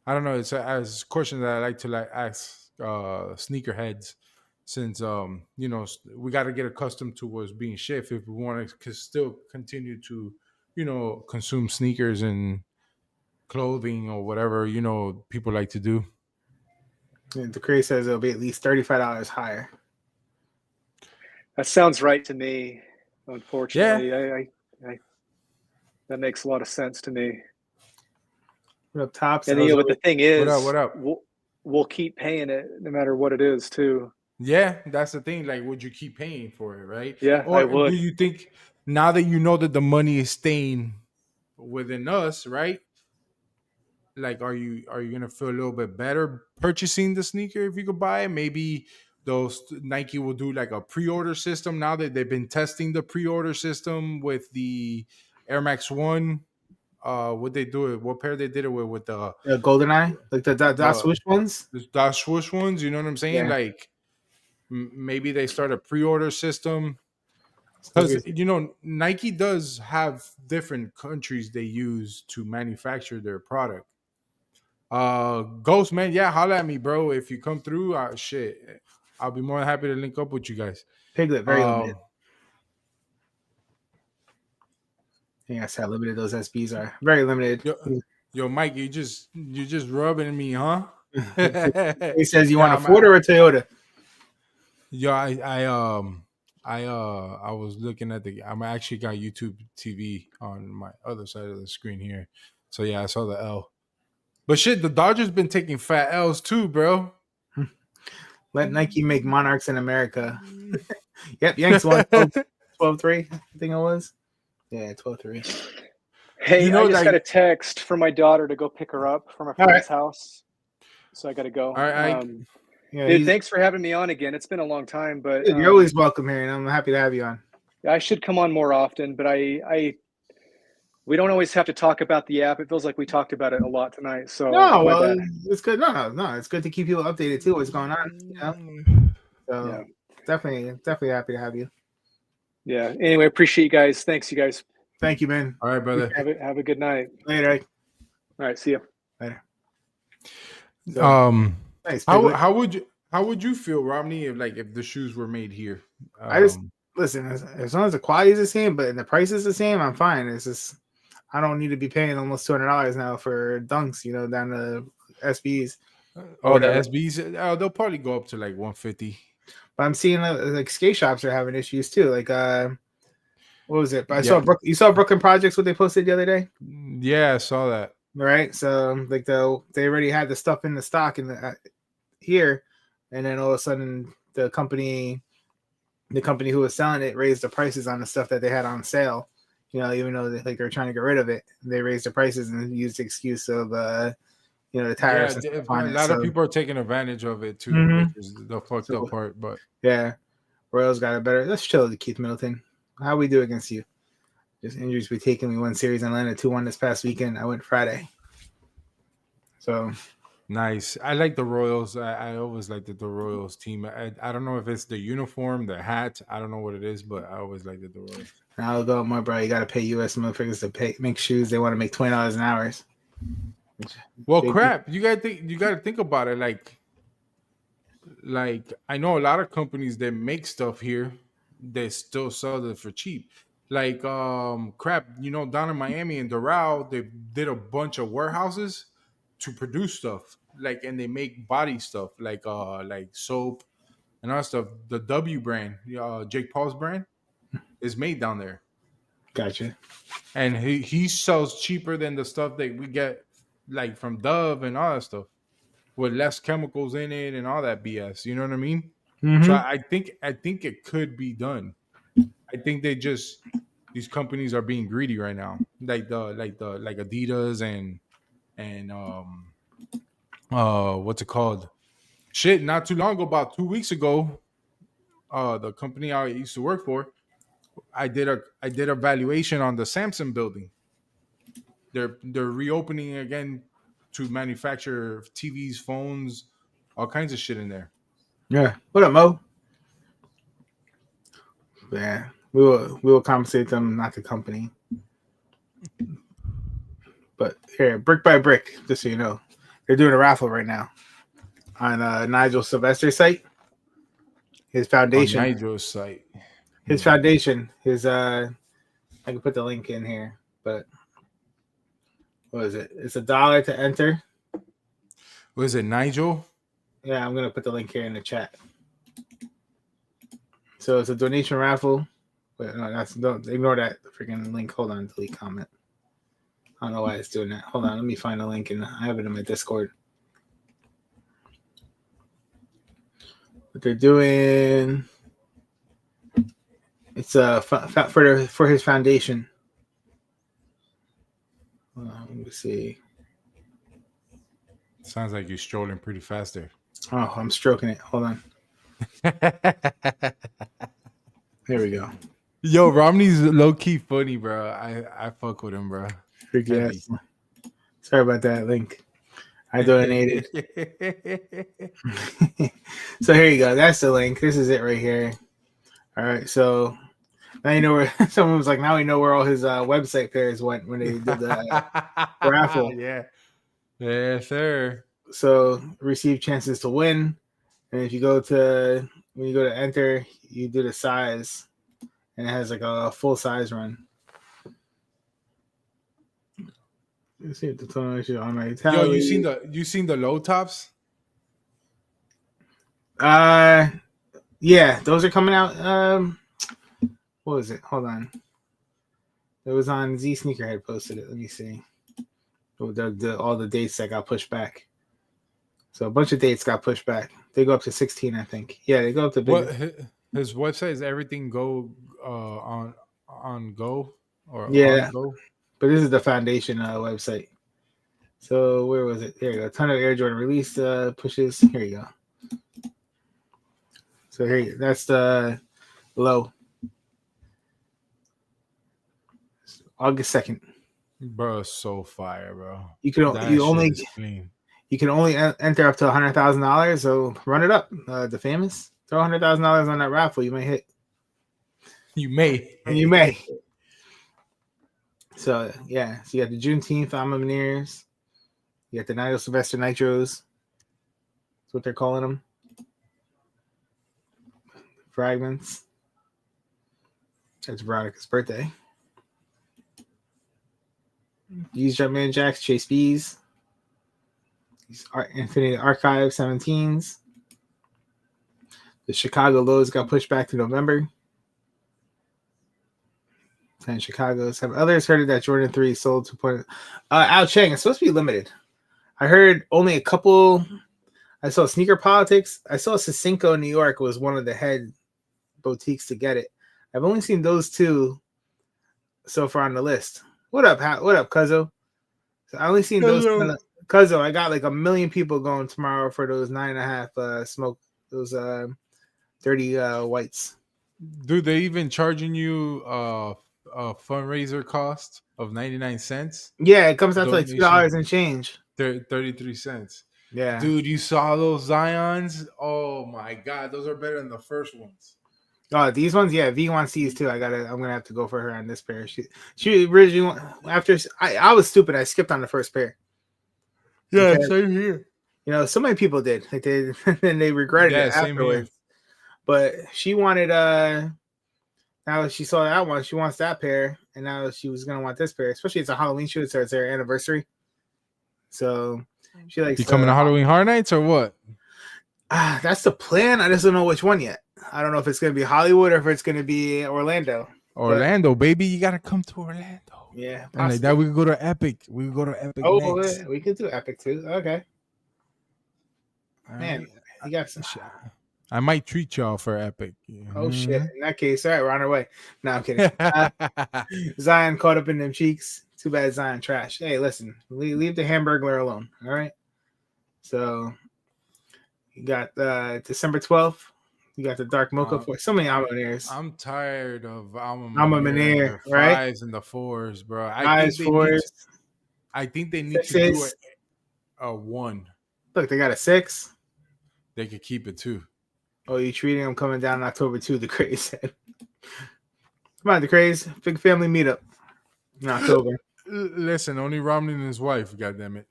S6: don't know. It's a question that I like to ask sneakerheads. Since we got to get accustomed to what's being shipped if we want to still continue to consume sneakers and clothing or whatever people like to do.
S2: And the Crazy says it'll be at least $35 higher.
S5: That sounds right to me. Unfortunately, I that makes a lot of sense to me.
S2: What up, Tops?
S5: And but the thing is,
S6: what up?
S5: We'll keep paying it no matter what it is too.
S6: Yeah, that's the thing. Like, would you keep paying for it, right?
S5: Yeah,
S6: or
S5: I would.
S6: Do you think now that you know that the money is staying within us, right? Like, are you gonna feel a little bit better purchasing the sneaker if you could buy it? Maybe those Nike will do like a pre-order system now that they've been testing the pre-order system with the Air Max One. What they do it? What pair they did it with the
S2: GoldenEye, like the dot
S6: the
S2: swoosh ones.
S6: Dash swoosh ones? You know what I'm saying?
S2: Yeah.
S6: Like maybe they start a pre-order system. Because
S2: Sneakers.
S6: Nike does have different countries they use to manufacture their product. Ghost man, yeah, holla at me, bro. If you come through, shit, I'll be more than happy to link up with you guys.
S2: Piglet, very limited. I think that's how limited those SBs are. Very limited.
S6: Yo, Mike, you just rubbing me, huh?
S2: He says you want a
S6: I'm
S2: Ford or a Toyota.
S6: Yo, I was looking at I'm actually got YouTube TV on my other side of the screen here. So yeah, I saw the L. But shit, the Dodgers been taking fat L's too, bro.
S2: Let Nike make Monarchs in America. Yep, Yanks won 12-3, I think it was. Yeah, 12-3.
S5: Hey, I just got a text from my daughter to go pick her up from a friend's house. So I got to go.
S6: All right,
S5: dude, thanks for having me on again. It's been a long time, but
S2: dude, you're always welcome here, and I'm happy to have you on.
S5: I should come on more often, but we don't always have to talk about the app. It feels like we talked about it a lot tonight. So
S2: no, well, it's good. No, it's good to keep people updated too. What's going on? You know? So
S5: yeah.
S2: definitely happy to have you.
S5: Yeah. Anyway, appreciate you guys. Thanks, you guys.
S2: Thank you, man.
S6: All right, brother.
S5: Have a good night.
S2: Later.
S5: All right, see you
S2: later.
S6: So,
S2: nice.
S6: How would you feel, Romney, if the shoes were made here?
S2: I just listen, as long as the quality is the same, but the price is the same, I'm fine. It's just I don't need to be paying almost $200 now for dunks, down to SBs.
S6: Oh, the SBs, they'll probably go up to like 150.
S2: But I'm seeing like skate shops are having issues too. Like what was it? You saw Brooklyn Projects, what they posted the other day?
S6: Yeah, I saw that.
S2: Right. So like they already had the stuff in the stock in the here, and then all of a sudden the company who was selling it raised the prices on the stuff that they had on sale. Even though they're trying to get rid of it, they raised the prices and used the excuse of the tariffs.
S6: Yeah, a lot of people are taking advantage of it too.
S2: Mm-hmm.
S6: Which is the fucked up part, but
S2: yeah, Royals got it better. Let's chill, Keith Middleton. How we do against you? Just injuries we taken. We won series in Atlanta 2-1 this past weekend. I went Friday. So
S6: nice. I like the Royals. I always liked the Royals team. I don't know if it's the uniform, the hat. I don't know what it is, but I always liked the Royals.
S2: I'll go more, bro. You got to pay U.S. motherfuckers to make shoes. They want to make $20 an hour.
S6: Well, crap. You got to think about it. Like I know a lot of companies that make stuff here. They still sell it for cheap. Like crap. Down in Miami and Doral, they did a bunch of warehouses to produce stuff. And they make body stuff like soap and other stuff. The W brand, Jake Paul's brand, is made down there.
S2: Gotcha.
S6: And he sells cheaper than the stuff that we get from Dove and all that stuff, with less chemicals in it and all that BS. You know what I mean?
S2: Mm-hmm.
S6: So I think it could be done. I think these companies are being greedy right now, like Adidas and what's it called? Shit, not too long ago, about 2 weeks ago, the company I used to work for, I did a valuation on the Samsung building. They're reopening again to manufacture TVs, phones, all kinds of shit in there.
S2: Yeah. What up, Mo? Yeah. We will compensate them, not the company. But here, brick by brick, just so you know, they're doing a raffle right now on Nigel Sylvester's site. His foundation.
S6: On Nigel's site.
S2: His foundation. I can put the link in here, but what is it? It's $1 to enter.
S6: Was it Nigel?
S2: Yeah, I'm gonna put the link here in the chat. So it's a donation raffle. But no, don't ignore that freaking link. Hold on, delete comment. I don't know why it's doing that. Hold on, let me find the link and I have it in my Discord. What they're doing, it's for his foundation. Let's see.
S6: Sounds like you're strolling pretty fast there.
S2: Oh, I'm stroking it. Hold on. There we go.
S6: Yo, Romney's low key funny, bro. I fuck with him, bro.
S2: Freak
S6: Heavy.
S2: ass. Sorry about that link. I donated. So here you go. That's the link. This is it right here. All right. So now you know where someone was like, now we know where all his website pairs went when they did the raffle.
S6: Yeah. Yes, sir.
S2: So receive chances to win. And if you go to when you go to enter, you do the size, and it has like a full size run. Let's see if the total issue on my tally.
S6: Yo, you seen the low tops?
S2: Yeah, those are coming out. What was it? Hold on. It was on Z Sneakerhead posted it. Let me see. All the dates that got pushed back. So a bunch of dates got pushed back. They go up to 16, I think. Yeah, they go up to big.
S6: What his website is everything go on go or
S2: Yeah.
S6: on go?
S2: But this is the foundation website. So where was it? There you go. A ton of Air Jordan release pushes. Here you go. So here you go. That's the low. August 2nd.
S6: Bro, so fire, bro.
S2: You can
S6: That
S2: you
S6: shit
S2: only
S6: is clean.
S2: you can only enter up to $100,000. So run it up. The famous throw $100,000 on that raffle. You may hit.
S6: You may.
S2: And you may. So yeah. So you got the Juneteenth Alma-Maneers. You got the Nigel Sylvester Nitros. That's what they're calling them. Fragments. That's Veronica's birthday. These Jumpman Jacks, Chase B's. These Infinity Archive 17s. The Chicago lows got pushed back to November. 10 Chicago's. Have others heard that Jordan 3 sold to Ao Chang, it's supposed to be limited. I heard only a couple. I saw Sneaker Politics. I saw Sisinko in New York was one of the head boutiques to get it. I've only seen those two so far on the list. What up, Cuzzo? So I only seen those. Cuzzo, I got like 1 million people going tomorrow for those 9.5 smoke, those dirty whites.
S6: Dude, they even charging you a fundraiser cost of 99 cents.
S2: Yeah, it comes out to like
S6: Donation.
S2: $2 and change.
S6: 33 cents.
S2: Yeah.
S6: Dude, you saw those Zions? Oh my god, those are better than the first ones.
S2: Oh, these ones, yeah. V wants these too. I'm gonna have to go for her on this pair. She originally after I was stupid. I skipped on the first pair.
S6: Yeah,
S2: because,
S6: same here.
S2: You know, so many people did. Like they and they regretted it afterwards. But she wanted now she saw that one, she wants that pair, and now she was gonna want this pair. Especially it's a Halloween shoot, so it's their anniversary. So she likes
S6: You coming to Halloween Horror Nights or what?
S2: That's the plan. I just don't know which one yet. I don't know if it's going to be Hollywood or if it's going to be Orlando.
S6: Baby. You got to come to Orlando.
S2: Yeah.
S6: And like that, we could go to Epic. We could go to Epic next.
S2: Yeah, we could do Epic too. Okay. Man, you got some shit.
S6: I might treat y'all for Epic.
S2: Oh, shit. In that case, all right, we're on our way. No, I'm kidding. Zion caught up in them cheeks. Too bad Zion trash. Hey, listen, leave the Hamburglar alone. All right. So you got December 12th. You got the Dark Mocha for so many Alma Maneers.
S6: I'm tired of Alma
S2: Maneer, right?
S6: Fives and the fours, bro.
S2: I
S6: think they need to do a 1.
S2: Look, they got a 6.
S6: They could keep it too.
S2: Oh, you treating them coming down in October 2, the Craze said. Come on, the Craze. Big family meetup in October.
S6: Listen, only Romney and his wife, goddammit.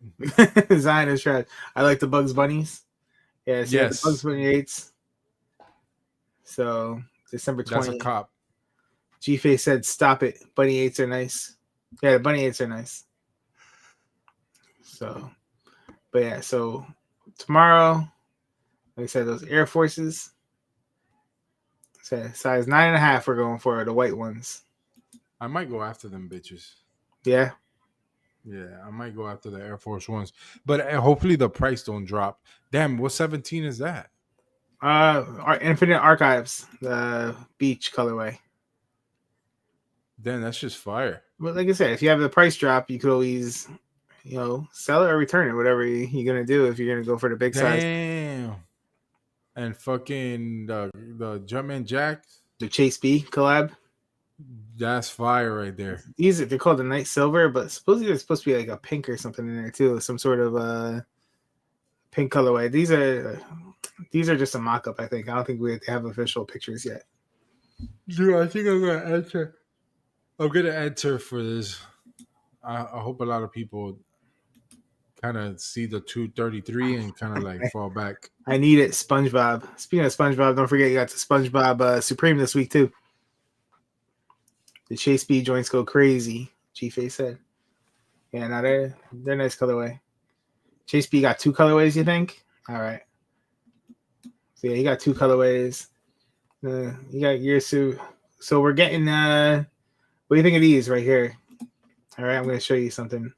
S2: Zion is trash. I like the Bugs Bunnies. Yeah, so yes. The Bugs Bunny 8s. So December 20th.
S6: That's a cop.
S2: G-Face said, stop it. Bunny 8s are nice. Yeah, the Bunny 8s are nice. So, but yeah, so tomorrow, like I said, those Air Forces. So size 9.5 we're going for, the white ones.
S6: I might go after them bitches.
S2: Yeah?
S6: Yeah, I might go after the Air Force Ones. But hopefully the price don't drop. Damn, what 17 is that?
S2: Our Infinite Archives, the beach colorway.
S6: Damn, that's just fire.
S2: But like I said, if you have the price drop, you could always sell it or return it, whatever you're gonna do if you're gonna go for the big size.
S6: Damn. And fucking the Jumpman Jack,
S2: The Chase B collab.
S6: that's fire right there.
S2: They're called the Night Silver, but supposedly there's supposed to be like a pink or something in there too, some sort of pink colorway. These are just a mock-up, I think. I don't think we have official pictures yet.
S6: Dude, I think I'm gonna enter. I'm gonna enter for this. I hope a lot of people kind of see the 233 and kind of like fall back.
S2: I need it, SpongeBob. Speaking of SpongeBob, don't forget you got the SpongeBob Supreme this week too. The Chase B joints go crazy. G-Face said. Yeah, no, they're nice colorway. Chase B got 2 colorways, you think? All right. So yeah, you got 2 colorways. You got your suit. So we're getting what do you think of these right here? All right, I'm gonna show you something.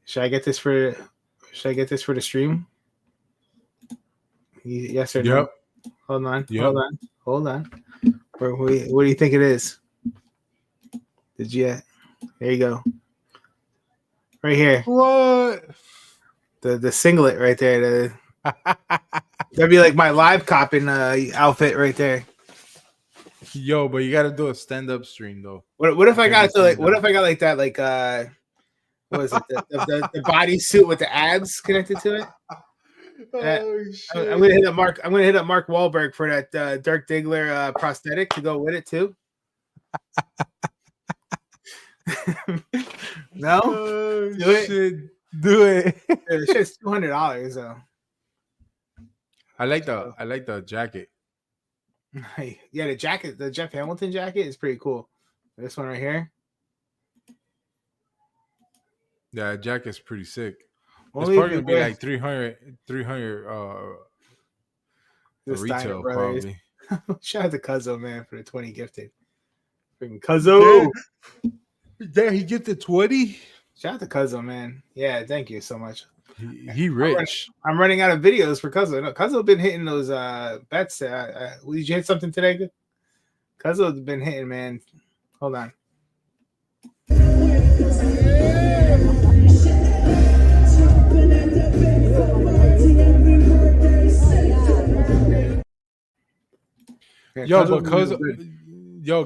S2: Should I get this for the stream? Yes or no?
S6: Yep.
S2: Hold on.
S6: Yep.
S2: Hold on. What do you think it is? There you go. Right here.
S6: What?
S2: The singlet right there. That'd be like my live copping outfit right there.
S6: Yo, but you got to do a stand-up stream though.
S2: What if I got like that what is it? The bodysuit with the abs connected to it? I'm gonna hit up Mark Wahlberg for that Dirk Diggler prosthetic to go with it too. No, do it.
S6: Do it.
S2: It's just $200 though.
S6: I like the jacket.
S2: Yeah, the jacket, the Jeff Hamilton jacket is pretty cool. This one right here.
S6: Yeah, jacket's pretty sick.
S2: Only
S6: It's probably gonna be like 300 retail probably.
S2: Shout out to Cuzzo, man, for the 20 gifted. Freaking Cuzzo.
S6: Yeah, he gifted 20.
S2: Shout out to Cuzzo, man. Yeah, thank you so much.
S6: He rich.
S2: I'm running out of videos for Cuzzo. No, Cuzzo been hitting those bets. Did you hit something today? Cuzzo's been hitting, man. Hold on.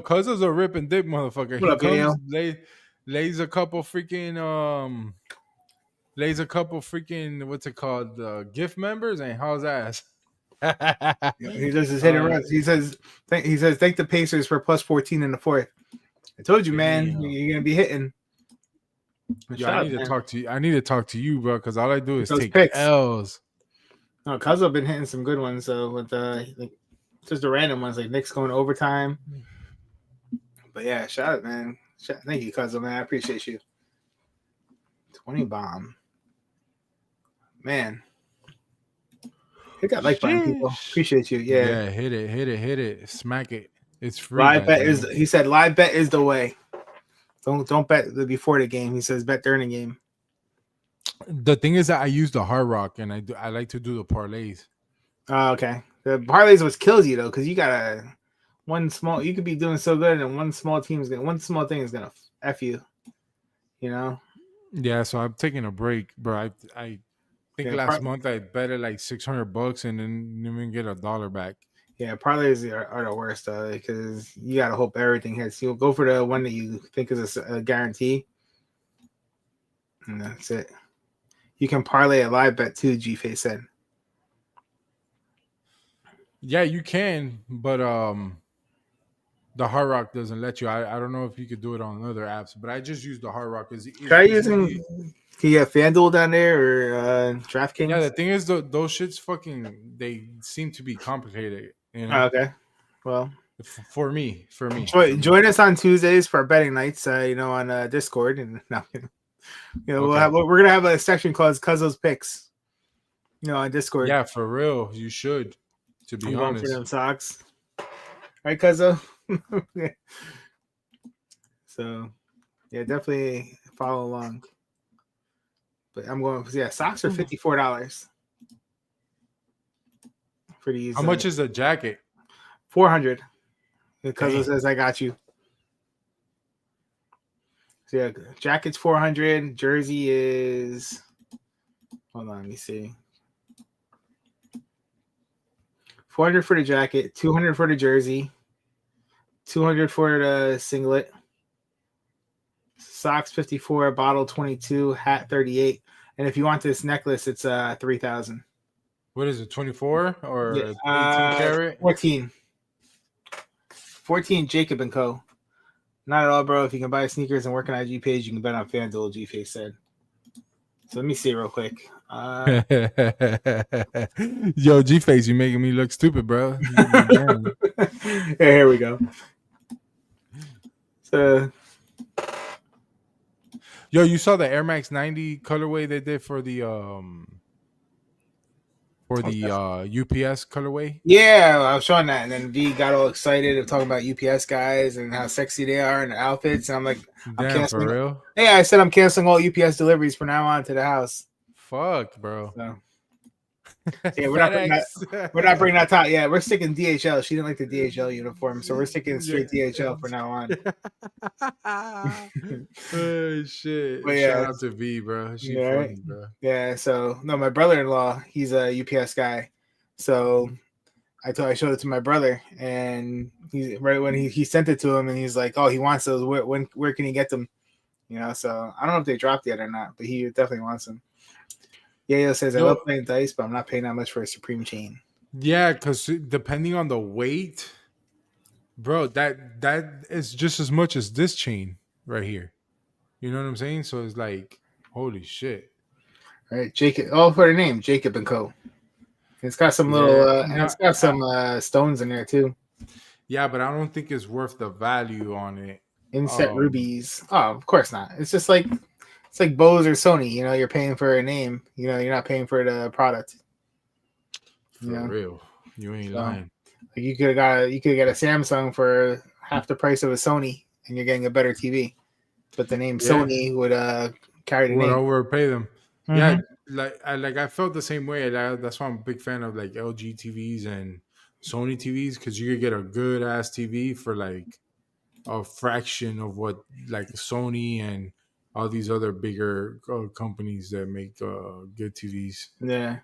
S6: Cuzzo's a rip and dip motherfucker.
S2: What up,
S6: he
S2: Daniel?
S6: comes, lays a couple freaking what's it called, gift members and how's ass.
S2: He does his hit and runs. He says thank the Pacers for plus 14 in the fourth. I told you, man, you're gonna be hitting.
S6: I need to talk to you. I need to talk to you, bro, because all I do is take
S2: picks.
S6: L's.
S2: No, Cuzzo been hitting some good ones. So with like just the random ones, like Knicks going overtime. But yeah, shout out, man. Thank you, Cuzzo, man. I appreciate you. 20 bomb, man. Hit that like button, people. Appreciate you. Yeah,
S6: hit it, smack it. It's free.
S2: Live bet is. He said live bet is the way. Don't bet before the game. He says bet during the game.
S6: The thing is that I use the Hard Rock and I like to do the parlays.
S2: Oh, okay. The parlays was kills you though, because you got you could be doing so good and one small thing is gonna F you. You know?
S6: Yeah, so I'm taking a break, bro. I think last month I bet it like $600 and then even get $1 back. Yeah,
S2: parlays are the worst though, because you gotta hope everything hits. You'll go for the one that you think is a guarantee, and that's it. You can parlay a live bet too. G-Face said.
S6: Yeah, you can, but the Hard Rock doesn't let you. I don't know if you could do it on other apps, but I just use the Hard Rock.
S2: Try using. Can you have FanDuel down there or DraftKings?
S6: Yeah, the thing is, those shits they seem to be complicated. You know?
S2: Okay. Well,
S6: for me.
S2: Join us on Tuesdays for our betting nights. On Discord, and we're gonna have a section called Cuzzo's Picks. On Discord.
S6: Yeah, for real, you should. To be honest,
S2: for them socks, right, Cuzzo? So, yeah, definitely follow along. But I'm going. Yeah, socks are $54 for these.
S6: How much is a jacket?
S2: $400. Because it says I got you. So yeah, jacket's 400. Jersey is. Hold on, let me see. 400 for the jacket, 200 for the jersey, 200 for the singlet, socks 54, bottle 22, hat 38. And if you want this necklace, it's 3,000.
S6: What is it? 24 or
S2: Yeah,
S6: 18 karat?
S2: 14. 14 Jacob and Co. Not at all, bro. If you can buy sneakers and work on IG page, you can bet on FanDuel, G-Face said. So let me see real quick.
S6: Yo, G-Face, you making me look stupid, bro.
S2: Yeah, here we go. So,
S6: Yo, you saw the Air Max 90 colorway they did for the UPS colorway?
S2: yeah, I was showing that, and then V got all excited of talking about UPS guys and how sexy they are and their outfits, and I'm like,
S6: Damn, for real?
S2: Hey, I said I'm canceling all UPS deliveries from now on to the house.
S6: Fuck, bro.
S2: So, yeah, we're not bringing that top. Yeah, we're sticking DHL. She didn't like the DHL uniform, so we're sticking straight DHL for now on.
S6: Oh shit!
S2: But yeah,
S6: shout out to V, bro. She
S2: yeah,
S6: funny,
S2: right?
S6: bro.
S2: Yeah. So no, my brother-in-law, he's a UPS guy. So I showed it to my brother, and he's right when he sent it to him, and he's like, "Oh, he wants those. Where can he get them?" You know. So I don't know if they dropped yet or not, but he definitely wants them. Yeah, says I love playing dice, but I'm not paying that much for a Supreme chain.
S6: Yeah, because depending on the weight, bro, that is just as much as this chain right here. You know what I'm saying? So it's like, holy shit.
S2: All right, Jacob. Oh, for the name, Jacob and Co. It's got some little, and it's got some stones in there too.
S6: Yeah, but I don't think it's worth the value on it.
S2: Inset rubies. Oh, of course not. It's just like. It's like Bose or Sony, you know, you're paying for a name, you know, you're not paying for the product.
S6: For real. You ain't lying.
S2: Like you could get a Samsung for half the price of a Sony and you're getting a better TV. But the name Sony would carry the name.
S6: Overpay them.
S2: Mm-hmm.
S6: Yeah, I felt the same way. That's why I'm a big fan of like LG TVs and Sony TVs, because you could get a good ass TV for like a fraction of what like Sony and all these other bigger companies that make good TVs.
S2: Yeah.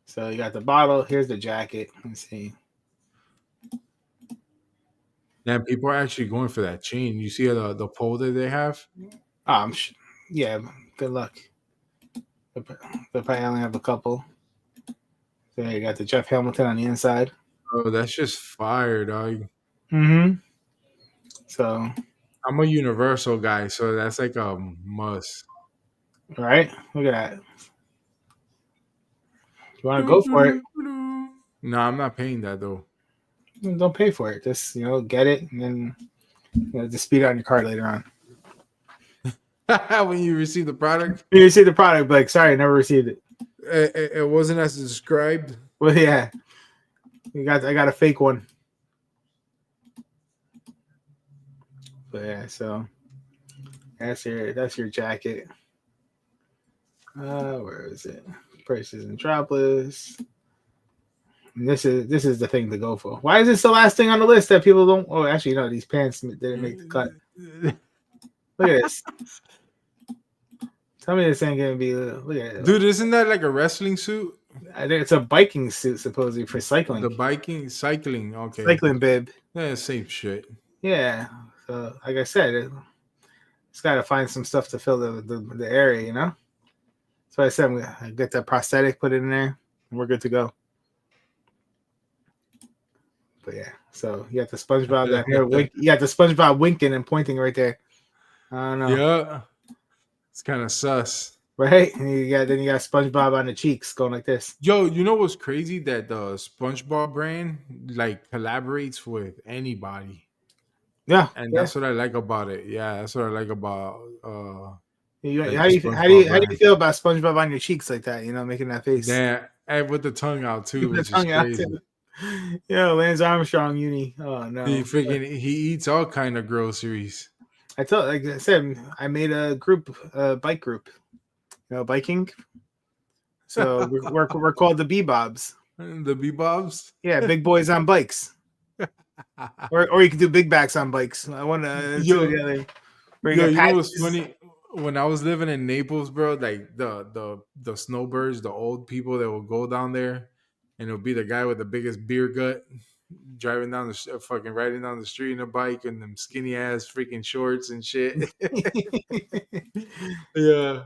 S2: So you got the bottle. Here's the jacket. Let's see.
S6: Yeah, people are actually going for that chain. You see the pole that they have?
S2: Yeah. Good luck. They probably only have a couple. So you got the Jeff Hamilton on the inside.
S6: Oh, that's just fire, dog.
S2: Mm-hmm. So
S6: I'm a Universal guy, so that's like a must.
S2: All right, look at that. You want to go for it?
S6: No, I'm not paying that though.
S2: Don't pay for it. Just get it, and then just speed it on your card later on.
S6: When you receive the product,
S2: you receive the product, like sorry, I never received it.
S6: It wasn't as described.
S2: Well, yeah, I got a fake one. But yeah, so that's your jacket. Where is it? Prices and dropless. And this is the thing to go for. Why is this the last thing on the list that people don't? Oh, actually, no, these pants didn't make the cut. Look at this. Tell me this ain't gonna be. Look at it,
S6: dude. Isn't that like a wrestling suit?
S2: I think it's a biking suit, supposedly for cycling.
S6: The cycling, okay.
S2: Cycling bib.
S6: Yeah, same shit.
S2: Yeah. So, like I said, it's got to find some stuff to fill the area, you know. So I said, I'm gonna get that prosthetic, put it in there, and we're good to go. But yeah, so you got the SpongeBob down here. You got the SpongeBob winking and pointing right there. I don't know.
S6: Yeah, it's kind of sus,
S2: right? And you got SpongeBob on the cheeks going like this.
S6: Yo, you know what's crazy? That the SpongeBob brand like collaborates with anybody.
S2: Yeah,
S6: and that's what I like about it. Yeah, that's what I like about.
S2: How do you feel about SpongeBob on your cheeks like that? You know, making that face.
S6: Yeah, and with the tongue out too, which is crazy.
S2: Yeah, Lance Armstrong uni. Oh no,
S6: he eats all kind of groceries.
S2: Like I said, I made a group, bike group. You know, biking. So we're called the B-Bobs.
S6: The B-Bobs.
S2: Yeah, big boys on bikes. or you can do big backs on bikes. I want to do the other. Where
S6: Yo,
S2: get
S6: you know what's
S2: patches.
S6: funny? When I was living in Naples, bro, like the snowbirds, the old people that will go down there, and it'll be the guy with the biggest beer gut driving down fucking riding down the street in a bike and them skinny ass freaking shorts and shit. Yeah.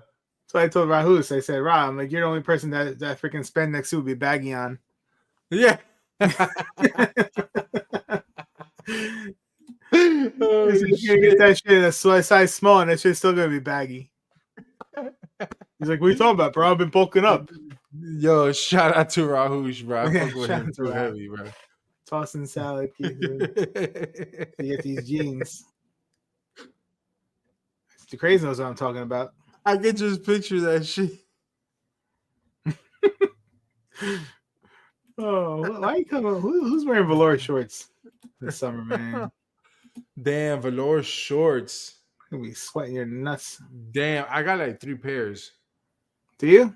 S2: So I told Rahus, I said, Ra, I'm like, you're the only person that freaking spandex suit would be baggy on.
S6: Yeah. Oh,
S2: He's like, you're gonna
S6: shit.
S2: get that shit in a size small, and that shit's still gonna be baggy. He's like, what are you talking about, bro? I've been bulking up.
S6: Yo, shout out to Rahush, bro. I
S2: Yeah,
S6: fuck with
S2: shout
S6: him
S2: out to
S6: too
S2: Rah.
S6: heavy, bro.
S2: Tossing salad, you get these jeans. The crazy knows what I'm talking about.
S6: I can just picture that shit.
S2: Oh, why you coming? Who's wearing velour shorts this summer, man?
S6: Damn, velour shorts.
S2: You'll be sweating your nuts.
S6: Damn, I got like 3 pairs.
S2: Do you?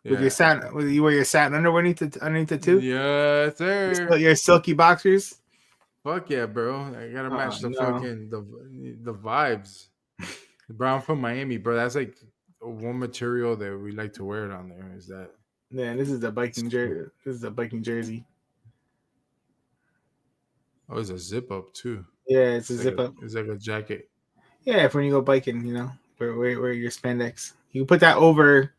S6: Yeah.
S2: With your satin, you wear your satin underwear underneath it too?
S6: Yes, sir.
S2: Your silky boxers.
S6: Fuck yeah, bro. I gotta match the
S2: no.
S6: fucking the vibes. The brown from Miami, bro. That's like one material that we like to wear down there. Is that?
S2: Yeah, this is the biking jersey. This is the biking jersey.
S6: Oh, it's a zip up too.
S2: Yeah, it's a
S6: It's
S2: zip
S6: like
S2: up.
S6: It's like a jacket.
S2: Yeah, if when you go biking, you know, wear your spandex. You can put that over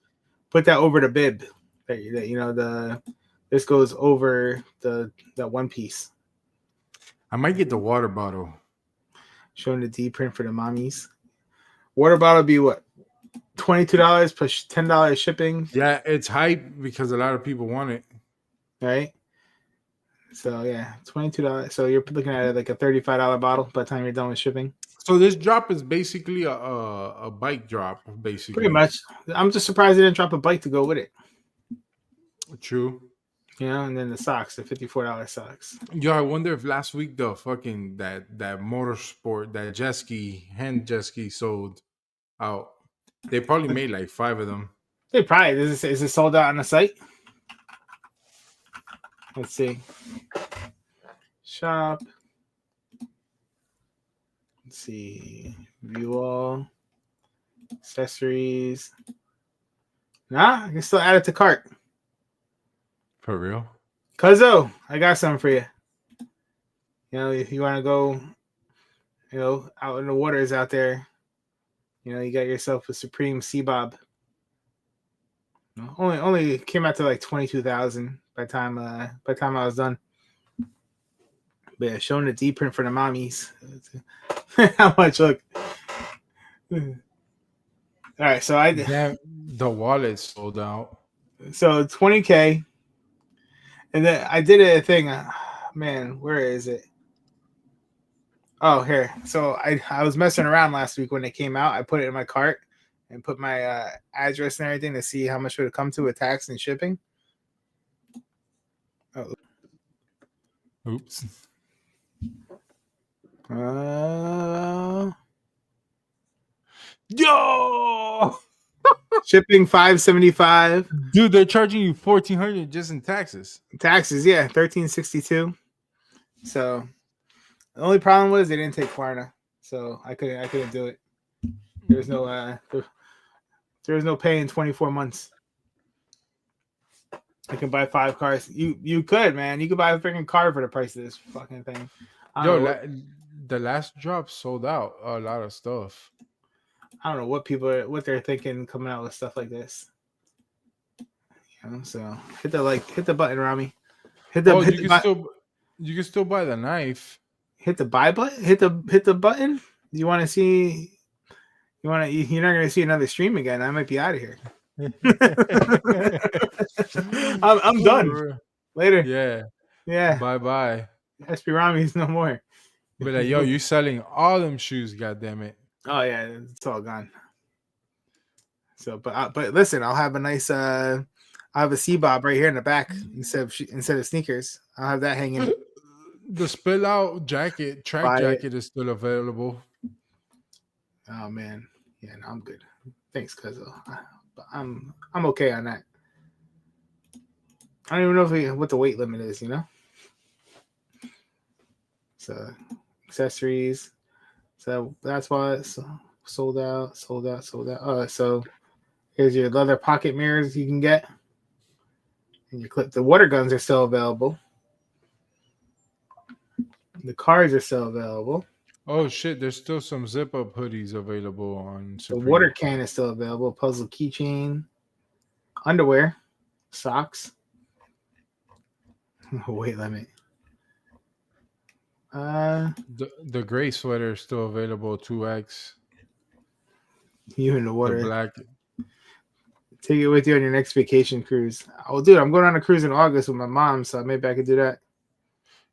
S2: the bib. That you know this goes over that one piece.
S6: I might get the water bottle.
S2: Showing the D print for the mommies. Water bottle be what? $22 plus $10 shipping.
S6: Yeah, it's hype because a lot of people want it.
S2: Right? So yeah, $22. So you're looking at like a $35 bottle by the time you're done with shipping.
S6: So this drop is basically a bike drop, basically.
S2: Pretty much. I'm just surprised they didn't drop a bike to go with it.
S6: True.
S2: You know, and then the socks, the $54 socks.
S6: Yo, I wonder if last week the fucking that motorsport, that hand jet ski sold out. They probably made like 5 of them.
S2: They probably is it sold out on the site? Let's see. Shop. Let's see. View all. Accessories. Nah, I can still add it to cart.
S6: For real?
S2: Cuzzo, I got something for you. You know, if you want to go, you know, out in the waters out there, you know, you got yourself a Supreme Sea Bob. Only came out to like 22,000 by the time I was done. But yeah, showing the D print for the mommies. How much? Look. All right, so
S6: The wallet sold out.
S2: So 20K, and then I did a thing. Man, where is it? Oh, here. So I was messing around last week when they came out. I put it in my cart and put my address and everything to see how much it would come to with tax and shipping. Oh.
S6: Oops. Yo,
S2: shipping $575.
S6: dude, they're charging you $1,400 just in taxes.
S2: Taxes, yeah, $1,362. So the only problem was they didn't take Klarna, so I couldn't do it. There's no there was no pay in 24 months. I can buy 5 cars. You could, man. You could buy a freaking car for the price of this fucking thing.
S6: The last drop sold out a lot of stuff.
S2: I don't know what they're thinking coming out with stuff like this. You know, so hit the button, Rami.
S6: You can still buy the knife.
S2: Hit the buy button. Hit the button. You want to see? You're not gonna see another stream again. I might be out of here. I'm done. Later. Yeah.
S6: Bye.
S2: SB Rami's no more.
S6: But like, yo, you selling all them shoes? God damn it!
S2: Oh yeah, it's all gone. So, but listen, I'll have a nice I have a C Bob right here in the back instead of sneakers. I'll have that hanging.
S6: The spill out track jacket is still available.
S2: Oh man, yeah, no, I'm good. Thanks, Cuzzo. I'm okay on that. I don't even know what the weight limit is, you know. So accessories, So that's why it's sold out. So here's your leather pocket mirrors you can get. And your clip. The water guns are still available. The cards are still available.
S6: Oh shit! There's still some zip up hoodies available on
S2: The
S6: Supreme.
S2: water can is still available. Puzzle keychain, underwear, socks. Weight limit.
S6: The gray sweater is still available 2X.
S2: You in the
S6: The
S2: water.
S6: black.
S2: Take it with you on your next vacation cruise. Oh, dude, I'm going on a cruise in August with my mom, so maybe I could do that.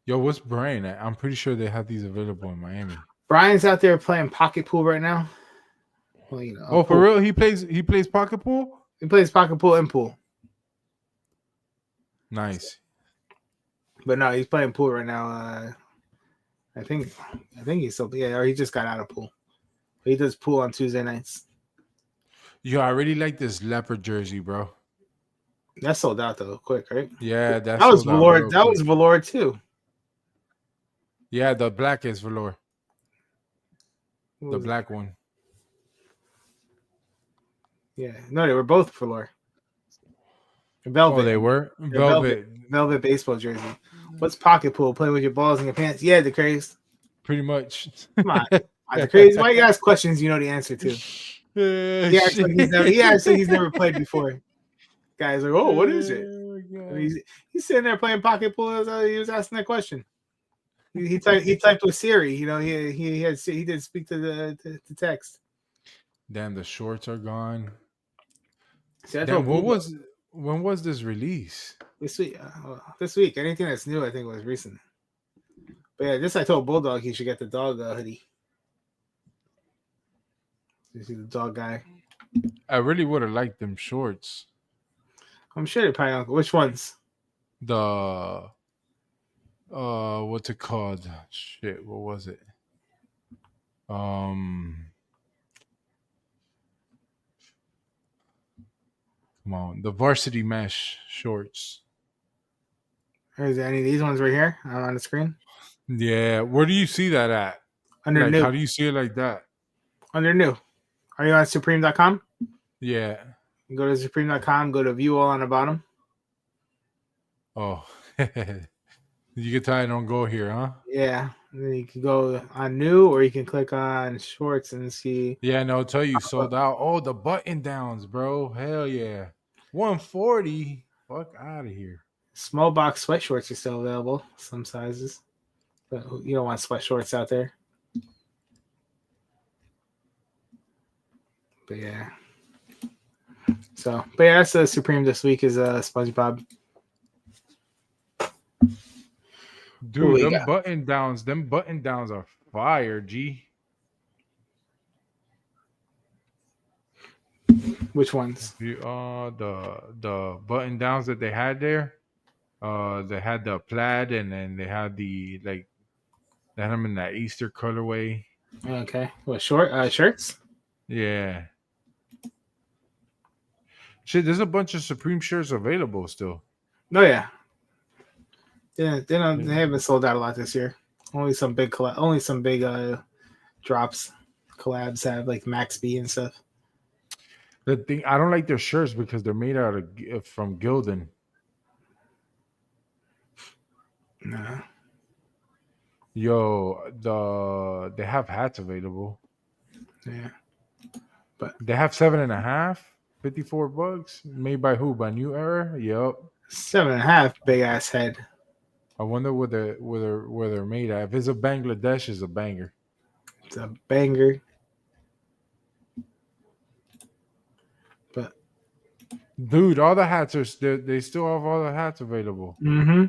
S6: Yo, what's Brian at? I'm pretty sure they have these available in Miami.
S2: Brian's out there playing pocket pool right now. Well,
S6: Oh, for real? He plays pocket pool?
S2: He plays pocket pool and pool.
S6: Nice.
S2: But no, he's playing pool right now. I think he's still or he just got out of pool. He does pool on Tuesday nights.
S6: Yo, I really like this leopard jersey, bro.
S2: That's sold out though, quick, right?
S6: Yeah,
S2: that was velour. That was velour too.
S6: Yeah, the black is velour. The black one.
S2: Yeah, no, they were both velour. Velvet.
S6: Oh, they were
S2: velvet baseball jersey. What's pocket pool? Playing with your balls in your pants? Yeah, the craze.
S6: Pretty much.
S2: Come on, the craze. Why you ask questions you know the answer to? He acts like he's never played before. Guys like, oh, what is it? He's sitting there playing pocket pool. He was asking that question. He typed with Siri. You know, he did speak to the text.
S6: Damn, the shorts are gone.
S2: See,
S6: damn, when was this release?
S2: This week. This week. Anything that's new, I think, was recent. But yeah, I told Bulldog he should get the dog hoodie. You see the dog guy.
S6: I really would have liked them shorts.
S2: I'm sure they probably don't. Which ones?
S6: The what's it called? Shit, what was it? Come on, the varsity mesh shorts.
S2: Is there any of these ones right here on the screen?
S6: Yeah, where do you see that at?
S2: Under
S6: like,
S2: new.
S6: How do you see it like that?
S2: Under new. Are you on supreme.com?
S6: Yeah.
S2: Go to supreme.com, go to view all on the bottom.
S6: Oh. You can tell I don't go here, huh?
S2: Yeah. And then you can go on new or you can click on shorts and see.
S6: Yeah, no, tell you sold out. Oh, the button downs, bro. Hell yeah. 140. Fuck out of here.
S2: Small box sweat shorts are still available, some sizes. But you don't want sweat shorts out there. But yeah. But yeah, that's the Supreme this week is SpongeBob.
S6: Dude, them button downs are fire, G.
S2: Which ones?
S6: The button downs that they had there. They had the plaid and then they had they had them in that Easter colorway.
S2: Okay. What shirts?
S6: Yeah. Shit, there's a bunch of Supreme shirts available still.
S2: Oh yeah. They haven't sold out a lot this year. Only some big drops. Collabs have like Max B and stuff.
S6: The thing, I don't like their shirts because they're made out of from Gildan.
S2: No.
S6: Yo, they have hats available.
S2: Yeah. But
S6: they have 7.5, $54. Made by who? By New Era? Yep.
S2: 7.5, big ass head.
S6: I wonder where they're made at. If it's a Bangladesh, it's a banger.
S2: It's a banger. But
S6: dude, all the hats are they still have all the hats available.
S2: Mm-hmm.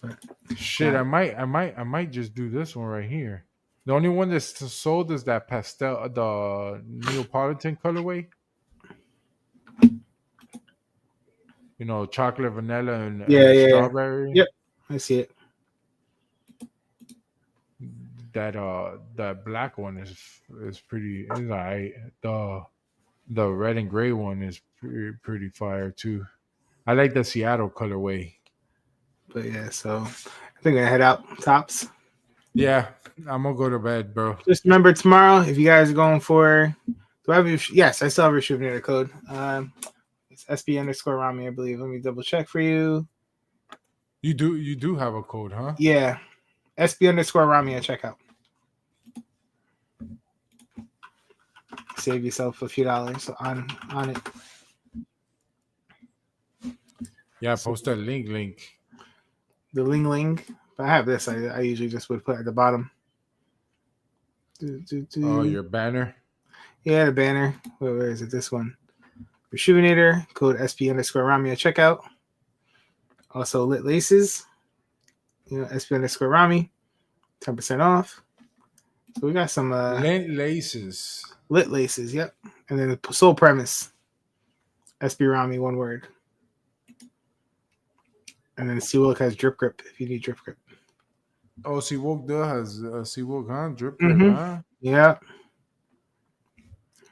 S6: But shit, I might just do this one right here. The only one that's sold is that pastel, the Neapolitan colorway. You know, chocolate, vanilla, and strawberry.
S2: Yep, I see it.
S6: That black one is pretty. It's alright. The red and gray one is pretty fire too. I like the Seattle colorway.
S2: But yeah, so think I'm gonna head out tops.
S6: Yeah, I'm gonna go to bed, bro.
S2: Just remember tomorrow, if you guys are going for, do I have your? Yes, I still have your Shubinator code. It's SB_Rami, I believe. Let me double check for you.
S6: You do have a code, huh?
S2: Yeah, SB_Rami at checkout. Save yourself a few dollars on it.
S6: Yeah, post that link.
S2: The ling. But I have this. I usually just would put at the bottom.
S6: Oh, your banner.
S2: Yeah, the banner. Where is it? This one. Rejuvenator, code SP_Rami at checkout. Also, lit laces. SP_Rami, 10% off. So we got some
S6: Laces.
S2: lit laces. Yep. And then the sole premise. SB Rami, one word. And then Seawook has drip grip if you need drip grip.
S6: Oh, Seawook has Seawook, huh? Drip, drip,
S2: Mhm.
S6: huh?
S2: Yeah.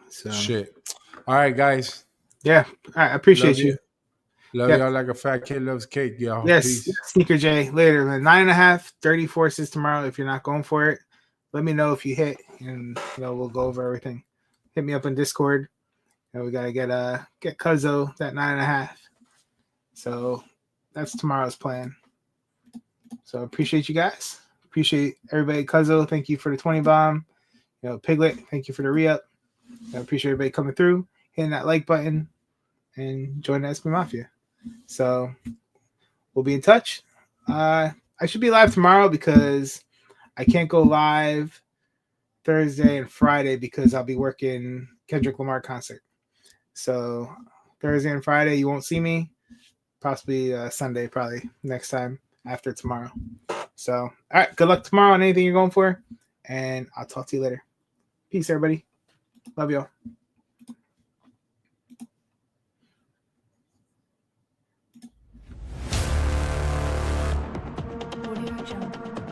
S2: So
S6: Shit. All right, guys.
S2: yeah. All right, I appreciate
S6: Love
S2: you.
S6: Love
S2: Yeah.
S6: y'all like a fat kid loves cake, y'all.
S2: Yes,
S6: Peace.
S2: Sneaker J later. 9.5, 30 forces tomorrow. If you're not going for it, let me know if you hit, and we'll go over everything. Hit me up on Discord. We gotta get Cuzzo that 9.5. So that's tomorrow's plan. So appreciate you guys. Appreciate everybody. Cuzzo, thank you for the 20 bomb. Piglet, thank you for the re-up. I appreciate everybody coming through, hitting that like button, and join the SB Mafia. So we'll be in touch. I should be live tomorrow because I can't go live Thursday and Friday because I'll be working Kendrick Lamar concert. So Thursday and Friday you won't see me. Possibly Sunday, probably next time after tomorrow. So all right, good luck tomorrow on anything you're going for, and I'll talk to you later. Peace, everybody. Love y'all.
S8: Audio Jungle.